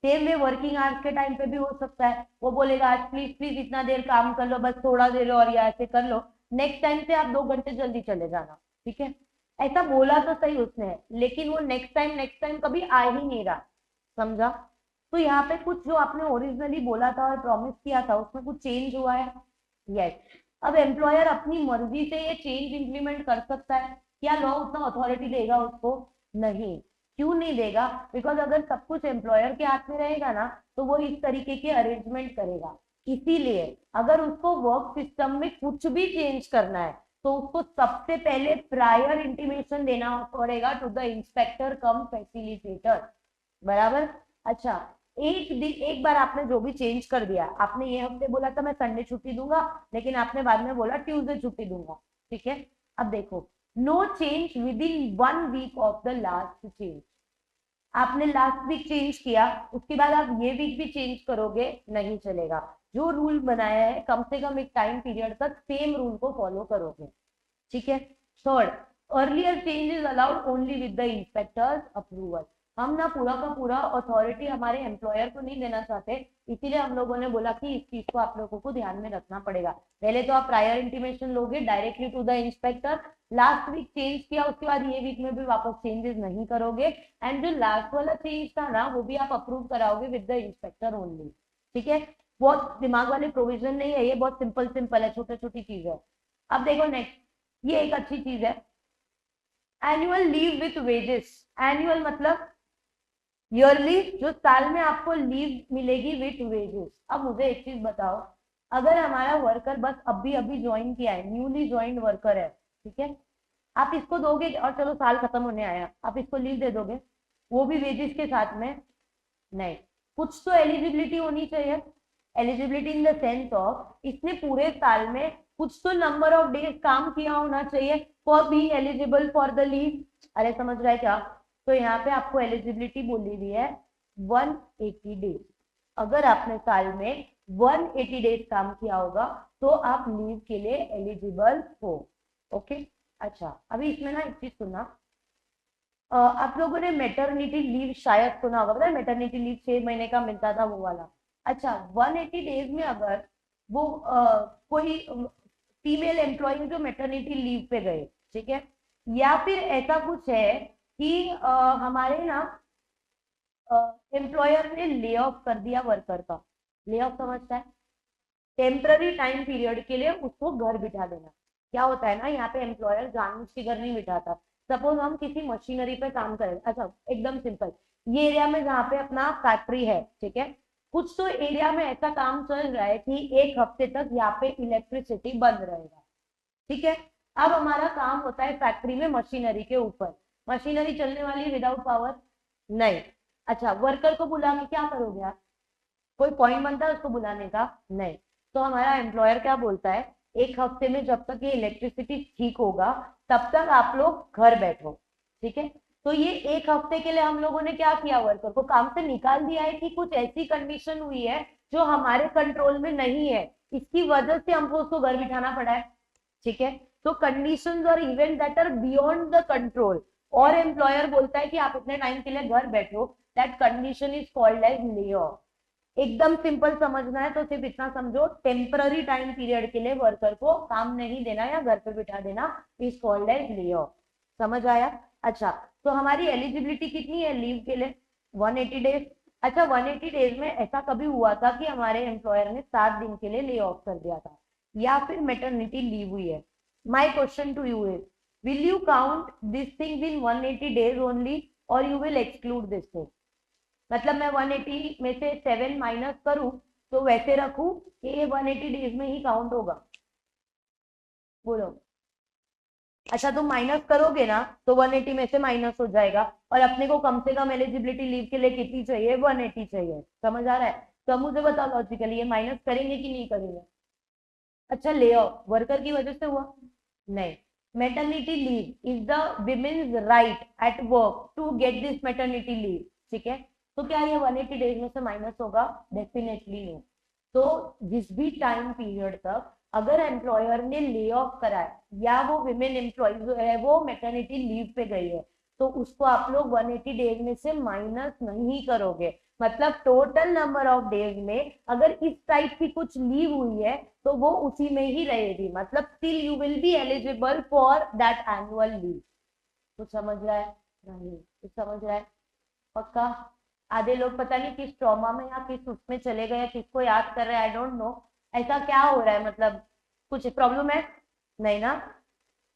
सेम वे वर्किंग आवर्स के टाइम पे भी हो सकता है, वो बोलेगा आज प्लीज प्लीज इतना देर काम कर लो, बस थोड़ा देर और, या ऐसे कर लो, नेक्स्ट टाइम से आप 2 घंटे जल्दी चले जाना, ठीक है। ऐसा बोला तो सही उसने, लेकिन वो नेक्स्ट टाइम कभी आ ही नहीं रहा, समझा? तो यहाँ पे कुछ जो आपने ओरिजिनली बोला था और प्रॉमिस किया था उसमें कुछ चेंज हुआ है। यस। अब एम्प्लॉयर अपनी मर्जी से ये चेंज इंप्लीमेंट कर सकता है, क्या लॉ उतना अथॉरिटी देगा उसको? नहीं। क्यों नहीं देगा? बिकॉज अगर सब कुछ एम्प्लॉयर के हाथ में रहेगा ना तो वो इस तरीके के अरेंजमेंट करेगा। इसीलिए अगर उसको वर्क सिस्टम में कुछ भी चेंज करना है तो उसको सबसे पहले प्रायर इंटीमेशन देना पड़ेगा to the inspector cum facilitator, बराबर। अच्छा, एक बार आपने जो भी चेंज कर दिया, आपने ये हफ्ते बोला था मैं संडे छुट्टी दूंगा, लेकिन आपने बाद में बोला ट्यूसडे छुट्टी दूंगा, ठीक है। अब देखो, no change within 1 week of the last change. आपने लास्ट वीक चेंज किया, उसके बाद आप ये वीक भी चेंज करोगे, नहीं चलेगा। जो रूल बनाया है कम से कम एक टाइम पीरियड तक सेम रूल को फॉलो करोगे, ठीक है। Third, earlier change is allowed only with the inspectors approval. हम ना पूरा का पूरा अथॉरिटी हमारे एम्प्लॉयर को नहीं देना चाहते, इसीलिए हम लोगों ने बोला कि इस चीज को आप लोगों को ध्यान में रखना पड़ेगा। पहले तो आप प्रायर इंटीमेशन लोगे directly to the inspector, last week change किया उसके बाद ये वीक में भी वापस चेंजेस नहीं करोगे, एंड जो लास्ट वाला चेंज था ना वो भी आप अप्रूव कराओगे विद द इंस्पेक्टर ओनली, ठीक है। बहुत दिमाग वाले प्रोविजन नहीं है ये, बहुत सिंपल सिंपल है, छोटी छोटी चीज है। अब देखो नेक्स्ट, ये एक अच्छी चीज है, annual leave with wages. Annual मतलब ईयरली, जो साल में आपको लीव मिलेगी विथ वेजेस। अब मुझे एक चीज बताओ, अगर हमारा वर्कर बस अभी अभी ज्वाइन किया है, न्यूली ज्वाइंड वर्कर है, ठीक है, आप इसको दोगे और चलो साल खत्म होने आया, आप इसको लीव दे दोगे, वो भी वेजेस के साथ में? नहीं, कुछ तो एलिजिबिलिटी होनी चाहिए। Eligibility in the sense of इसने पूरे साल में कुछ तो नंबर ऑफ डेज काम किया होना चाहिए for being eligible for the leave. अरे समझ रहा है क्या? तो यहाँ पे आपको एलिजिबिलिटी बोली हुई है 180 डेज। अगर आपने साल में 180 डेज काम किया होगा तो आप लीव के लिए एलिजिबल हो। ओके, अच्छा अभी इसमें ना एक चीज सुनना, आप लोगों ने मेटर्निटी लीव शायद सुना होगा, पता है मेटर्निटी लीव 6 महीने का मिलता था वो वाला। अच्छा 180 डेज में अगर वो कोई फीमेल एम्प्लॉय जो मेटर्निटी लीव पे गए, ठीक है, या फिर ऐसा कुछ है कि हमारे ना एम्प्लॉयर ने ले ऑफ कर दिया वर्कर का, ले ऑफ समझता है, टेम्पररी टाइम पीरियड के लिए उसको घर बिठा देना। क्या होता है ना, यहाँ पे एम्प्लॉयर जानबूझ के घर नहीं बिठाता। सपोज हम किसी मशीनरी पे काम करें, अच्छा एकदम सिंपल, ये एरिया में जहाँ पे अपना फैक्ट्री है, ठीक है, कुछ तो एरिया में ऐसा काम चल रहा है कि 1 हफ्ते तक यहाँ पे इलेक्ट्रिसिटी बंद रहेगा, ठीक है। अब हमारा काम होता है फैक्ट्री में मशीनरी के ऊपर, मशीनरी चलने वाली विदाउट पावर नहीं। अच्छा वर्कर को बुला के क्या करोगे आप? कोई पॉइंट बनता है उसको बुलाने का? नहीं। तो हमारा एम्प्लॉयर क्या बोलता है, 1 हफ्ते में जब तक ये इलेक्ट्रिसिटी ठीक होगा तब तक आप लोग घर बैठो, ठीक है। तो ये 1 हफ्ते के लिए हम लोगों ने क्या किया, वर्कर को काम से निकाल दिया है कि कुछ ऐसी कंडीशन हुई है जो हमारे कंट्रोल में नहीं है, इसकी वजह से हमको उसको घर बिठाना पड़ा है, ठीक है। तो कंडीशंस और event that are beyond the control, और एम्प्लॉयर बोलता है कि आप इतने टाइम के लिए घर बैठो, that condition is called as lay off. एकदम सिंपल समझना है तो सिर्फ इतना समझो, टेम्पररी टाइम पीरियड के लिए वर्कर को काम नहीं देना या घर पे बिठा देना is called as lay off. समझ आया? अच्छा तो हमारी एलिजिबिलिटी कितनी है लीव के लिए? 180 डेज। अच्छा 180 डेज में ऐसा कभी हुआ था कि हमारे एम्प्लॉयर ने 7 दिन के लिए ले ऑफ कर दिया था, या फिर मेटर्निटी लीव हुई है? My question to you is, will you count this things in 180 days only or you will exclude this thing? मतलब मैं 180 में से 7 माइनस करूं तो वैसे रखूं कि ये 180 डेज में ही काउंट होगा? बोलो। अच्छा तुम माइनस करोगे ना तो 180 में से माइनस हो जाएगा, और अपने को कम से कम एलिजिबिलिटी लीव के लिए कितनी चाहिए? 180 चाहिए। समझ आ रहा है? तो अब मुझे बताओ लॉजिकली ये माइनस करेंगे कि नहीं करेंगे? अच्छा ले ऑफ वर्कर की वजह से हुआ? नहीं। Maternity leave is the women's right at work to get this maternity leave, ठीक है। तो क्या ये 180 डेज में से माइनस होगा? Definitely no. तो जिस भी टाइम पीरियड तक अगर एम्प्लॉयर ने ले ऑफ करा है या वो विमेन एम्प्लॉय जो है वो मेटर्निटी लीव पे गई है, तो उसको आप लोग 180 डेज में से माइनस नहीं करोगे। मतलब टोटल नंबर ऑफ डेज में अगर इस टाइप की कुछ लीव हुई है तो वो उसी में ही रहेगी, मतलब still you will be eligible for that annual leave. कुछ समझ रहा है? नहीं कुछ समझ रहा है? पक्का? आधे लोग पता नहीं किस ट्रॉमा में या किस उसमें चले गए, किसको याद कर रहे हैं, आई डोंट नो। ऐसा क्या हो रहा है, मतलब कुछ प्रॉब्लम है? नहीं ना?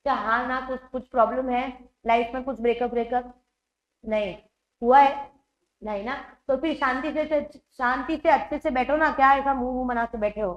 क्या हाँ ना, कुछ कुछ प्रॉब्लम है लाइफ में? कुछ ब्रेकअप ब्रेकअप नहीं हुआ है? नहीं ना? तो फिर शांति से अच्छे से बैठो ना, क्या ऐसा मुंह मुंह बना के बैठे हो?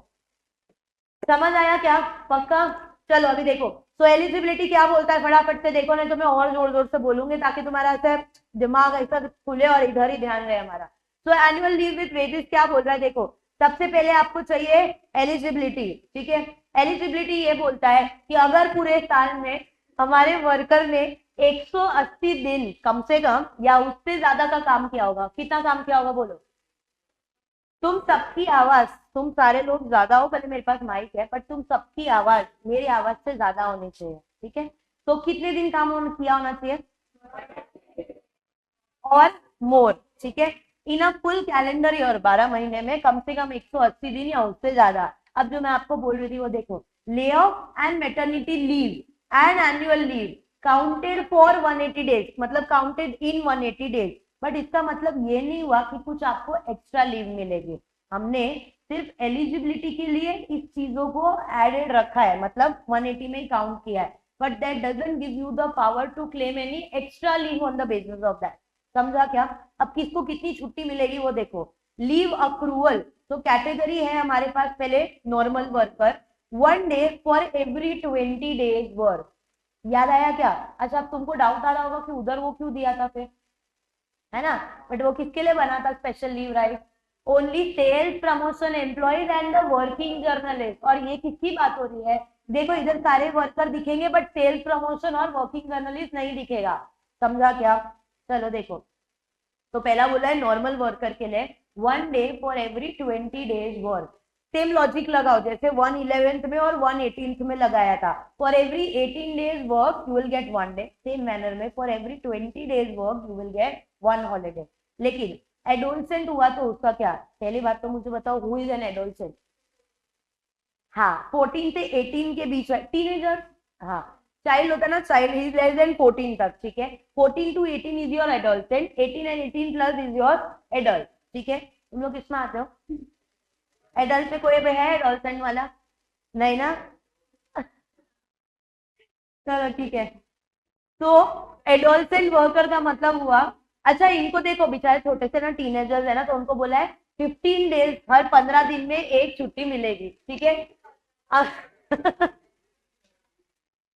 समझ आया क्या? पक्का? चलो अभी देखो, तो एलिजिबिलिटी क्या बोलता है फटाफट से देखो, नहीं तो मैं और जोर जोर से बोलूंगी ताकि तुम्हारा ऐसा दिमाग ऐसा खुले और इधर ही ध्यान रहे हमारा। तो एनुअल लीव विद वेजेस क्या बोल रहा है देखो, सबसे पहले आपको चाहिए एलिजिबिलिटी, ठीक है। एलिजिबिलिटी ये बोलता है कि अगर पूरे साल में हमारे वर्कर ने 180 दिन कम से कम या उससे ज्यादा का काम किया होगा। कितना काम किया होगा बोलो? तुम सबकी आवाज, तुम सारे लोग ज्यादा हो, पहले मेरे पास माइक है, पर तुम सबकी आवाज मेरी आवाज से ज्यादा होनी चाहिए, ठीक है। तो कितने दिन काम किया होना चाहिए? और मोर, ठीक है। इन अ फुल कैलेंडर ईयर 12 महीने में कम से कम 180 दिन या उससे ज्यादा। अब जो मैं आपको बोल रही थी वो देखो, lay off and maternity leave and annual leave counted for 180 days, मतलब काउंटेड इन 180 डेज। बट इसका मतलब ये नहीं हुआ कि कुछ आपको एक्स्ट्रा लीव मिलेगी। हमने सिर्फ एलिजिबिलिटी के लिए इस चीजों को एडेड रखा है, मतलब 180 में ही काउंट किया है, but that doesn't give you the power to claim any extra leave on the basis of that. समझा क्या? अब किसको कितनी छुट्टी मिलेगी वो देखो। लीव अक्रूवल, तो कैटेगरी है हमारे पास पहले normal worker, 1 day for every 20 days work. याद आया क्या? अच्छा, अब तुमको डाउट आ रहा होगा कि उधर वो क्यों दिया था फिर, है ना? बट वो किसके लिए बना था special leave, right? Only sales promotion employees and the working journalist. और ये किसकी बात हो रही है? देखो इधर सारे वर्कर दिखेंगे बट सेल्स प्रमोशन और वर्किंग जर्नलिस्ट नहीं दिखेगा। समझा क्या? चलो देखो, तो पहला बोला है नॉर्मल वर्कर के लिए 1 day for every 20 days work. Same logic लगाओ जैसे 1/11 में और 1/18 में लगाया था। For every 18 days work you will get 1 day. Same manner में for every 20 days work you will get 1 holiday. लेकिन एडोलसेंट हुआ तो उसका क्या? पहली बात तो मुझे बताओ, हु इज एन एडोलसेंट? हाँ, 14 से 18 के बीच है, टीनेजर। हाँ, चाइल्ड होता है ना, चाइल्ड इज लेस देन 14 तक, ठीक है। 14 to 18 is your adolescent, 18 and 18 plus is your adult, ठीक है। तुम लोग किसमें आते हो? एडल्ट में कोई भी है एडोलसेंट वाला? नहीं ना? चलो ठीक है। तो एडोलसेंट वर्कर का मतलब हुआ, अच्छा इनको देखो बेचारे छोटे से ना टीनेजर्स है ना, तो उनको बोला है 15 डेज, हर 15 दिन में एक छुट्टी मिलेगी, ठीक है।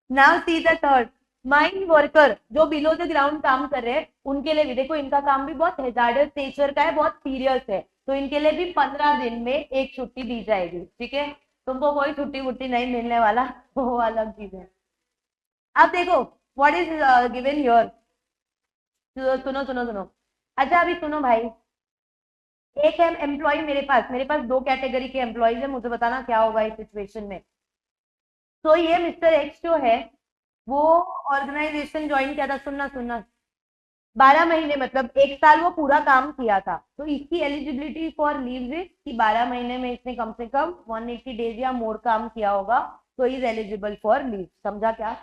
Now see the third, mind worker, जो बिलो द ग्राउंड काम कर रहे हैं उनके लिए भी देखो, इनका काम भी बहुत हेजार्डस नेचर का है, बहुत सीरियस है, तो इनके लिए भी 15 दिन में एक छुट्टी दी जाएगी, ठीक है। तुमको कोई छुट्टी वुट्टी नहीं मिलने वाला, वो अलग चीज है। अब देखो व्हाट इज गिवन हियर, सुनो सुनो सुनो। अच्छा अभी सुनो भाई, एक है एम्प्लॉय मेरे पास दो कैटेगरी के एम्प्लॉयज है, मुझे बताना क्या होगा इस सिचुएशन में। तो ये मिस्टर एक्स जो है वो ऑर्गेनाइजेशन ज्वाइन किया था, सुनना सुनना, 12 महीने मतलब 1 साल वो पूरा काम किया था, तो इसकी एलिजिबिलिटी फॉर लीव इज कि 12 महीने में इसने कम से कम 180 डेज या मोर काम किया होगा, तो इज एलिजिबल फॉर लीव। समझा क्या?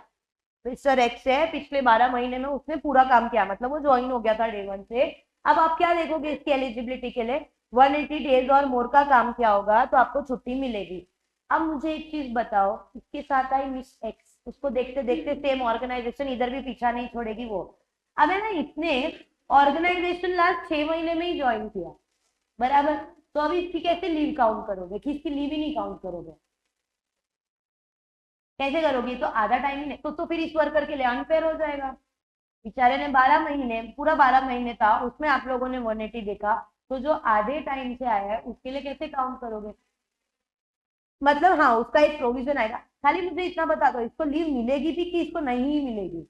मिस्टर एक्स है, पिछले 12 महीने में उसने पूरा काम किया, मतलब वो ज्वाइन हो गया था डे 1 से। अब आप क्या देखोगे इसकी एलिजिबिलिटी के लिए, 180 डेज और मोर का काम किया होगा तो आपको छुट्टी मिलेगी। अब मुझे एक चीज बताओ, इसके साथ आई मिस एक्स, उसको देखते देखते सेम ऑर्गेनाइजेशन इधर भी पीछा नहीं छोड़ेगी वो। अब है ना, इसने ऑर्गेनाइजेशन लास्ट 6 महीने में ही ज्वाइन किया, बराबर, तो अभी इसकी कैसे लीव काउंट करोगे कि इसकी लीव ही नहीं काउंट करोगे? कैसे करोगे? तो आधा टाइम ही नहीं, तो फिर इस वर्कर के लिए अनफेयर हो जाएगा। बेचारे ने 12 महीने, पूरा 12 महीने था उसमें आप लोगों ने 180 देखा, तो जो आधे टाइम से आया है उसके लिए कैसे काउंट करोगे? मतलब हाँ, उसका एक प्रोविजन आएगा। खाली मुझे इतना बता दो, इसको लीव मिलेगी भी कि इसको नहीं मिलेगी?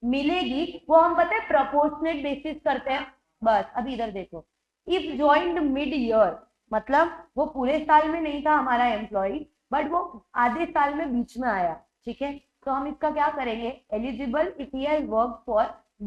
मिलेगी, वो हम पता है प्रोपोर्शनेट बेसिस करते हैं। बस अभी इधर देखो, इफ ज्वाइंड मिड ईयर, मतलब वो पूरे साल में नहीं था हमारा एम्प्लॉय, बट वो आधे साल में बीच में आया, ठीक है, तो हम इसका क्या करेंगे, eligible if he has work for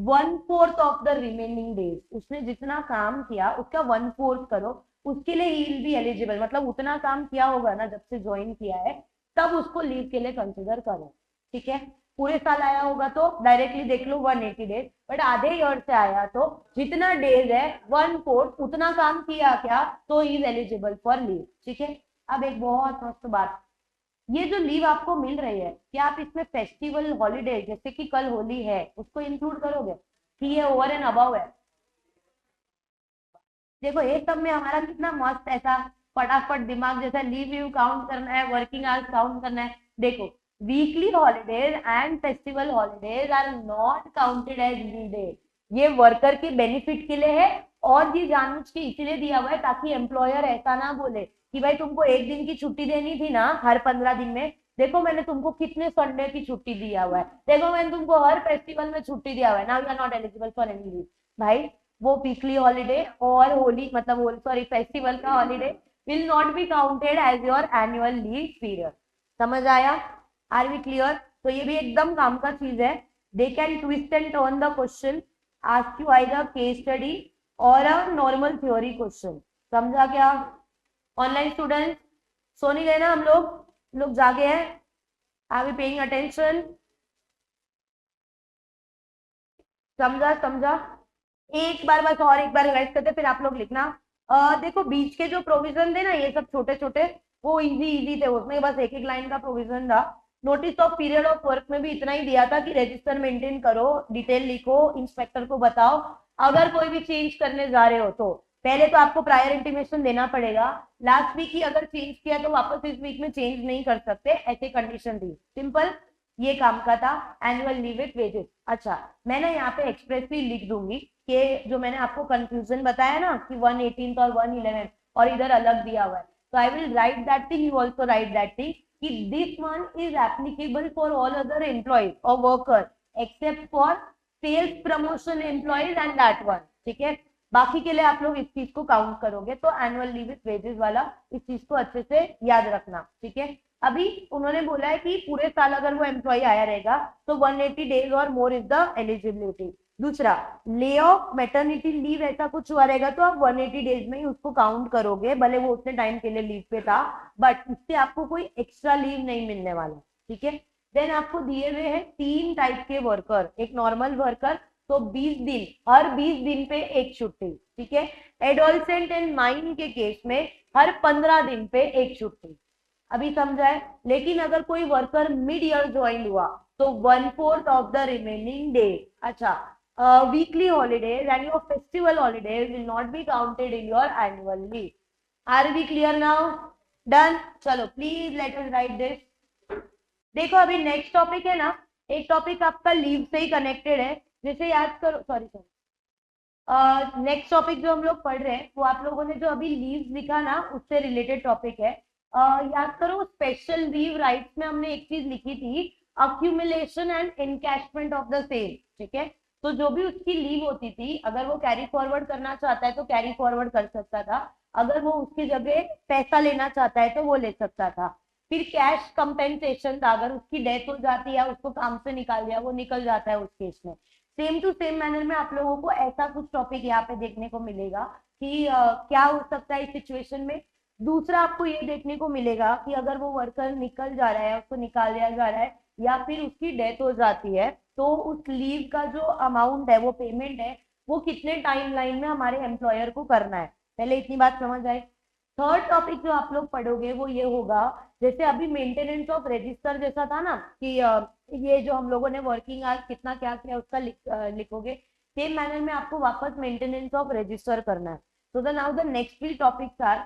1/4 of the remaining days, उसने जितना काम किया उसका 1/4 करो, उसके लिए ही विल बी एलिजिबल, मतलब उतना काम किया होगा ना जब से ज्वाइन किया है, तब उसको लीव के लिए कंसिडर करो, ठीक है। पूरे साल आया होगा तो डायरेक्टली देख लो 180 डेज, बट आधे ईयर से आया तो जितना डेज है 1/4 उतना काम किया क्या, तो इज एलिजिबल फॉर लीव, ठीक है। अब एक बहुत मस्त बात, ये जो लीव आपको मिल रही है, क्या आप इसमें फेस्टिवल हॉलीडे जैसे कि कल होली है उसको इंक्लूड करोगे कि ये ओवर एंड अबव है? देखो ये सब में हमारा कितना मस्त ऐसा फटाफट दिमाग जैसा, लीव व्यू काउंट करना है, वर्किंग आवर्स काउंट करना है। देखो, weekly holidays and festival holidays are not counted as leave day, ये वर्कर के बेनिफिट के लिए है, और ये जानबूझ के इसलिए दिया हुआ है ताकि एम्प्लॉयर ऐसा ना बोले कि भाई तुमको एक दिन की छुट्टी देनी थी ना हर 15 दिन में, देखो मैंने तुमको कितने संडे की छुट्टी दिया हुआ है, देखो मैंने तुमको हर फेस्टिवल में छुट्टी दिया हुआ है, now you are not eligible for any leave. भाई वो वीकली हॉलीडे और होली मतलब सॉरी फेस्टिवल का holiday will not be counted as your annual leave period. समझ आया? Are we clear? तो ये भी एकदम काम का चीज है। They can twist and turn the question, ask you either case study or a normal theory question. समझा क्या? ऑनलाइन स्टूडेंट सो नहीं गए ना हम लोग जागे हैं? Are we paying attention? समझा समझा? एक बार बस और एक बार रिवाइज करते फिर आप लोग लिखना। देखो बीच के जो प्रोविजन थे ना ये सब छोटे छोटे, वो इजी इजी थे, उसमें बस एक एक लाइन का प्रोविजन था। Notice of period of work में भी इतना ही दिया था कि रजिस्टर मेंटेन करो, डिटेल लिखो, इंस्पेक्टर को बताओ, अगर कोई भी चेंज करने जा रहे हो तो पहले तो आपको प्रायर इंटीमेशन देना पड़ेगा, लास्ट वीक ही अगर चेंज किया तो वापस इस वीक में चेंज नहीं कर सकते, ऐसे कंडीशन थी। सिंपल, ये काम का था एनुअल लीव विथ वेजेस। अच्छा, मैं ना यहाँ पे एक्सप्रेसली लिख दूंगी कि जो मैंने आपको कंफ्यूजन बताया ना कि 118 और 111 और इधर अलग दिया हुआ है, तो I will write that thing, you also write that thing कि this one is applicable for all other employees और worker except for sales promotion employees and that one. ठीक है, बाकी के लिए आप लोग इस चीज को काउंट करोगे, तो एनुअल लीव विथ वेजेस वाला इस चीज को अच्छे से याद रखना। ठीक है, अभी उन्होंने बोला है कि पूरे साल अगर वो एम्प्लॉय आया रहेगा तो 180 डेज और मोर इज द एलिजिबिलिटी। दूसरा, ले ऑफ मैटरनिटी लीव ऐसा कुछ हुआ रहेगा तो आप 180 डेज में ही उसको काउंट करोगे, भले वो उतने टाइम के लिए लीव पे था, बट इससे आपको कोई एक्स्ट्रा लीव नहीं मिलने वाला। ठीक है, देन आपको दिए हुए हैं 3 टाइप के वर्कर। एक नॉर्मल वर्कर, तो 20 दिन, हर 20 दिन पे एक छुट्टी। ठीक है, एडोलसेंट एंड माइन के केस में हर 15 दिन पे एक छुट्टी। अभी समझाए। लेकिन अगर कोई वर्कर मिड ईयर ज्वाइन हुआ तो 1/4 ऑफ द रिमेनिंग डे। अच्छा, weekly holidays and your festival holidays will not be counted in your annual leave. Are we clear now? Done. चलो please let us write this. देखो अभी next topic है ना, एक topic आपका leave से ही connected है, जैसे याद करो, सॉरी नेक्स्ट टॉपिक जो हम लोग पढ़ रहे हैं वो आप लोगों ने जो अभी लीव लिखा ना उससे रिलेटेड टॉपिक है। याद करो स्पेशल लीव राइट्स में हमने एक चीज लिखी थी, accumulation and encashment of the same. ठीक है, तो जो भी उसकी लीव होती थी, अगर वो कैरी फॉरवर्ड करना चाहता है तो कैरी फॉरवर्ड कर सकता था, अगर वो उसकी जगह पैसा लेना चाहता है तो वो ले सकता था। फिर कैश कंपेंसेशन था, अगर उसकी डेथ हो जाती है, उसको काम से निकाल दिया, वो निकल जाता है उस केस में। सेम टू सेम मैनर में आप लोगों को ऐसा कुछ टॉपिक यहाँ पे देखने को मिलेगा कि क्या हो सकता है इस सिचुएशन में। दूसरा आपको ये देखने को मिलेगा कि अगर वो वर्कर निकल जा रहा है, उसको निकाल दिया जा रहा है या फिर उसकी डेथ हो जाती है, तो उस लीव का जो अमाउंट है, वो पेमेंट है, वो कितने टाइम लाइन में हमारे एम्प्लॉयर को करना है। पहले इतनी बात समझ आए। थर्ड टॉपिक जो आप लोग पढ़ोगे वो ये होगा, जैसे अभी मेंटेनेंस ऑफ रजिस्टर जैसा था ना कि ये जो हम लोगों ने वर्किंग आवर्स कितना क्या किया उसका लिखोगे, सेम मैनर में आपको वापस मेंटेनेंस ऑफ रजिस्टर करना है। तो the now the next three topics are,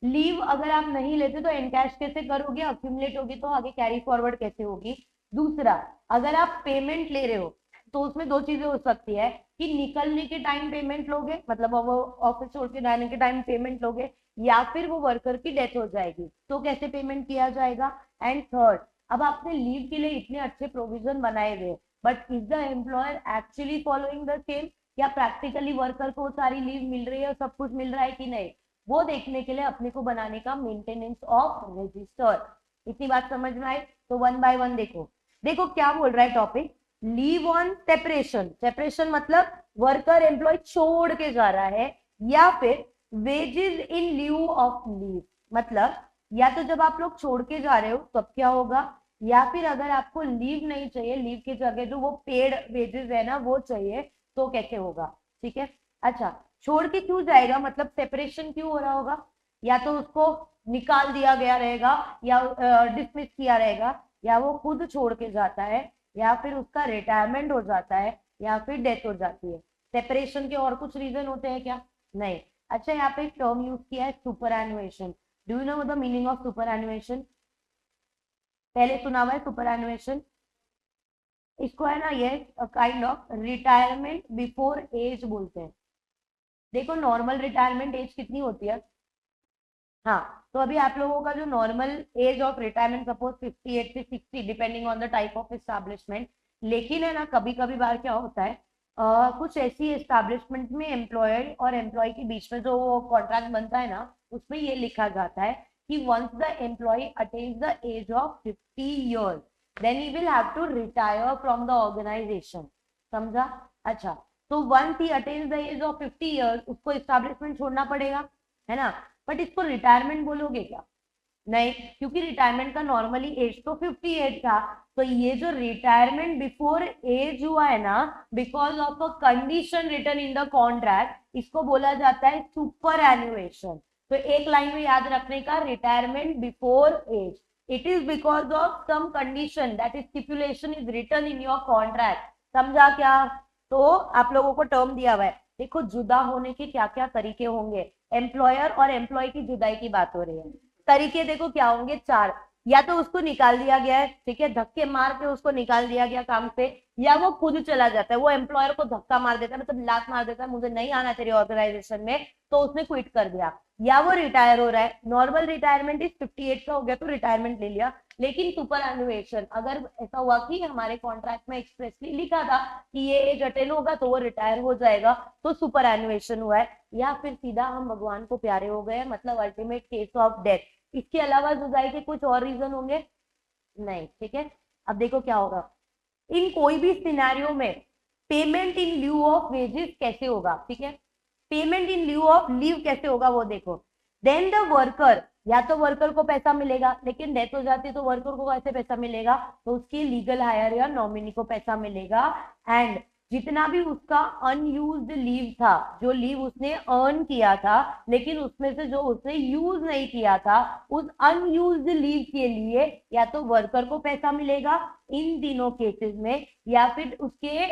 leave अगर आप नहीं लेते तो एनकैश कैसे करोगे, अक्यूमुलेट होगी तो आगे कैरी फॉरवर्ड कैसे होगी। दूसरा, अगर आप पेमेंट ले रहे हो तो उसमें दो चीजें हो सकती है कि निकलने के टाइम पेमेंट लोगे, मतलब वो ऑफिस छोड़ के जाने के टाइम पेमेंट लोगे, या फिर वो वर्कर की डेथ हो जाएगी तो कैसे पेमेंट किया जाएगा। एंड थर्ड, अब आपने लीव के लिए इतने अच्छे प्रोविजन बनाए हुए, but is the employer actually following the same, या प्रैक्टिकली वर्कर को सारी लीव मिल रही है, सब कुछ मिल रहा है कि नहीं, वो देखने के लिए अपने को बनाने का मेंटेनेंस ऑफ रजिस्टर। इतनी बात समझ में आई? तो वन बाय वन देखो। देखो क्या बोल रहा है topic, leave on separation. Separation मतलब वर्कर एम्प्लॉय छोड़ के जा रहा है, या फिर wages in lieu of leave, मतलब या तो जब आप लोग छोड़ के जा रहे हो तब क्या होगा, या फिर अगर आपको लीव नहीं चाहिए, लीव की जगह जो वो पेड वेजेस है ना वो चाहिए, तो कैसे होगा। ठीक है, अच्छा, छोड़ के क्यों जाएगा, मतलब सेपरेशन क्यों हो रहा होगा, या तो उसको निकाल दिया गया रहेगा, या डिसमिस किया रहेगा, या वो खुद छोड़ के जाता है, या फिर उसका रिटायरमेंट हो जाता है, या फिर डेथ हो जाती है। सेपरेशन के और कुछ रीजन होते हैं क्या? नहीं। अच्छा, यहाँ पे एक टर्म यूज किया है superannuation. Do you know the meaning of superannuation? पहले सुना हुआ है सुपर एनुएशन? इसको है ना ये kind of retirement before age बोलते हैं। देखो नॉर्मल रिटायरमेंट एज कितनी होती है? हाँ, तो अभी आप लोगों का जो normal age of retirement suppose 58 से 60 depending on the type of establishment. लेकिन है ना कभी कभी बार क्या होता है, कुछ ऐसी एस्टैब्लिशमेंट में एम्प्लॉयर और एम्प्लॉय के बीच में जो कॉन्ट्रैक्ट बनता है ना, उसमें ये लिखा जाता है कि once the employee attains the age of 50 years then he will have to retire from the organisation. समझा? अच्छा, तो once he attains the age of 50 years उसको एस्टैब्लिशमेंट छोड़ना पड़ेगा, है ना। बट इसको रिटायरमेंट बोलोगे क्या? नहीं, क्योंकि रिटायरमेंट का नॉर्मली एज तो 58 था। तो ये जो रिटायरमेंट बिफोर एज हुआ है ना, because of a condition written in the contract, इसको बोला जाता है सुपर एनुएशन। तो एक लाइन में याद रखने का, retirement before age, it is because of some condition that is stipulation is written in your contract. समझा क्या? तो आप लोगों को टर्म दिया हुआ है, देखो जुदा होने के क्या क्या तरीके होंगे, एम्प्लॉयर और एम्प्लॉय की जुदाई की बात हो रही है। तरीके देखो क्या होंगे, चार। या तो उसको निकाल दिया गया है, ठीक है, धक्के मार के उसको निकाल दिया गया काम से, या वो खुद चला जाता है, वो एम्प्लॉयर को धक्का मार देता है, मतलब लात मार देता है, मुझे नहीं आना तेरी ऑर्गेनाइजेशन में, तो उसने क्विट कर दिया, या वो रिटायर हो रहा है। नॉर्मल रिटायरमेंट इज 58 का हो गया तो रिटायरमेंट ले लिया। लेकिन सुपर एनुएशन, अगर ऐसा हुआ कि हमारे कॉन्ट्रैक्ट में एक्सप्रेसली लिखा था कि ये एज अटेन होगा तो वो रिटायर हो जाएगा, तो सुपर एनुएशन हुआ है। या फिर सीधा हम भगवान को प्यारे हो गए, मतलब अल्टीमेट केस ऑफ डेथ। इसके अलावा जुदाई के कुछ और रीजन होंगे नहीं, ठीक है। अब देखो क्या होगा, इन कोई भी सिनेरियो में payment in lieu of wages कैसे होगा, ठीक है, payment in lieu of leave कैसे होगा वो देखो। देन द वर्कर, या तो वर्कर को पैसा मिलेगा, लेकिन डेथ हो जाती है तो वर्कर को कैसे पैसा मिलेगा, तो उसकी लीगल हायर या नॉमिनी को पैसा मिलेगा। एंड जितना भी उसका अनयूज्ड लीव था, जो लीव उसने अर्न किया था लेकिन उसमें से जो उसने यूज नहीं किया था, उस अनयूज्ड लीव के लिए या तो वर्कर को पैसा मिलेगा इन तीनों केसेस में, या फिर उसके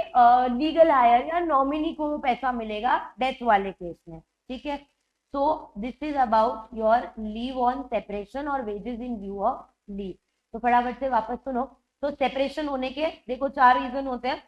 लीगल हायर या नॉमिनी को पैसा मिलेगा डेथ वाले केस में, ठीक है। So this is about your leave on separation और wages in lieu of leave. तो फटाफट से वापस सुनो। तो सेपरेशन होने के देखो चार रीजन होते हैं।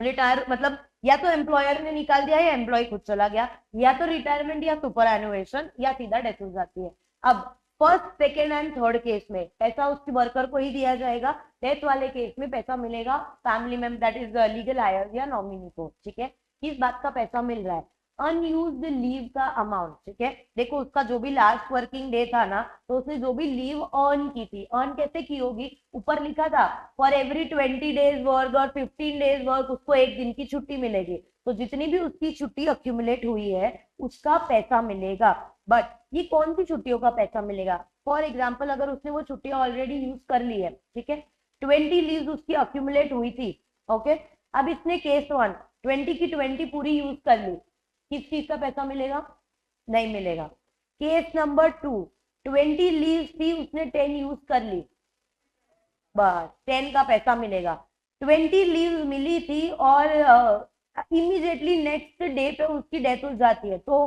रिटायर मतलब या तो एम्प्लॉयर ने निकाल दिया या एम्प्लॉय खुद चला गया, या तो रिटायरमेंट या सुपर एनुएशन, या सीधा डेथ हो जाती है। अब first second and third case में पैसा उसकी वर्कर को ही दिया जाएगा, डेथ वाले केस में पैसा मिलेगा family member that is legal higher या नॉमिनी को, ठीक है। किस बात का पैसा मिल रहा है, अनयूज्ड लीव का अमाउंट, ठीक है। देखो उसका जो भी लास्ट वर्किंग डे था ना, तो उसने जो भी लीव अर्न की थी, अर्न कैसे की होगी, ऊपर लिखा था फॉर एवरी 20 डेज वर्क और 15 डेज वर्क उसको एक दिन की छुट्टी मिलेगी। तो जितनी भी उसकी छुट्टी अक्यूमुलेट हुई है उसका पैसा मिलेगा। बट ये कौन सी छुट्टियों का पैसा मिलेगा, फॉर एग्जाम्पल अगर उसने वो छुट्टियां ऑलरेडी यूज कर ली है, ठीक है, 20 लीव उसकी अक्यूमुलेट हुई थी, ओके। अब इसने केस 1 20 की 20 पूरी यूज कर ली, किस चीज का पैसा मिलेगा, नहीं मिलेगा। केस नंबर 2 20 लीव थी, उसने 10 यूज कर ली, बस 10 का पैसा मिलेगा। 20 लीव मिली थी और इमीडिएटली नेक्स्ट डे पे उसकी डेथ हो जाती है, तो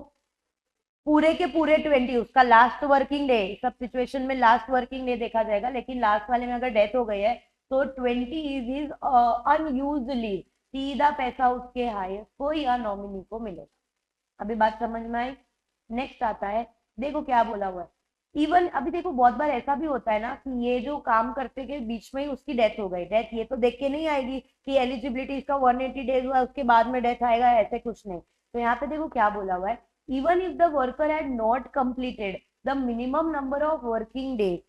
पूरे के पूरे 20 उसका लास्ट वर्किंग डे, सब सिचुएशन में लास्ट वर्किंग डे देखा जाएगा, लेकिन लास्ट वाले में अगर डेथ हो गई है तो 20 इज इज अनयूज्ड लीव, सीधा पैसा उसके हायर को या नॉमिनी को मिलेगा। अभी बात समझ में आई। नेक्स्ट आता है, देखो क्या बोला हुआ है। इवन अभी देखो बहुत बार ऐसा भी होता है ना कि ये जो काम करते के बीच में ही उसकी डेथ हो गई, डेथ ये तो देख के नहीं आएगी कि एलिजिबिलिटी इसका 180 डेज हुआ उसके बाद में डेथ आएगा, ऐसे कुछ नहीं। तो यहाँ पे देखो क्या बोला हुआ है, even if the worker had not completed the minimum number of working days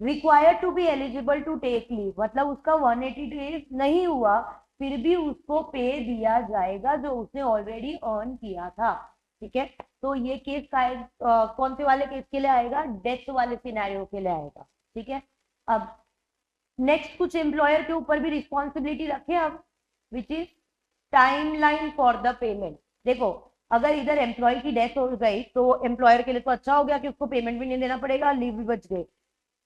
required to be eligible to take leave, मतलब उसका 180 डेज नहीं हुआ फिर भी उसको पे दिया जाएगा जो उसने ऑलरेडी अर्न किया था, ठीक है। तो ये केस कौन से वाले केस के लिए आएगा, डेथ वाले सिनेरियो के लिए आएगा, ठीक है। अब नेक्स्ट कुछ एम्प्लॉयर के ऊपर भी रिस्पॉन्सिबिलिटी रखे अब, which is timeline for the payment. देखो अगर इधर एम्प्लॉय की डेथ हो गई तो एम्प्लॉयर के लिए तो अच्छा हो गया कि उसको पेमेंट भी नहीं देना पड़ेगा, लीव भी बच गई।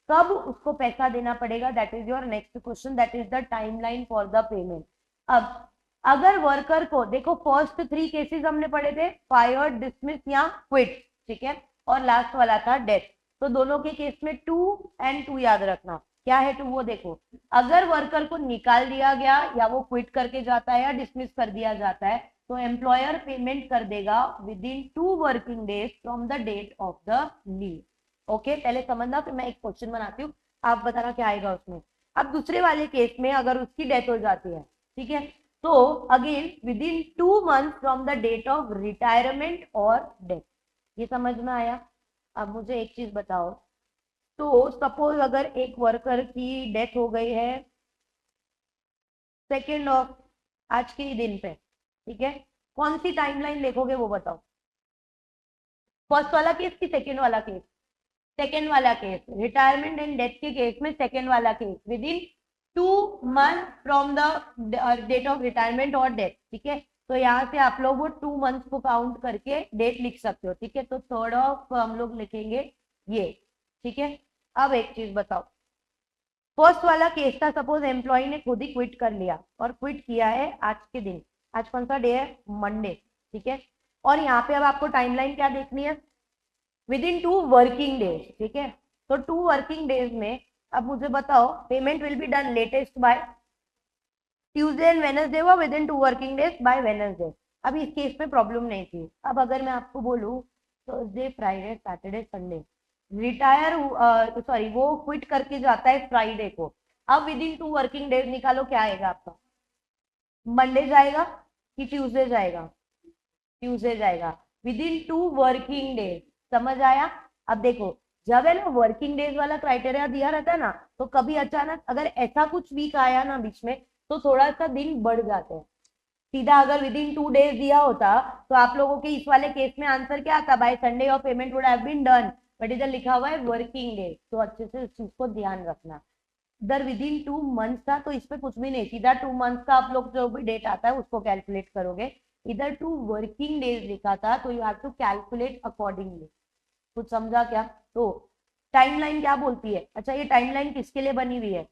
कब उसको पैसा देना पड़ेगा, that is your next question, that is the timeline for the payment. अब अगर वर्कर को देखो फर्स्ट 3 केसेस हमने पढ़े थे, फायर, डिसमिस या क्विट, ठीक है, और लास्ट वाला था डेथ। तो दोनों के केस में 2 and 2 याद रखना, क्या है 2 वो देखो। अगर वर्कर को निकाल दिया गया या वो क्विट करके जाता है या डिसमिस कर दिया जाता है तो एम्प्लॉयर पेमेंट कर देगा within 2 working days from the date of the leave. Okay, पहले समझना फिर मैं एक क्वेश्चन बनाती हूँ, आप बताना क्या आएगा उसमें। अब दूसरे वाले केस में अगर उसकी डेथ हो जाती है, ठीक है, तो again within 2 months from the date of retirement or death. ये समझ में आया। अब मुझे एक चीज बताओ, तो सपोज अगर एक वर्कर की डेथ हो गई है 2 ऑफ आज के ही दिन पे, ठीक है, कौन सी टाइमलाइन देखोगे वो बताओ, फर्स्ट वाला केस कि सेकेंड वाला केस, सेकेंड वाला केस, रिटायरमेंट एंड डेथ के केस में सेकेंड वाला case, within 2 months from the date of retirement or death, ठीक है। तो यहाँ से आप लोग वो 2 months को काउंट करके डेट लिख सकते हो, ठीक है। तो 3rd ऑफ हम लोग लिखेंगे ये, ठीक है। अब एक चीज बताओ, फर्स्ट वाला केस था, सपोज एम्प्लॉय ने खुद ही क्विट कर लिया और क्विट किया है आज के दिन, आज कौन सा डे है, मंडे, ठीक है। और यहाँ पे अब आपको टाइमलाइन क्या देखनी है, विद इन 2 वर्किंग डेज, ठीक है। तो 2 वर्किंग डेज में अब मुझे बताओ payment will be done latest by Tuesday and Wednesday हुआ, within 2 working days by Wednesday. अब इस केस में प्रॉब्लम नहीं थी। अब अगर मैं आपको बोलूँ Thursday Friday Saturday Sunday, retire sorry वो क्विट करके जाता है फ्राइडे को, अब विद इन 2 वर्किंग डेज निकालो क्या आएगा आपका, मंडे जाएगा कि ट्यूसडे जाएगा, ट्यूसडे जाएगा विद इन 2 वर्किंग डेज। समझ आया। अब देखो जब है ना वर्किंग डेज वाला क्राइटेरिया दिया रहता है ना, तो कभी अचानक अगर ऐसा कुछ वीक आया ना बीच में, तो थोड़ा सा दिन बढ़ जाते हैं। सीधा अगर विद इन 2 डेज दिया होता तो आप लोगों के इस वाले केस में आंसर क्या आता, बाय संडे और payment would have been done, but इधर लिखा हुआ है वर्किंग डेज। तो अच्छे से इस चीज को ध्यान रखना। इधर विद इन 2 मंथ्स था तो इस पे कुछ भी नहीं, सीधा 2 मंथ्स का आप लोग जो भी डेट आता है उसको कैलकुलेट करोगे। इधर 2 वर्किंग डेज लिखा था तो you have to calculate accordingly. कुछ समझा क्या। तो टाइमलाइन क्या बोलती है, अच्छा ये टाइमलाइन किसके लिए बनी हुई है,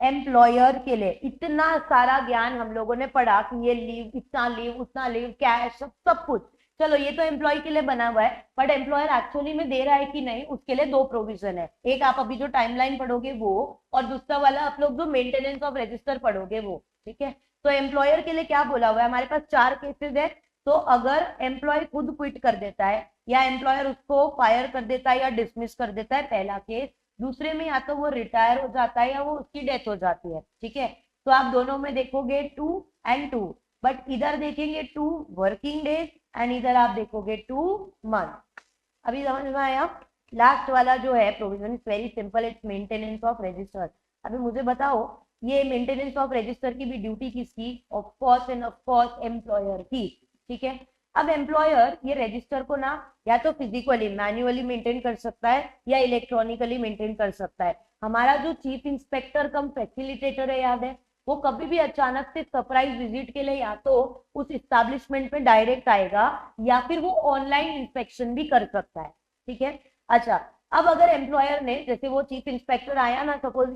एम्प्लॉयर के लिए। इतना सारा ज्ञान हम लोगों ने पढ़ा कि ये लीव, इतना लीव, उतना लीव, कैश, सब कुछ। चलो ये तो एम्प्लॉय के लिए बना हुआ है, बट एम्प्लॉयर एक्चुअली में दे रहा है कि नहीं, उसके लिए 2 प्रोविजन है। एक आप अभी जो टाइमलाइन पढ़ोगे वो, और दूसरा वाला आप लोग जो मेंटेनेंस ऑफ रजिस्टर पढ़ोगे वो, ठीक है। तो एम्प्लॉयर के लिए क्या बोला हुआ है, हमारे पास 4 केसेस है। तो अगर एम्प्लॉय खुद क्विट कर देता है, या एम्प्लॉयर उसको फायर कर देता है या डिसमिस कर देता है, पहला केस। दूसरे में या तो वो रिटायर हो जाता है या वो उसकी डेथ हो जाती है, ठीक है। तो आप दोनों में देखोगे 2 एंड 2, बट इधर देखेंगे 2 वर्किंग डेज एंड इधर आप देखोगे 2 मंथ। अभी समझ में आया। लास्ट वाला जो है provision is very simple, it's maintenance of register. अभी मुझे बताओ ये मेंटेनेंस ऑफ रजिस्टर की भी ड्यूटी किसकी, of course end of course employer की, ठीक है। अब एम्प्लॉयर ये रजिस्टर को ना या तो फिजिकली मैन्युअली मेंटेन कर सकता है या इलेक्ट्रॉनिकली मेंटेन कर सकता है। हमारा जो चीफ इंस्पेक्टर कम फैसिलिटेटर है, याद है, वो कभी भी अचानक से सरप्राइज विजिट के लिए या तो उस इस्टेब्लिशमेंट में डायरेक्ट आएगा या फिर वो ऑनलाइन इंस्पेक्शन भी कर सकता है, ठीक है। अच्छा अब अगर एम्प्लॉयर ने, जैसे वो चीफ इंस्पेक्टर आया ना, सपोज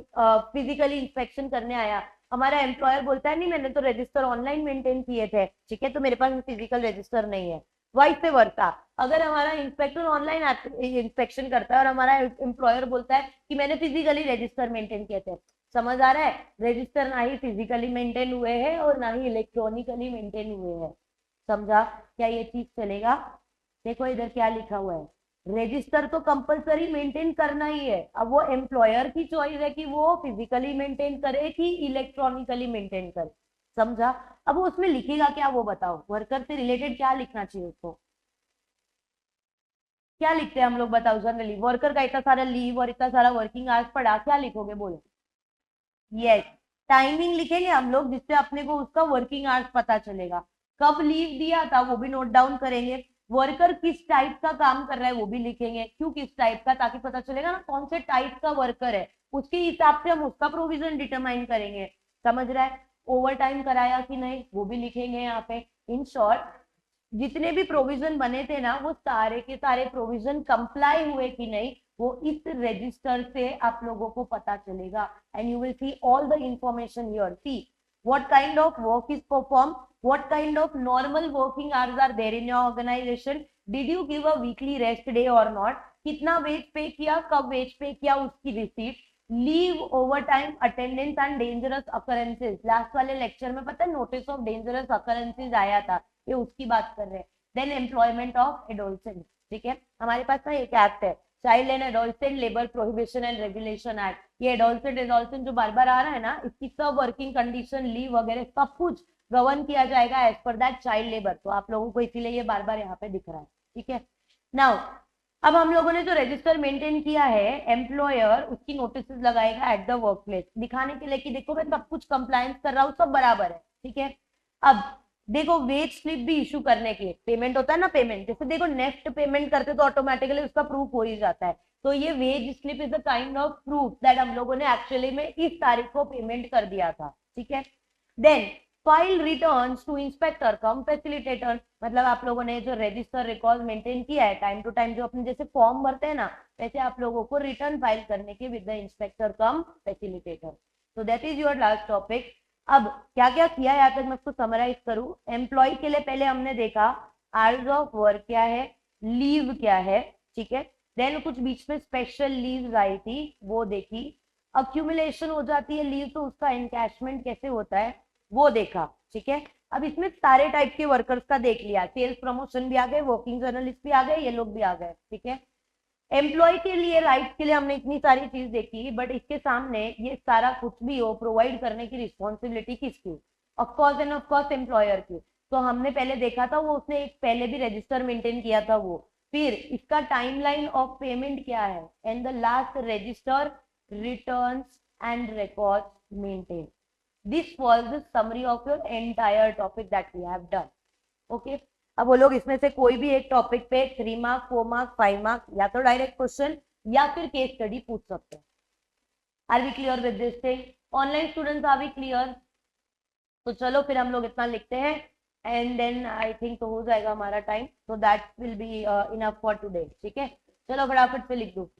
फिजिकली इंस्पेक्शन करने आया, हमारा एम्प्लॉयर बोलता है नहीं मैंने तो रजिस्टर ऑनलाइन मेंटेन किए थे, ठीक है, तो मेरे पास फिजिकल रजिस्टर नहीं है। वाइस वर्सा, अगर हमारा इंस्पेक्टर ऑनलाइन इंस्पेक्शन करता है और हमारा एम्प्लॉयर बोलता है कि मैंने फिजिकली रजिस्टर मेंटेन किए थे, समझ आ रहा है, रजिस्टर ना ही फिजिकली मेंटेन हुए हैं और ना ही इलेक्ट्रॉनिकली मेंटेन हुए हैं। समझा क्या ये चीज चलेगा। देखो इधर क्या लिखा हुआ है, रजिस्टर तो कंपलसरी मेंटेन करना ही है। अब वो एम्प्लॉयर की चॉइस है कि वो फिजिकली मेंटेन करे कि इलेक्ट्रॉनिकली मेंटेन करे। समझा। अब वो उसमें लिखेगा क्या वो बताओ, वर्कर से रिलेटेड क्या लिखना चाहिए उसको, क्या लिखते हैं हम लोग बताओ जनरली, वर्कर का इतना सारा लीव और इतना सारा वर्किंग आवर्स पड़ा, क्या लिखोगे बोलो। यस, टाइमिंग लिखेंगे हम लोग जिससे अपने को उसका वर्किंग आवर्स पता चलेगा, कब लीव दिया था वो भी नोट डाउन करेंगे, वर्कर किस टाइप का काम कर रहा है वो भी लिखेंगे, क्यों किस टाइप का, ताकि पता चलेगा ना कौन से टाइप का वर्कर है, उसके हिसाब से हम उसका प्रोविजन डिटरमाइन करेंगे। समझ रहा है। ओवर टाइम कराया कि नहीं वो भी लिखेंगे यहाँ पे। इन शॉर्ट जितने भी प्रोविजन बने थे ना वो सारे के सारे प्रोविजन कंप्लाई हुए कि नहीं, वो इस रजिस्टर से आप लोगों को पता चलेगा। And you will see all the information here. See what kind of work is performed, what kind of normal working hours are there in your organization, did you give a weekly rest day or not, कितना wage pay किया, कब wage pay किया, उसकी receipt, leave, overtime, attendance and dangerous occurrences. Last वाले lecture में पता है notice of dangerous occurrences आया था, ये उसकी बात कर रहे हैं। देन एम्प्लॉयमेंट ऑफ एडोलसेंट, ठीक है, हमारे पास ना एक एक्ट है, child and adolescent labour prohibition and regulation act. ये एडोलसेंट एडोलसेंट जो बार बार आ रहा है ना, इसकी सब वर्किंग कंडीशन, लीव वगैरह सब कुछ गवर्न किया जाएगा as per that child labour. तो आप लोगों को इसीलिए ये बार बार यहाँ पे दिख रहा है, ठीक है। नाउ अब हम लोगों ने जो रजिस्टर मेंटेन किया है, एम्प्लॉयर उसकी नोटिस लगाएगा एट द वर्क प्लेस, दिखाने के लिए कि देखो मैं सब कुछ कंप्लायंस कर रहा हूँ, सब बराबर है, ठीक है। अब देखो वेज स्लिप भी इशू करने के लिए, पेमेंट होता है ना, पेमेंट जैसे देखो नेक्स्ट पेमेंट करते तो ऑटोमेटिकली उसका प्रूफ हो ही जाता है। तो ये wage slip is the kind of proof that हम लोगों ने एक्चुअली में इस तारीख को पेमेंट कर दिया था, ठीक है। Then file returns to inspector cum facilitator, मतलब आप लोगों ने जो रजिस्टर रिकॉर्ड मेंटेन किया है टाइम टू टाइम, जो अपने जैसे फॉर्म भरते हैं ना, वैसे आप लोगों को रिटर्न फाइल करने के with the inspector cum facilitator. तो that is your last topic. अब क्या क्या किया यहाँ तक मैं उसको समराइज करूं। एम्प्लॉय के लिए पहले हमने देखा आवर्स ऑफ वर्क क्या है, लीव क्या है, ठीक है। देन कुछ बीच में स्पेशल लीव आई थी वो देखी, अक्यूमुलेशन हो जाती है लीव तो उसका एनकैशमेंट कैसे होता है वो देखा, ठीक है। अब इसमें सारे टाइप के वर्कर्स का देख लिया, सेल्स प्रमोशन भी आ गए, वर्किंग जर्नलिस्ट भी आ गए, ये लोग भी आ गए, ठीक है। एम्प्लॉय के लिए राइट्स के लिए हमने इतनी सारी चीज देखी, बट इसके सामने ये सारा कुछ भी हो प्रोवाइड करने की रिस्पॉन्सिबिलिटी किसकी, ऑफकोर्स एंड ऑफकोर्स एम्प्लॉयर की। तो हमने पहले देखा था वो उसने एक पहले भी रजिस्टर मेंटेन किया था वो, फिर इसका टाइमलाइन ऑफ पेमेंट क्या है, and the last register returns and records maintain. This was the summary of your entire topic that we have done, okay. अब वो लोग इसमें से कोई भी एक टॉपिक पे 3 मार्क्स, 4 मार्क्स, 5 मार्क्स या तो डायरेक्ट क्वेश्चन या फिर केस स्टडी पूछ सकते हैं। Are we clear with this thing? Online students are we clear? तो चलो फिर हम लोग इतना लिखते हैं एंड देन आई थिंक तो हो जाएगा हमारा टाइम, तो that will be enough for today, ठीक है। चलो फटाफट से लिख दो।